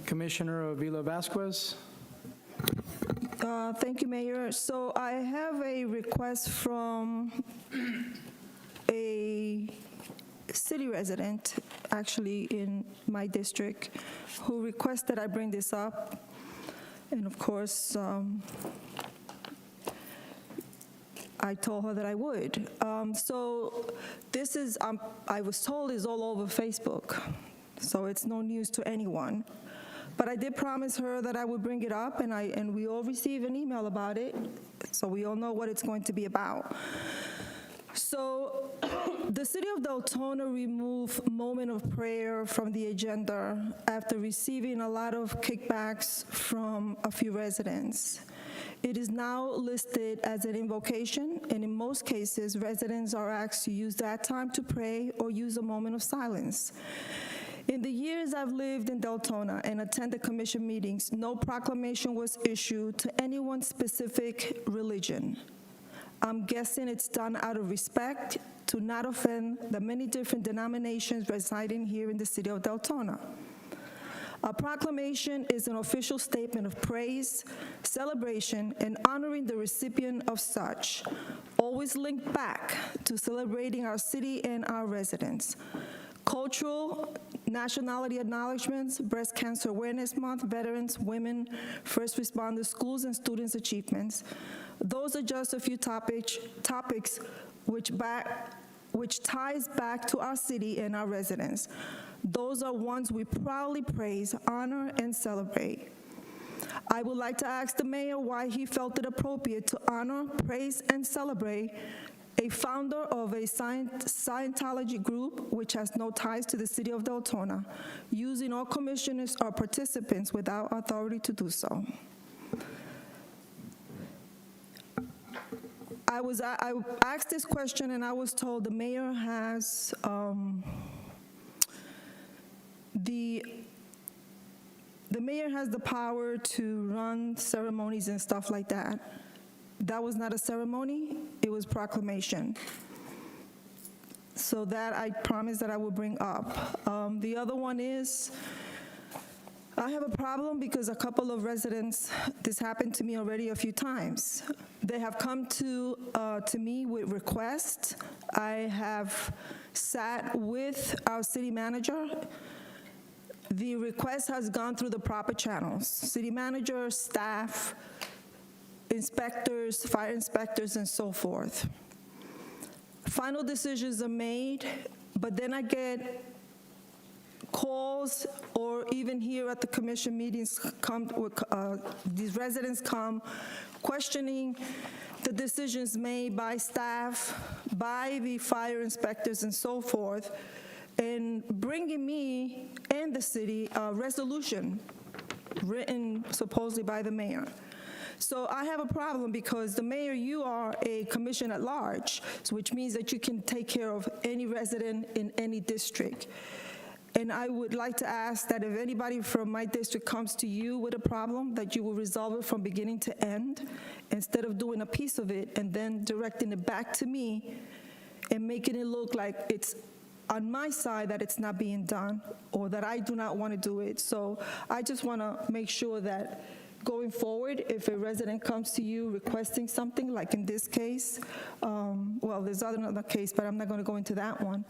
Commissioner Avila Vasquez. Thank you, Mayor. So I have a request from a city resident, actually in my district, who requested I bring this up. And of course, I told her that I would. So this is, I was told, is all over Facebook. So it's no news to anyone. But I did promise her that I would bring it up, and we all received an email about it, so we all know what it's going to be about. So the city of Deltona removed Moment of Prayer from the agenda after receiving a lot of kickbacks from a few residents. It is now listed as an invocation, and in most cases, residents are asked to use that time to pray or use a moment of silence. In the years I've lived in Deltona and attended commission meetings, no proclamation was issued to anyone's specific religion. I'm guessing it's done out of respect to not offend the many different denominations residing here in the city of Deltona. A proclamation is an official statement of praise, celebration, and honoring the recipient of such, always linked back to celebrating our city and our residents. Cultural, nationality acknowledgements, Breast Cancer Awareness Month, veterans, women, first responders, schools, and students' achievements. Those are just a few topics which ties back to our city and our residents. Those are ones we proudly praise, honor, and celebrate. I would like to ask the mayor why he felt it appropriate to honor, praise, and celebrate a founder of a Scientology group which has no ties to the city of Deltona, using all commissioners or participants without authority to do so. I asked this question and I was told the mayor has the mayor has the power to run ceremonies and stuff like that. That was not a ceremony, it was proclamation. So that I promised that I would bring up. The other one is, I have a problem because a couple of residents, this happened to me already a few times. They have come to me with requests. I have sat with our city manager. The request has gone through the proper channels. City manager, staff, inspectors, fire inspectors, and so forth. Final decisions are made, but then I get calls, or even here at the commission meetings, these residents come questioning the decisions made by staff, by the fire inspectors, and so forth, and bringing me and the city a resolution written supposedly by the mayor. So I have a problem because the mayor, you are a commission at large, so which means that you can take care of any resident in any district. And I would like to ask that if anybody from my district comes to you with a problem, that you will resolve it from beginning to end, instead of doing a piece of it and then directing it back to me and making it look like it's on my side that it's not being done, or that I do not want to do it. So I just want to make sure that going forward, if a resident comes to you requesting something, like in this case, well, there's another case, but I'm not going to go into that one.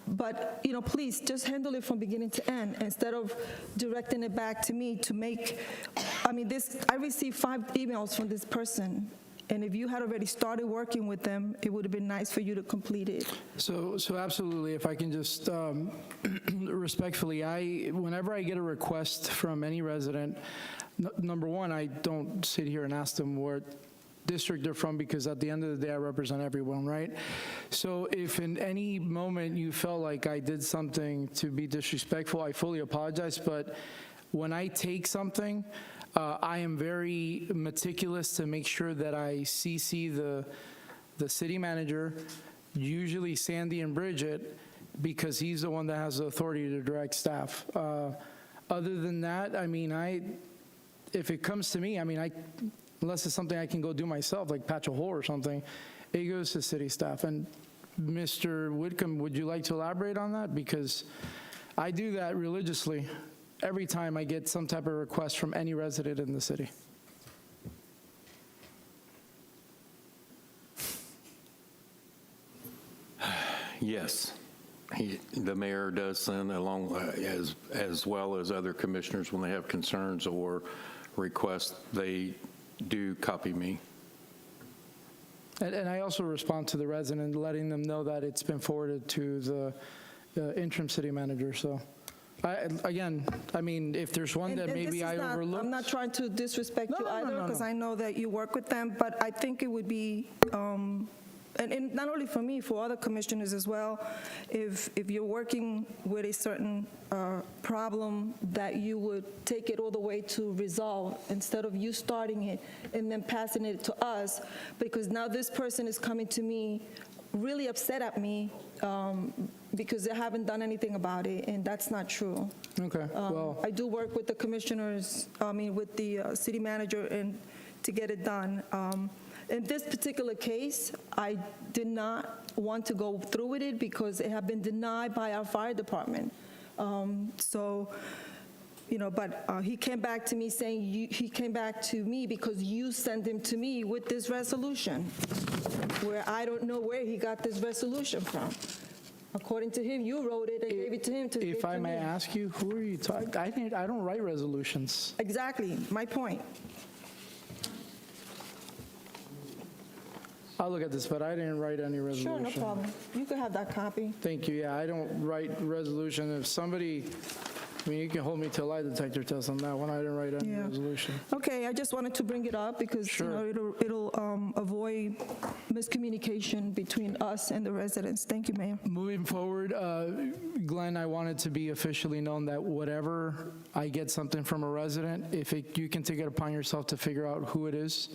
But, please, just handle it from beginning to end, instead of directing it back to me to make, I received 5 emails from this person, and if you had already started working with them, it would have been nice for you to complete it. So absolutely, if I can just respectfully, whenever I get a request from any resident, number one, I don't sit here and ask them what district they're from, because at the end of the day, I represent everyone, right? So if in any moment you felt like I did something to be disrespectful, I fully apologize, but when I take something, I am very meticulous to make sure that I CC the city manager, usually Sandy and Bridget, because he's the one that has the authority to direct staff. Other than that, if it comes to me, unless it's something I can go do myself, like patch a hole or something, it goes to city staff. And Mr. Whitcomb, would you like to elaborate on that? Because I do that religiously every time I get some type of request from any resident in the city. Yes. The mayor does send along, as well as other commissioners, when they have concerns or requests, they do copy me. And I also respond to the resident, letting them know that it's been forwarded to the interim city manager. So, if there's one that maybe I overlooked. I'm not trying to disrespect you either, because I know that you work with them, but I think it would be, and not only for me, for other commissioners as well, if you're working with a certain problem, that you would take it all the way to resolve, instead of you starting it and then passing it to us, because now this person is coming to me really upset at me because they haven't done anything about it, and that's not true. Okay, well. I do work with the commissioners, with the city manager, and to get it done. In this particular case, I did not want to go through with it because it had been denied by our fire department. But he came back to me saying, he came back to me because you sent him to me with this resolution, where I don't know where he got this resolution from. According to him, you wrote it and gave it to him to give If to I may me. ask you, who are you talking? I don't write resolutions. Exactly, my point. I'll look at this, but I didn't write any resolution. Sure, no problem. You can have that copy. Thank you. Yeah, I don't write resolution. If somebody, you can hold me to a lie detector test on that one. I didn't write any resolution. Okay, I just wanted to bring it up because it'll avoid miscommunication between us and the residents. Thank you, Mayor. Moving forward, Glenn, I wanted to be officially known that whatever I get something from a resident, you can take it upon yourself to figure out who it is,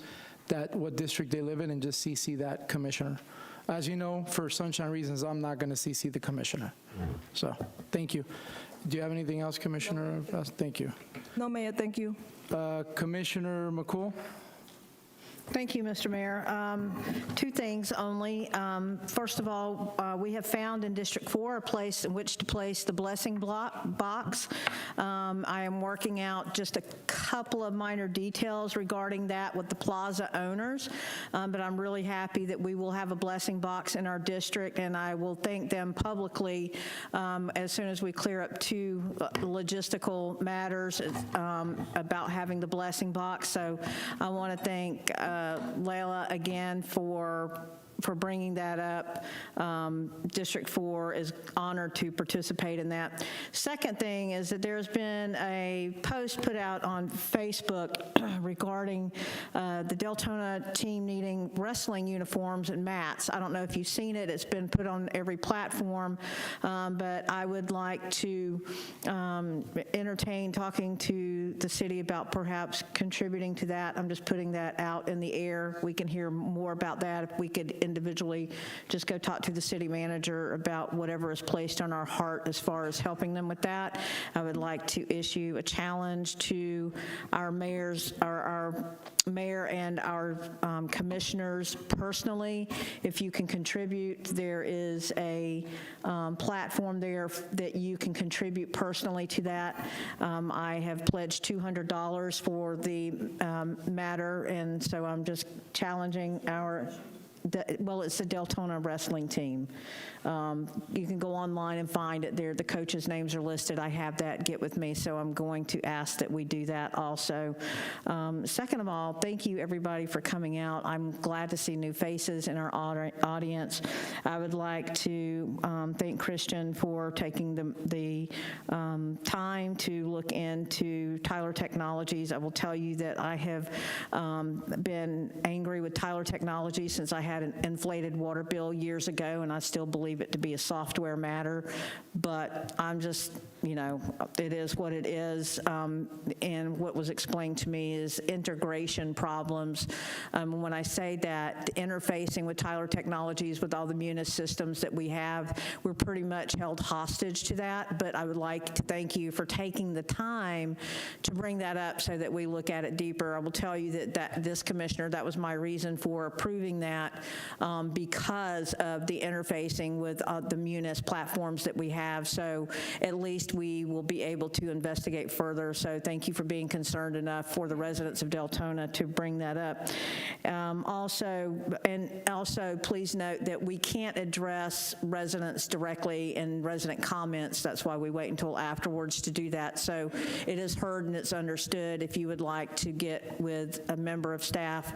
what district they live in, and just CC that commissioner. As you know, for sunshine reasons, I'm not going to CC the commissioner. So, thank you. Do you have anything else, Commissioner? Thank you. No, Mayor, thank you. Commissioner McCool? Thank you, Mr. Mayor. 2 things only. First of all, we have found in District 4 a place in which to place the blessing box. I am working out just a couple of minor details regarding that with the plaza owners, but I'm really happy that we will have a blessing box in our district, and I will thank them publicly as soon as we clear up 2 logistical matters about having the blessing box. So I want to thank Layla again for for bringing that up. District 4 is honored to participate in that. Second thing is that there's been a post put out on Facebook regarding the Deltona team needing wrestling uniforms and mats. I don't know if you've seen it. It's been put on every platform, but I would like to entertain talking to the city about perhaps contributing to that. I'm just putting that out in the air. We can hear more about that if we could individually just go talk to the city manager about whatever is placed on our heart as far as helping them with that. I would like to issue a challenge to our mayors, our mayor and our commissioners personally. If you can contribute, there is a platform there that you can contribute personally to that. I have pledged $200 for the matter, and so I'm just challenging it's the Deltona wrestling team. You can go online and find it there. The coaches' names are listed. I have that. Get with me. So I'm going to ask that we do that also. Second of all, thank you, everybody, for coming out. I'm glad to see new faces in our audience. I would like to thank Christian for taking the time to look into Tyler Technologies. I will tell you that I have been angry with Tyler Technologies since I had an inflated water bill years ago, and I still believe it to be a software matter, but I'm just, it is what it is, and what was explained to me is integration problems. When I say that, the interfacing with Tyler Technologies with all the Munis systems that we have, we're pretty much held hostage to that, but I would like to thank you for taking the time to bring that up so that we look at it deeper. I will tell you that this commissioner, that was my reason for approving that, because of the interfacing with the Munis platforms that we have. So at least we will be able to investigate further. So thank you for being concerned enough for the residents of Deltona to bring that up. Also, please note that we can't address residents directly in resident comments. That's why we wait until afterwards to do that. So it is heard and it's understood. If you would like to get with a member of staff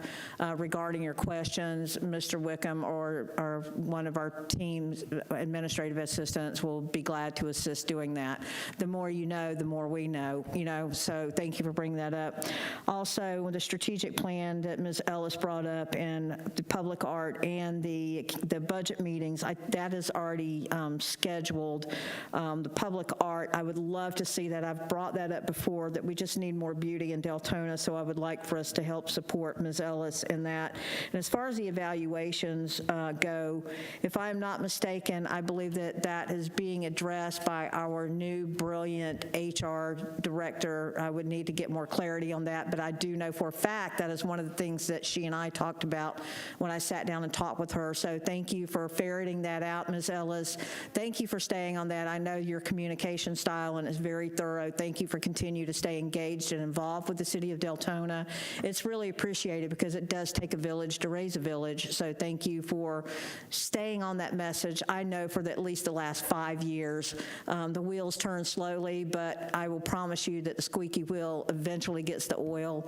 regarding your questions, Mr. Wickham or one of our team's administrative assistants will be glad to assist doing that. The more you know, the more we know, so thank you for bringing that up. Also, the strategic plan that Ms. Ellis brought up and the public art and the budget meetings, that is already scheduled. The public art, I would love to see that. I've brought that up before, that we just need more beauty in Deltona, so I would like for us to help support Ms. Ellis in that. And as far as the evaluations go, if I'm not mistaken, I believe that is being addressed by our new brilliant HR director. I would need to get more clarity on that, but I do know for a fact that is one of the things that she and I talked about when I sat down and talked with her. So thank you for ferreting that out, Ms. Ellis. Thank you for staying on that. I know your communication style and it's very thorough. Thank you for continuing to stay engaged and involved with the city of Deltona. It's really appreciated because it does take a village to raise a village. So thank you for staying on that message. I know for at least the last 5 years, the wheels turn slowly, but I will promise you that the squeaky wheel eventually gets the oil.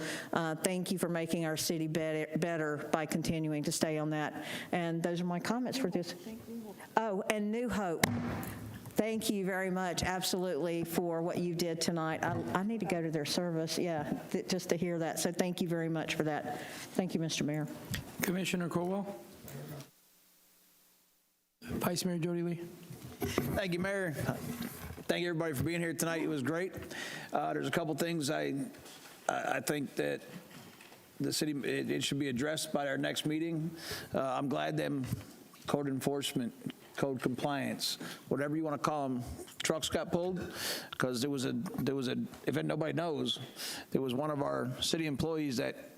Thank you for making our city better by continuing to stay on that. And those are my comments for this. Oh, and New Hope. Thank you very much, absolutely, for what you did tonight. I need to go to their service, just to hear that. So thank you very much for that. Thank you, Mr. Mayor. Commissioner Colwell. Vice Mayor Jody Lee. Thank you, Mayor. Thank you, everybody, for being here tonight. It was great. There's a couple things I think that the city, it should be addressed by our next meeting. I'm glad them code enforcement, code compliance, whatever you want to call them, trucks got pulled, because there was a, if nobody knows, there was one of our city employees that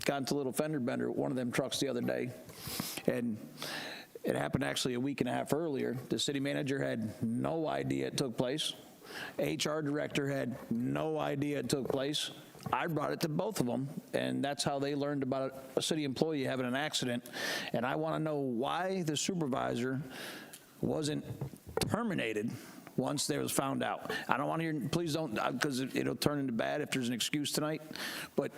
got into a little fender bender with one of them trucks the other day, and it happened actually a week and a half earlier. The city manager had no idea it took place. HR director had no idea it took place. I brought it to both of them, and that's how they learned about a city employee having an accident. And I want to know why the supervisor wasn't terminated once they was found out. I don't want to hear, please don't, because it'll turn into bad if there's an excuse tonight, but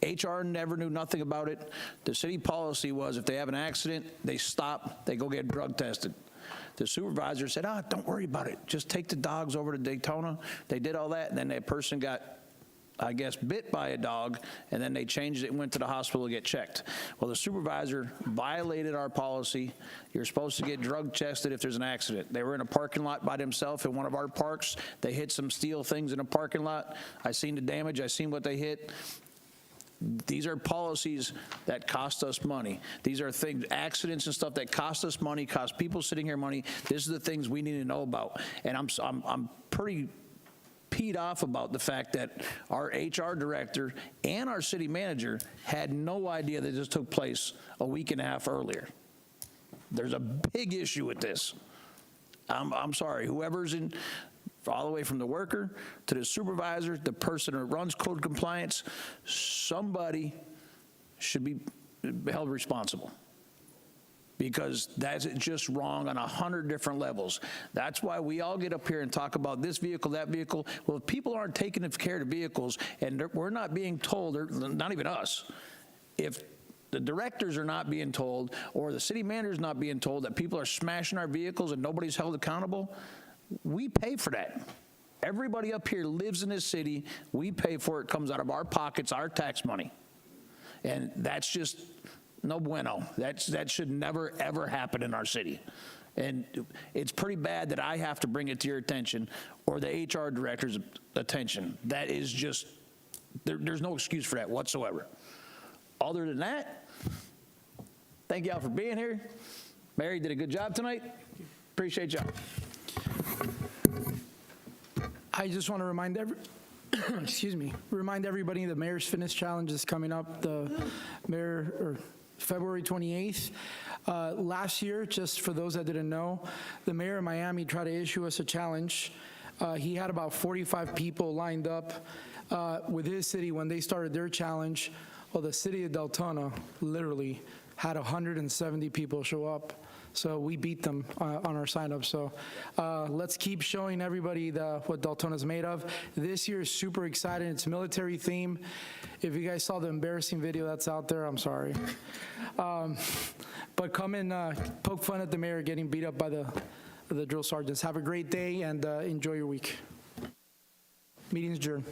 HR never knew nothing about it. The city policy was if they have an accident, they stop, they go get drug tested. The supervisor said, don't worry about it. Just take the dogs over to Deltona. They did all that, and then that person got, I guess, bit by a dog, and then they changed it and went to the hospital to get checked. Well, the supervisor violated our policy. You're supposed to get drug tested if there's an accident. They were in a parking lot by themselves in one of our parks. They hit some steel things in a parking lot. I seen the damage. I seen what they hit. These are policies that cost us money. These are things, accidents and stuff that cost us money, cost people sitting here money. This is the things we need to know about. And I'm pretty peed off about the fact that our HR director and our city manager had no idea that this took place a week and a half earlier. There's a big issue with this. I'm sorry, whoever's in, all the way from the worker to the supervisor, the person that runs code compliance, somebody should be held responsible, because that's just wrong on 100 different levels. That's why we all get up here and talk about this vehicle, that vehicle. Well, if people aren't taking care of the vehicles, and we're not being told, or not even us, if the directors are not being told, or the city manager's not being told that people are smashing our vehicles and nobody's held accountable, we pay for that. Everybody up here lives in this city. We pay for it. It comes out of our pockets, our tax money. And that's just no bueno. That should never, ever happen in our city. And it's pretty bad that I have to bring it to your attention or the HR director's attention. That is just, there's no excuse for that whatsoever. Other than that, thank y'all for being here. Mary did a good job tonight. Appreciate y'all. I just want to remind remind everybody the Mayor's Fitness Challenge is coming up February 28th. Last year, just for those that didn't know, the mayor of Miami tried to issue us a challenge. He had about 45 people lined up with his city when they started their challenge. Well, the city of Deltona literally had 170 people show up. So we beat them on our sign-up. So let's keep showing everybody what Deltona's made of. This year is super exciting. It's military theme. If you guys saw the embarrassing video that's out there, I'm sorry. But come and poke fun at the mayor getting beat up by the drill sergeants. Have a great day and enjoy your week. Meeting's adjourned.